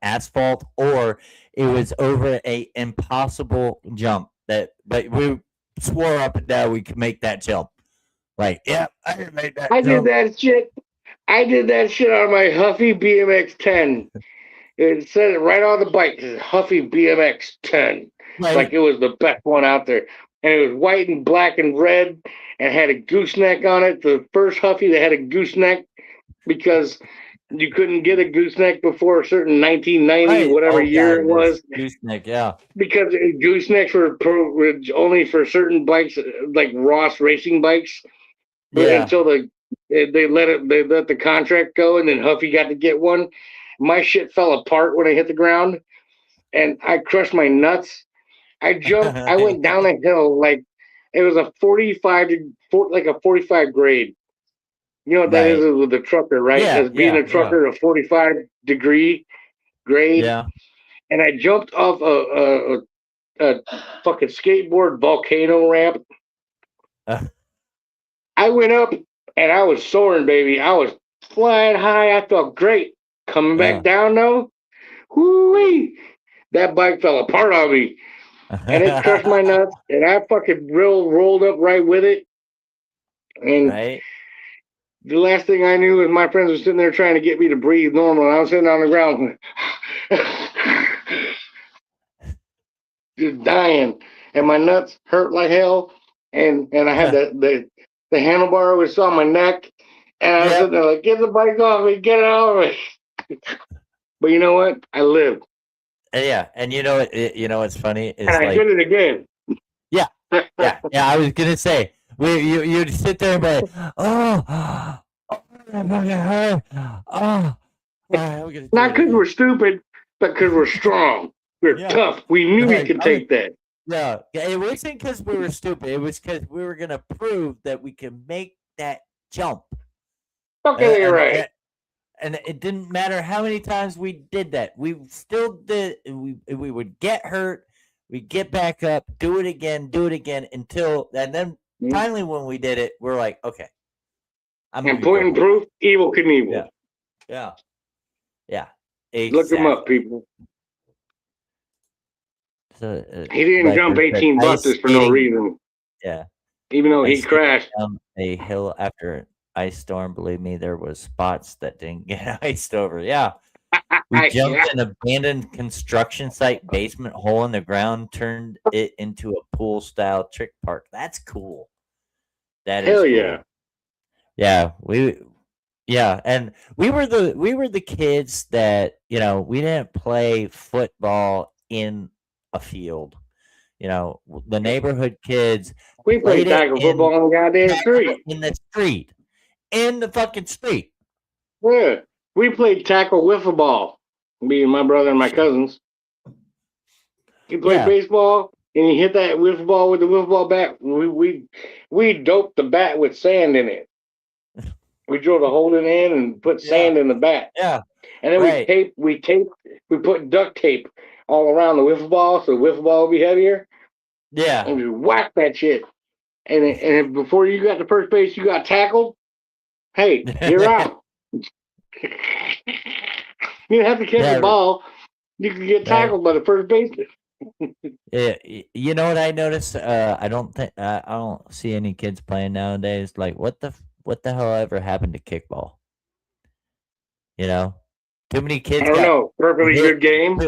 asphalt, or it was over a impossible jump but we swore up and down we could make that jump. Like, yeah, I can make that jump. Did that shit. I did that shit on my Huffy BMX 10. It said it right on the bike. It said Huffy BMX 10. Right. Like it was the best one out there. And it was white and black and red and had a gooseneck on it. The first Huffy that had a gooseneck, because you couldn't get a gooseneck before a certain 1990, whatever year it was. Gooseneck, yeah. Because goosenecks were only for certain bikes, like Ross racing bikes. But until they let the contract go, and then Huffy got to get one. My shit fell apart when I hit the ground, and I crushed my nuts. I jumped. I went down a hill like it was a 45 grade. You know what that is with the trucker, right? Yeah, As being a trucker, a 45-degree grade. Yeah. And I jumped off a fucking skateboard volcano ramp. I went up and I was soaring, baby. I was flying high. I felt great. Coming back down though, whoo-wee, that bike fell apart on me. And it crushed my nuts, and I fucking rolled up right with it. And the last thing I knew is my friends were sitting there trying to get me to breathe normal, and I was sitting on the ground just dying, and my nuts hurt like hell. And I had the handlebar was on my neck, and I was sitting there like, get the bike off me, get it off me. But you know what? I lived. Yeah, and you know what's funny is, and I did it again. Yeah. I was gonna say, you'd sit there and be like, oh, not because we're stupid, but because we're strong. We're tough. We knew we could take that. Yeah, it wasn't because we were stupid. It was because we were gonna prove that we can make that jump. Okay, you're right. And it didn't matter how many times we did that. We still did. We would get hurt. We'd get back up, do it again, until, and then finally when we did it, we're like, okay. And point and proof, Evel Knievel. Yeah. Exactly. Look him up, people. So, he didn't jump 18 buses for no reason. Yeah. Even though he crashed. Down a hill after an ice storm, believe me, there was spots that didn't get iced over. Yeah. We jumped an abandoned construction site basement hole in the ground, turned it into a pool-style trick park. That's cool. That is cool. Yeah. And we were the kids that, we didn't play football in a field. The neighborhood kids. We played tackle football in the goddamn street. In the fucking street. Yeah. We played tackle wiffle ball. Me and my brother and my cousins. You play baseball and you hit that wiffle ball with the wiffle ball bat. We doped the bat with sand in it. We drilled a hole in it and put sand in the bat. Yeah. And then we put duct tape all around the wiffle ball so the wiffle ball would be heavier. Yeah. And we whacked that shit. And before you got to first base, you got tackled. Hey, you're out. You didn't have to catch the ball. You could get tackled by the first baseman. Yeah, you know what I noticed? I don't see any kids playing nowadays. Like, what the hell ever happened to kickball? Too many kids. I don't know. Perfectly good game.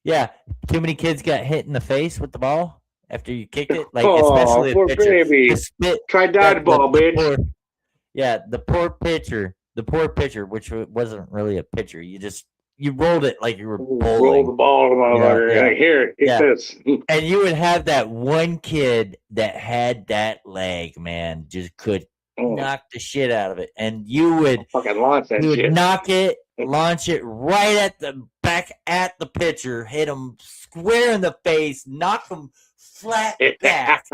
Yeah, too many kids got hit in the face with the ball after you kicked it. Like Oh, especially a poor pitcher. baby. The spit. Try That dodgeball, bitch. poor, yeah, the poor pitcher. The poor pitcher, which wasn't really a pitcher. You rolled it like you were Roll bowling. the ball, motherfucker. Yeah, Hey, here, get yeah. this. And you would have that one kid that had that leg, man, just could knock the shit out of it, and you would Fucking launch that you would shit. knock it, launch it right at the back at the pitcher, hit him square in the face, knock him flat back.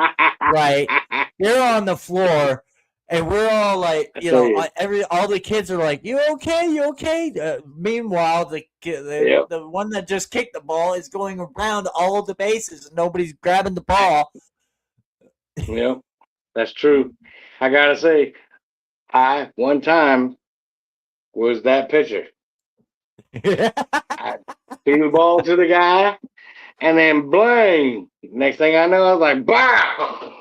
Right, they're on the floor, and we're all like, all the kids are like, "You okay? You okay?" Meanwhile, the one that just kicked the ball is going around all of the bases, and nobody's grabbing the ball. Yep, that's true. I gotta say, I one time was that pitcher. I threw the ball to the guy, and then blang. Next thing I know, I was like, "Bah!"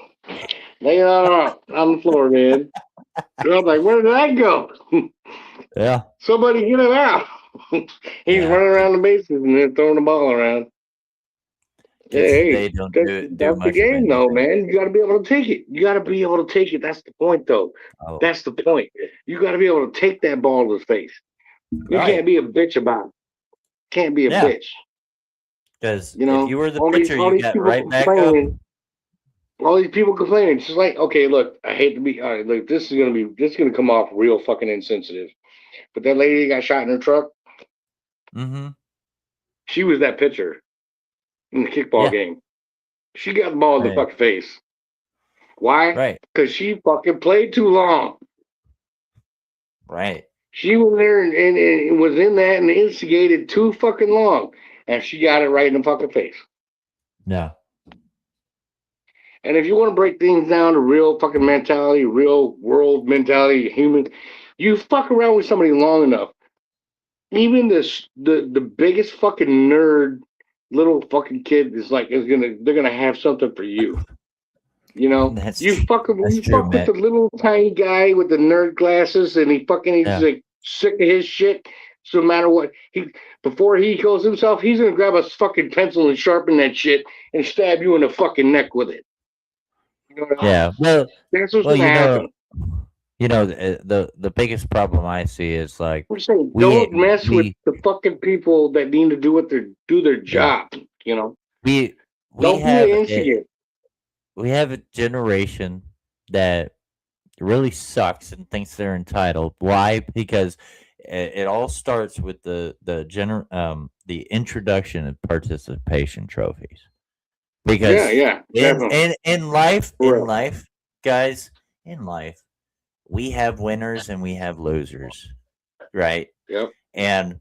Lay on the floor, man. I was like, "Where did that go?" Yeah. Somebody get him out. He's running around the bases and then throwing the ball around. They don't do that's much the of game, though, anything. man. You got to be able to take it. You got to be able to take it. That's the point, though. Oh. That's the point. You got to be able to take that ball to the face. You Right. can't be a bitch about it. Can't be a bitch. Because You know, if you were the all pitcher, these you got people right back up. complaining. All these people complaining. It's just like, okay, look, I hate to be, all right, look, this is gonna come off real fucking insensitive. But that lady got shot in her truck. Mm-hmm. She was that pitcher in the kickball game. She got the ball in the fucking face. Why? Right. Because she fucking played too long. Right. She was there and was in that and instigated too fucking long. And she got it right in the fucking face. No. And if you want to break things down to real fucking mentality, real world mentality, human, you fuck around with somebody long enough. Even the biggest fucking nerd little fucking kid they're gonna have something for you. You know, you fuck with the little tiny guy with the nerd glasses, and he's like sick of his shit. So no matter what, before he kills himself, he's gonna grab a fucking pencil and sharpen that shit and stab you in the fucking neck with it. You know what I mean? Well, that's what's gonna happen. You know, the biggest problem I see is like we're saying, don't mess with the fucking people that need to do their job. You know, don't be an instigator. We have a generation that really sucks and thinks they're entitled. Why? Because it all starts with the introduction of participation trophies. Because in life, guys, in life, we have winners and we have losers, right? Yep. And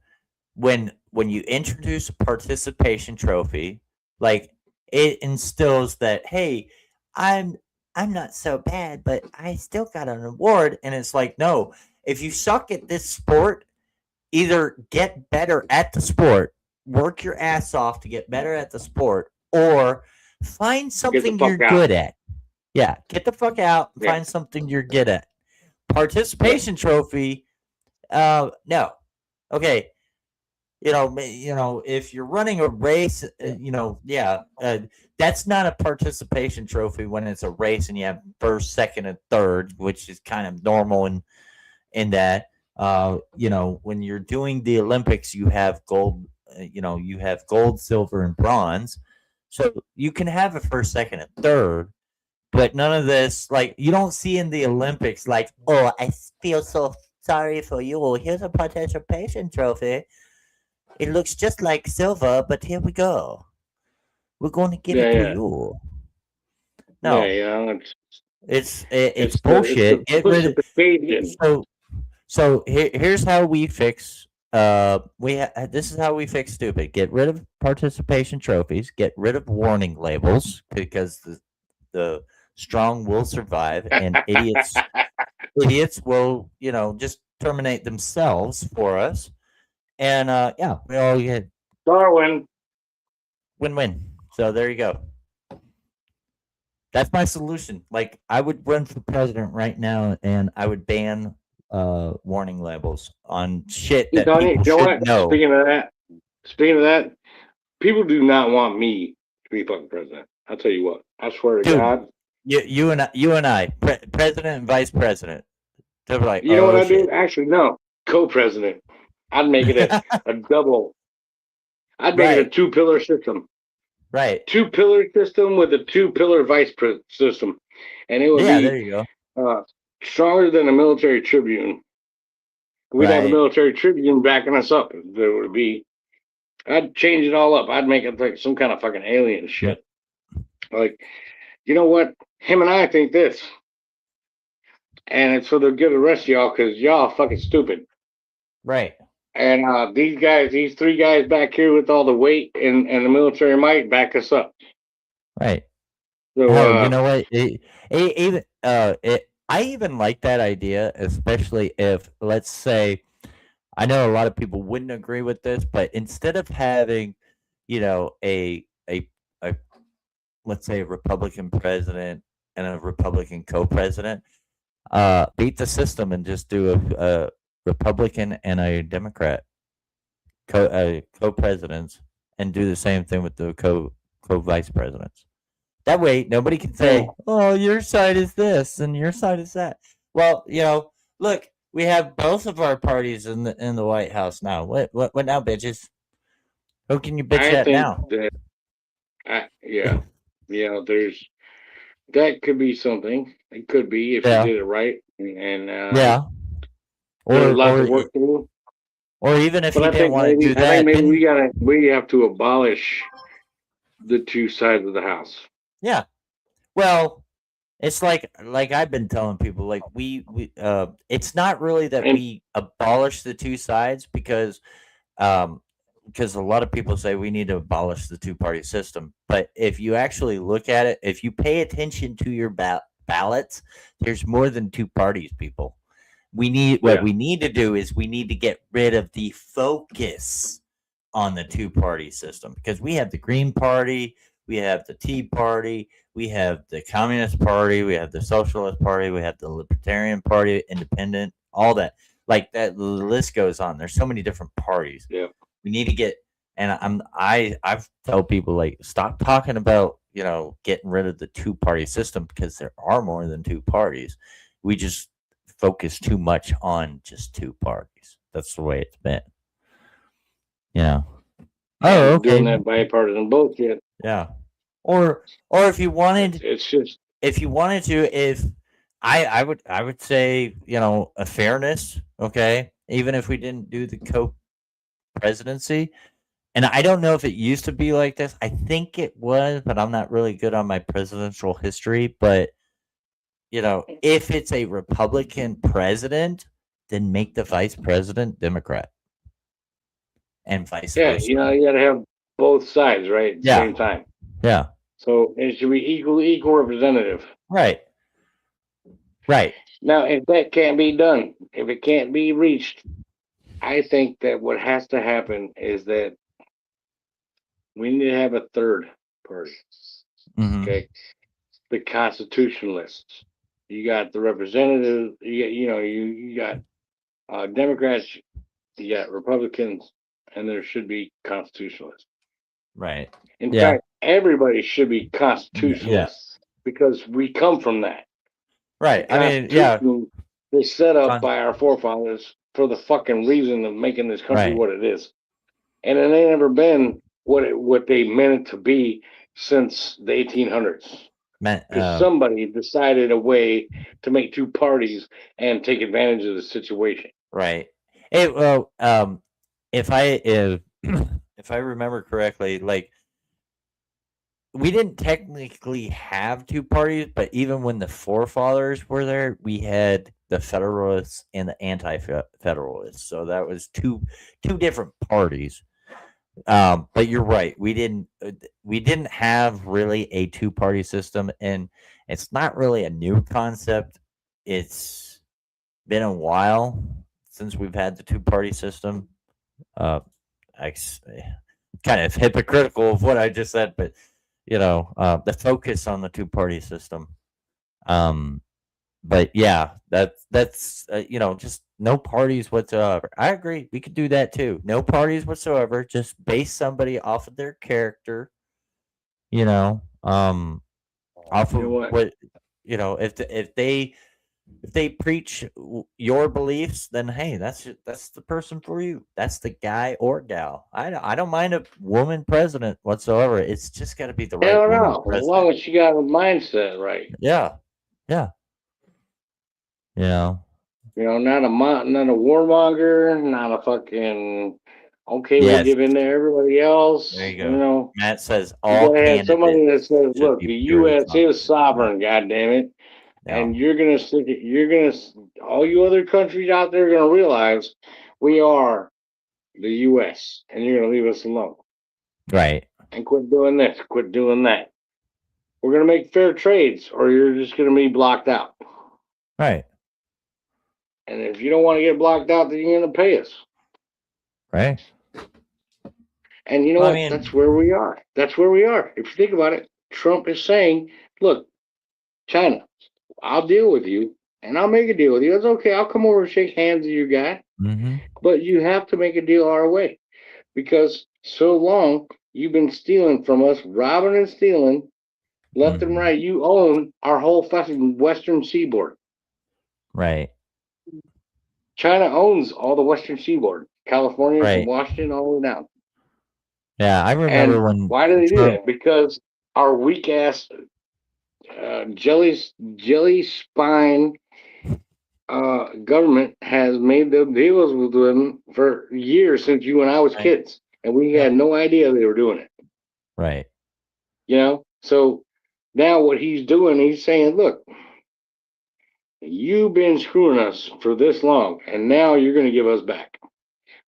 when you introduce a participation trophy, like it instills that, hey, I'm not so bad, but I still got an award. And it's like, no, if you suck at this sport, either get better at the sport, work your ass off to get better at the sport, or find something you're good at. Yeah, get the fuck out and find something you're good at. Participation trophy, no. Okay. You know, if you're running a race, that's not a participation trophy when it's a race and you have first, second, and third, which is kind of normal in that. When you're doing the Olympics, you have gold. You have gold, silver, and bronze, so you can have a first, second, and third. But none of this, like, you don't see in the Olympics, like, oh, I feel so sorry for you. Here's a participation trophy. It looks just like silver, but here we go. We're going to give it to you. No, it's bullshit. So here's how we fix. This is how we fix stupid. Get rid of participation trophies. Get rid of warning labels because the strong will survive, and idiots will just terminate themselves for us. And we all get Darwin. Win-win. So there you go. That's my solution. Like, I would run for president right now, and I would ban warning labels on shit that people should know. Speaking of that, people do not want me to be fucking president. I'll tell you what. I swear to Dude, God. You and I, president and vice president. They're like, You know what oh I do? shit. Actually, no. Co-president. I'd make it a double. I'd make it a Right. 2-pillar system. Right. 2-pillar system with a 2-pillar system, and it would Yeah, be there you go. stronger than a military tribune. We'd have a Right. military tribune backing us up. There would be. I'd change it all up. I'd make it like some kind of fucking alien shit. Like, you know what? Him and I think this, and it's for the good of the rest of y'all because y'all fucking stupid. Right. And these 3 guys back here with all the weight and the military might back us up. Right. So Oh, you know what? I even like that idea, especially if, let's say, I know a lot of people wouldn't agree with this, but instead of having, a let's say a Republican president and a Republican co-president, beat the system and just do a Republican and a Democrat co-presidents, and do the same thing with the co-vice presidents. That way, nobody can say, "Oh, your side is this and your side is that." Well, look, we have both of our parties in the White House now. What now, bitches? Who can you bitch I at think now? that, there's that could be something. It could be if you Yeah. did it right, and Yeah. there's a lot to Or work through. or even if But you didn't want to do I think that, maybe then we have to abolish the 2 sides of the house. yeah. Well, it's like I've been telling people, like we it's not really that And we abolish the 2 sides, because a lot of people say we need to abolish the 2-party system. But if you actually look at it, if you pay attention to your ballots, there's more than 2 parties, people. What we need to do is we need to get rid of the focus on the 2-party system, because we have the Green Party, we have the Tea Party, we have the Communist Party, we have the Socialist Party, we have the Libertarian Party, Independent, all that. Like that, the list goes on. There's so many different parties. Yeah. We need to get, and I've told people, like, stop talking about getting rid of the 2-party system, because there are more than 2 parties. We just focus too much on just 2 parties. That's the way it's been. Oh, okay. doing that bipartisan bullshit. Yeah. Or if you wanted, It's just I would say, a fairness, okay? Even if we didn't do the co-presidency. And I don't know if it used to be like this. I think it was, but I'm not really good on my presidential history. But, if it's a Republican president, then make the vice president Democrat. And vice versa. you got to have both sides, right? At the same time. Yeah. So it should be equal representative. Right. Now, if that can't be done, if it can't be reached, I think that what has to happen is that we need to have a 3rd party. Mm-hmm. Okay. The constitutionalists. You got the representatives. You got Democrats. You got Republicans, and there should be constitutionalists. Right. In fact, everybody should be constitutionalists because we come from that. Right. I mean, They set up by our forefathers for the fucking reason of making this country what it is, and it ain't ever been what they meant it to be since the 1800s. Because somebody decided a way to make 2 parties and take advantage of the situation. Right. If I remember correctly, like, we didn't technically have 2 parties, but even when the forefathers were there, we had the Federalists and the Anti-Federalists. So that was two different parties. But you're right. We didn't have really a 2-party system, and it's not really a new concept. It's been a while since we've had the 2-party system. Kind of hypocritical of what I just said, but the focus on the 2-party system. But yeah, that's you know, just no parties whatsoever. I agree. We could do that too. No parties whatsoever. Just base somebody off of their character. You know, off You know of what? what you know. If they preach your beliefs, then hey, that's the person for you. That's the guy or gal. I don't mind a woman president whatsoever. It's just got to be the right Hell woman no. As president. long as she got a mindset right. Yeah, yeah. You know, You know, not not a warmonger, not a fucking. Okay, we'll yes. give in to everybody else. There you You go. know, Matt says you all gotta have somebody candidates that says, should "Look, be the purely U.S. is competent. sovereign. God damn it." Yeah, And you're gonna stick it. You're gonna. All you other countries out there are gonna realize we are the U.S. and you're gonna leave us alone right, and quit doing this, quit doing that. We're gonna make fair trades, or you're just gonna be blocked out. right, And if you don't want to get blocked out, then you're gonna pay us. right. And you know Well, I what? That's mean, where we are. That's where we are. If you think about it, Trump is saying, "Look, China, I'll deal with you, and I'll make a deal with you. It's okay. I'll come over and shake hands with you guy, mm-hmm, but you have to make a deal our way because so long you've been stealing from us, robbing and stealing left and mm-hmm, right. You own our whole fucking western seaboard. right, China owns all the western seaboard, California from right. Washington all the way down. Yeah, I remember And when why do they do Trump. that? Because our weak ass jelly spine government has made them deals with them for years since you and I was Right. kids, and we Yep. had no idea they were doing it. Right. You know, so now what he's doing, he's saying, "Look, you've been screwing us for this long, and now you're going to give us back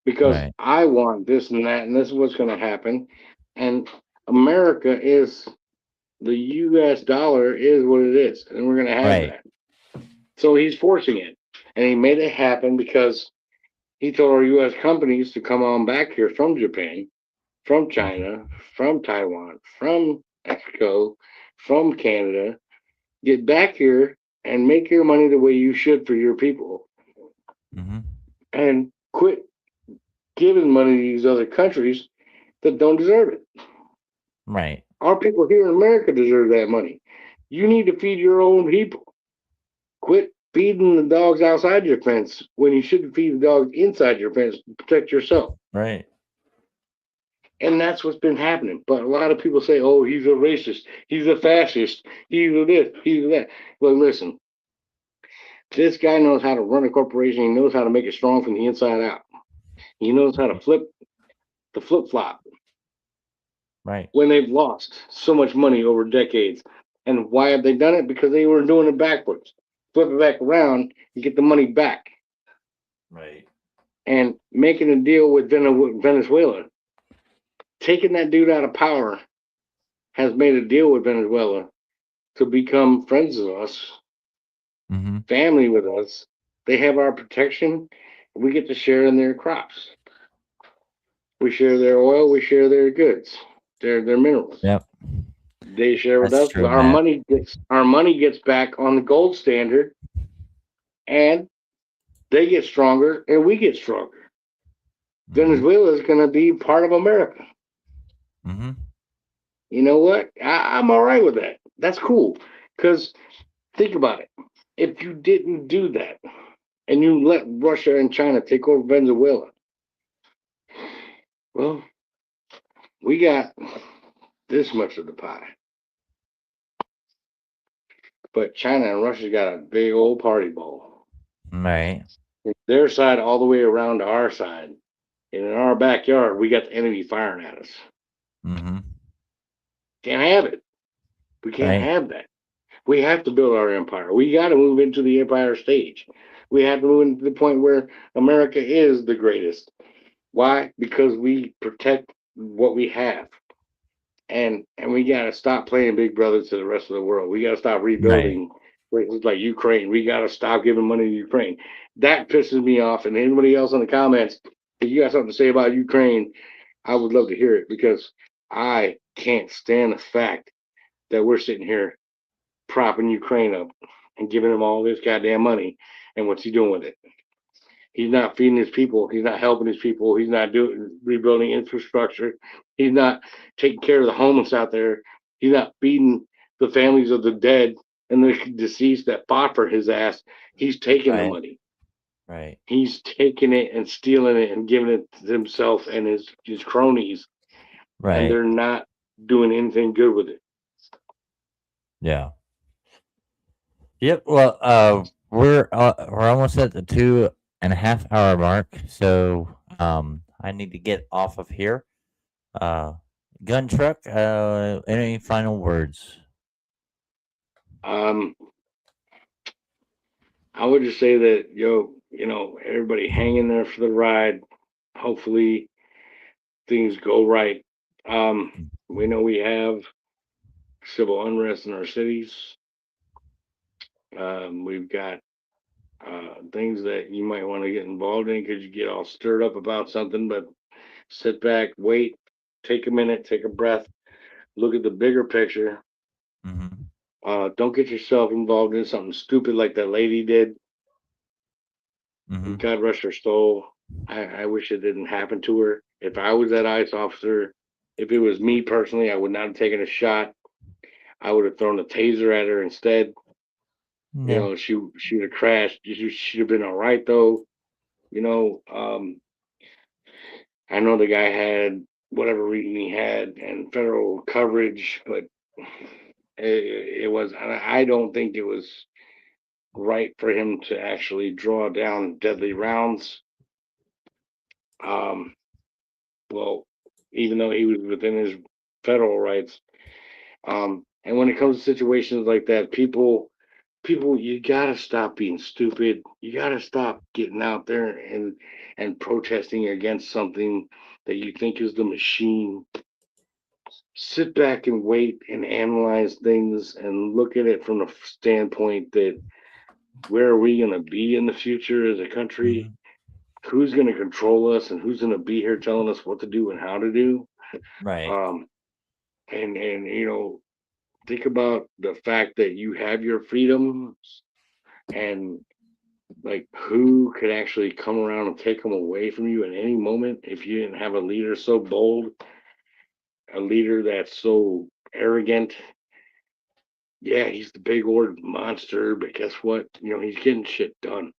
because Right. I want this and that, and this is what's going to happen." And America is the U.S. dollar is what it is, and we're going to have Right. that. So he's forcing it, and he made it happen because he told our U.S. companies to come on back here from Japan, from China, from Taiwan, from Mexico, from Canada, get back here and make your money the way you should for your people, Mm-hmm. and quit giving money to these other countries that don't deserve it. Right. Our people here in America deserve that money. You need to feed your own people. Quit feeding the dogs outside your fence when you should feed the dogs inside your fence to protect yourself. Right. And that's what's been happening. But a lot of people say, "Oh, he's a racist. He's a fascist. He's a this. He's a that." Well, listen, this guy knows how to run a corporation. He knows how to make it strong from the inside out. He knows how to flip the flip flop Right. when they've lost so much money over decades. And why have they done it? Because they were doing it backwards. Flip it back around and get the money back. Right. And making a deal with Venezuela, taking that dude out of power, has made a deal with Venezuela to become friends with us, Mm-hmm. family with us. They have our protection. We get to share in their crops. We share their oil. We share their goods, their minerals. Yep. They share with That's us. true, Matt. Our money gets back on the gold standard, and they get stronger, and we get stronger. Mm-hmm. Venezuela is going to be part of America. Mm-hmm. You know what? I'm all right with that. That's cool. Because think about it. If you didn't do that and you let Russia and China take over Venezuela, well, we got this much of the pie. But China and Russia got a big old party bowl. Right. Their side all the way around to our side. And in our backyard, we got the enemy firing at us. Mm-hmm. Can't have it. We can't Right. have that. We have to build our empire. We got to move into the empire stage. We have to move into the point where America is the greatest. Why? Because we protect what we have. And we got to stop playing big brother to the rest of the world. We got to stop rebuilding places like Ukraine. We got to stop giving money to Ukraine. That pisses me off. And anybody else in the comments, if you got something to say about Ukraine, I would love to hear it because I can't stand the fact that we're sitting here propping Ukraine up and giving him all this goddamn money. And what's he doing with it? He's not feeding his people. He's not helping his people. He's not rebuilding infrastructure. He's not taking care of the homeless out there. He's not feeding the families of the dead and the deceased that fought for his ass. He's taking the money. Right. He's taking it and stealing it and giving it to himself and his cronies. Right. And they're not doing anything good with it. Yeah. Yep. Well, we're almost at the 2.5 hour mark, so I need to get off of here. Gun Truck, any final words? I would just say that everybody hang in there for the ride. Hopefully things go right. We know we have civil unrest in our cities. We've got things that you might want to get involved in because you get all stirred up about something, but sit back, wait, take a minute, take a breath, look at the bigger picture. Mm-hmm. Don't get yourself involved in something stupid like that lady did. Mm-hmm. God rest her soul. I wish it didn't happen to her. If I was that ICE officer, if it was me personally, I would not have taken a shot. I would have thrown a taser at her instead. Yeah. She would have crashed. She'd have been all right though. I know the guy had whatever reason he had and federal coverage, but it was. I don't think it was right for him to actually draw down deadly rounds. Well, even though he was within his federal rights. And when it comes to situations like that, people, you gotta stop being stupid. You gotta stop getting out there and protesting against something that you think is the machine. Sit back and wait and analyze things and look at it from the standpoint that where are we gonna be in the future as a country? Mm-hmm. Who's gonna control us and who's gonna be here telling us what to do and how to do? Right. And think about the fact that you have your freedoms and like who could actually come around and take them away from you at any moment if you didn't have a leader so bold, a leader that's so arrogant. Yeah, he's the big old monster, but guess what? He's getting shit done.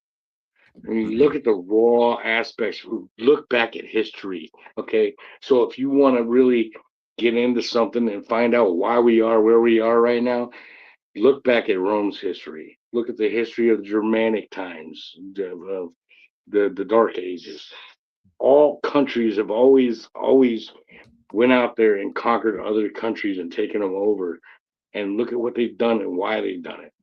I mean, look at the raw aspects. Look back at history. Okay. So if you want to really get into something and find out why we are where we are right now, look back at Rome's history. Look at the history of the Germanic times, the Dark Ages. All countries have always went out there and conquered other countries and taken them over. And look at what they've done and why they've done it.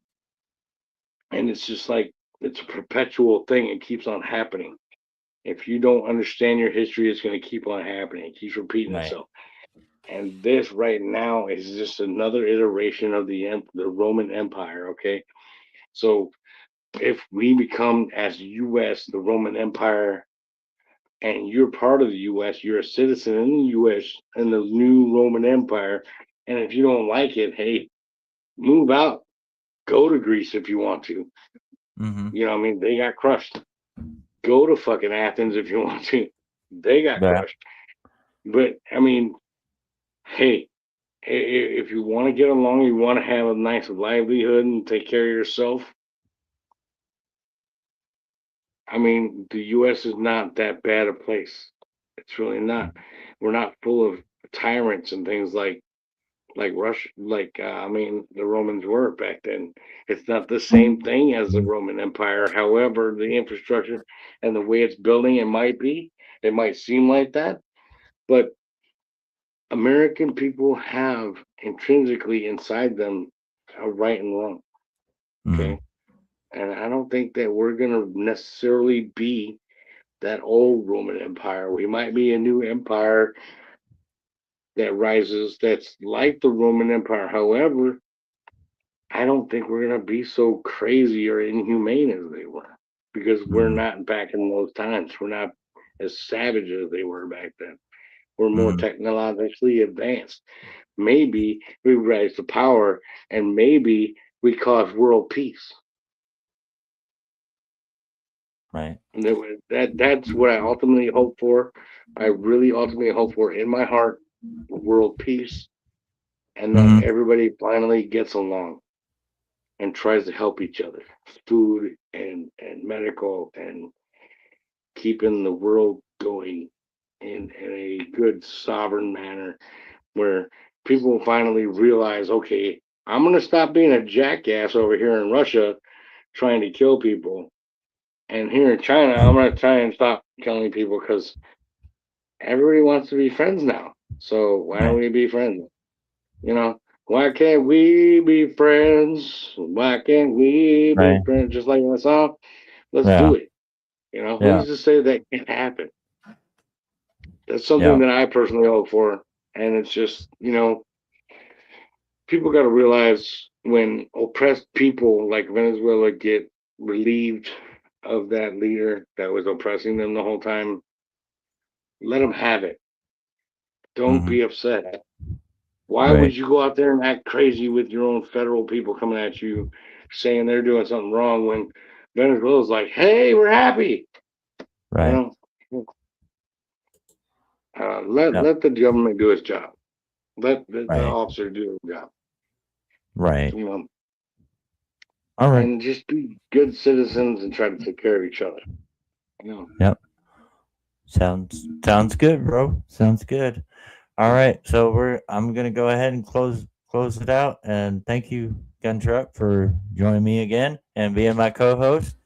And it's just like it's a perpetual thing. It keeps on happening. If you don't understand your history, it's going to keep on happening. It keeps repeating itself. And this right now is just another iteration of the Roman Empire. Okay, so if we become as U.S. the Roman Empire, and you're part of the U.S., you're a citizen in the U.S. and the new Roman Empire, and if you don't like it, hey, move out, go to Greece if you want to. Mm-hmm. You know what I mean? They got crushed. Go to fucking Athens if you want to. They got crushed. But I mean, hey, if you want to get along, you want to have a nice livelihood and take care of yourself. I mean, the U.S. is not that bad a place. It's really not. We're not full of tyrants and things like Russia, the Romans were back then. It's not the same thing as the Roman Empire. However, the infrastructure and the way it's building, it might seem like that, but American people have intrinsically inside them a right and wrong. Okay. And I don't think that we're going to necessarily be that old Roman Empire. We might be a new empire that rises that's like the Roman Empire. However, I don't think we're going to be so crazy or inhumane as they were because we're not back in those times. We're not as savage as they were back then. We're more technologically advanced. Maybe we rise to power and maybe we cause world peace. Right. And that's what I ultimately hope for. I really ultimately hope for in my heart world peace, and that everybody finally gets along and tries to help each other, food and medical, and keeping the world going in a good sovereign manner where people will finally realize, okay, I'm going to stop being a jackass over here in Russia trying to kill people. And here in China, I'm going to try and stop killing people because everybody wants to be friends now. So why don't we be friends? You know, why can't we be friends? Why can't we be friends? Just like that song. Let's do it. You know, who's to say that can't happen? That's something that I personally hope for. And it's just, you know, people got to realize when oppressed people like Venezuela get relieved of that leader that was oppressing them the whole time, let them have it. Don't be upset. Why would you go out there and act crazy with your own federal people coming at you saying they're doing something wrong when Venezuela's like, hey, we're happy? Right. You know, let the government do its job. Let the officer do his job. Right. You know, all right. And just be good citizens and try to take care of each other. You know. Yep. Sounds good, bro. Sounds good. All right. So I'm gonna go ahead and close it out. And thank you, Gun Truck, for joining me again and being my co-host.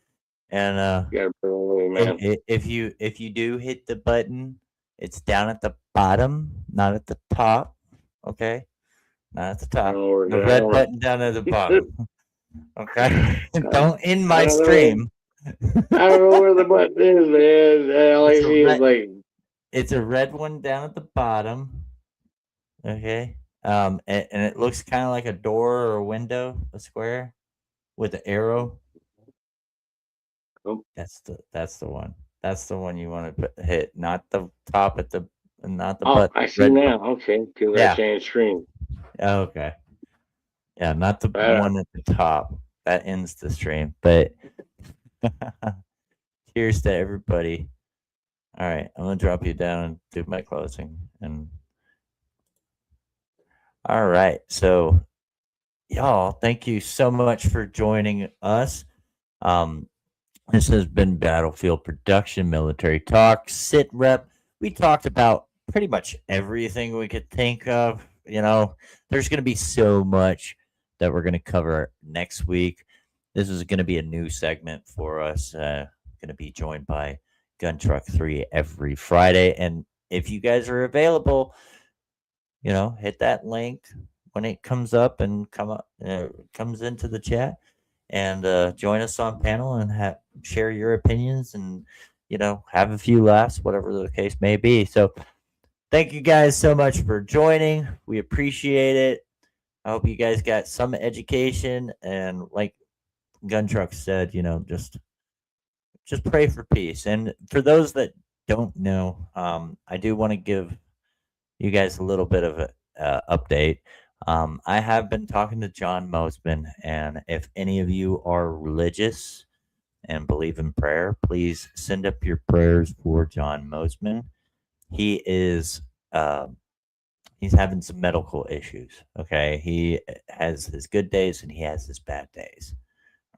And if you do hit the button, it's down at the bottom, not at the top. Okay, not at the top. The red button down at the bottom. Okay, don't end my stream. I don't know where the button is, man. All I see is like it's a red one down at the bottom. Okay, and it looks kind of like a door or a window, a square with an arrow. Oh. That's the one. That's the one you want to hit, not the top at the, not the button. I see now. Okay, because I changed screen. Okay. Yeah, not the one at the top. That ends the stream. But cheers to everybody. All right, I'm gonna drop you down and do my closing. And all right, so y'all, thank you so much for joining us. This has been Battlefield Production Military Talk, SITREP. We talked about pretty much everything we could think of. You know, there's going to be so much that we're going to cover next week. This is going to be a new segment for us. Going to be joined by Gun Truck 3 every Friday. And if you guys are available, you know, hit that link when it comes up and comes into the chat, and join us on panel and share your opinions and, you know, have a few laughs, whatever the case may be. So thank you guys so much for joining. We appreciate it. I hope you guys got some education, and like Gun Truck said, you know, just pray for peace. And for those that don't know, I do want to give you guys a little bit of an update. I have been talking to John Mosman, and if any of you are religious and believe in prayer, please send up your prayers for John Mosman. He is he's having some medical issues. Okay, he has his good days and he has his bad days.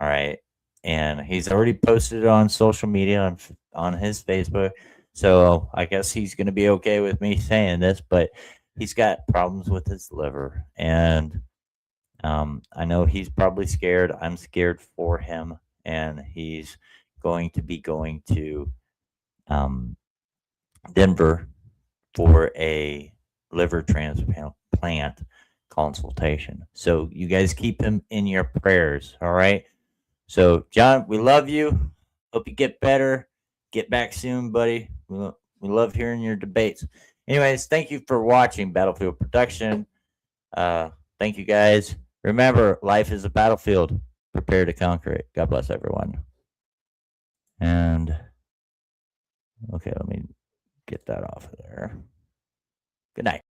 All right, and he's already posted it on social media on his Facebook. So I guess he's going to be okay with me saying this, but he's got problems with his liver, and I know he's probably scared. I'm scared for him, and he's going to be going to Denver for a liver transplant consultation. So you guys keep him in your prayers, all right? So John, we love you. Hope you get better. Get back soon, buddy. We love hearing your debates. Anyways, thank you for watching Battlefield Production. Thank you guys. Remember, life is a battlefield. Prepare to conquer it. God bless everyone. And okay, let me get that off of there. Good night.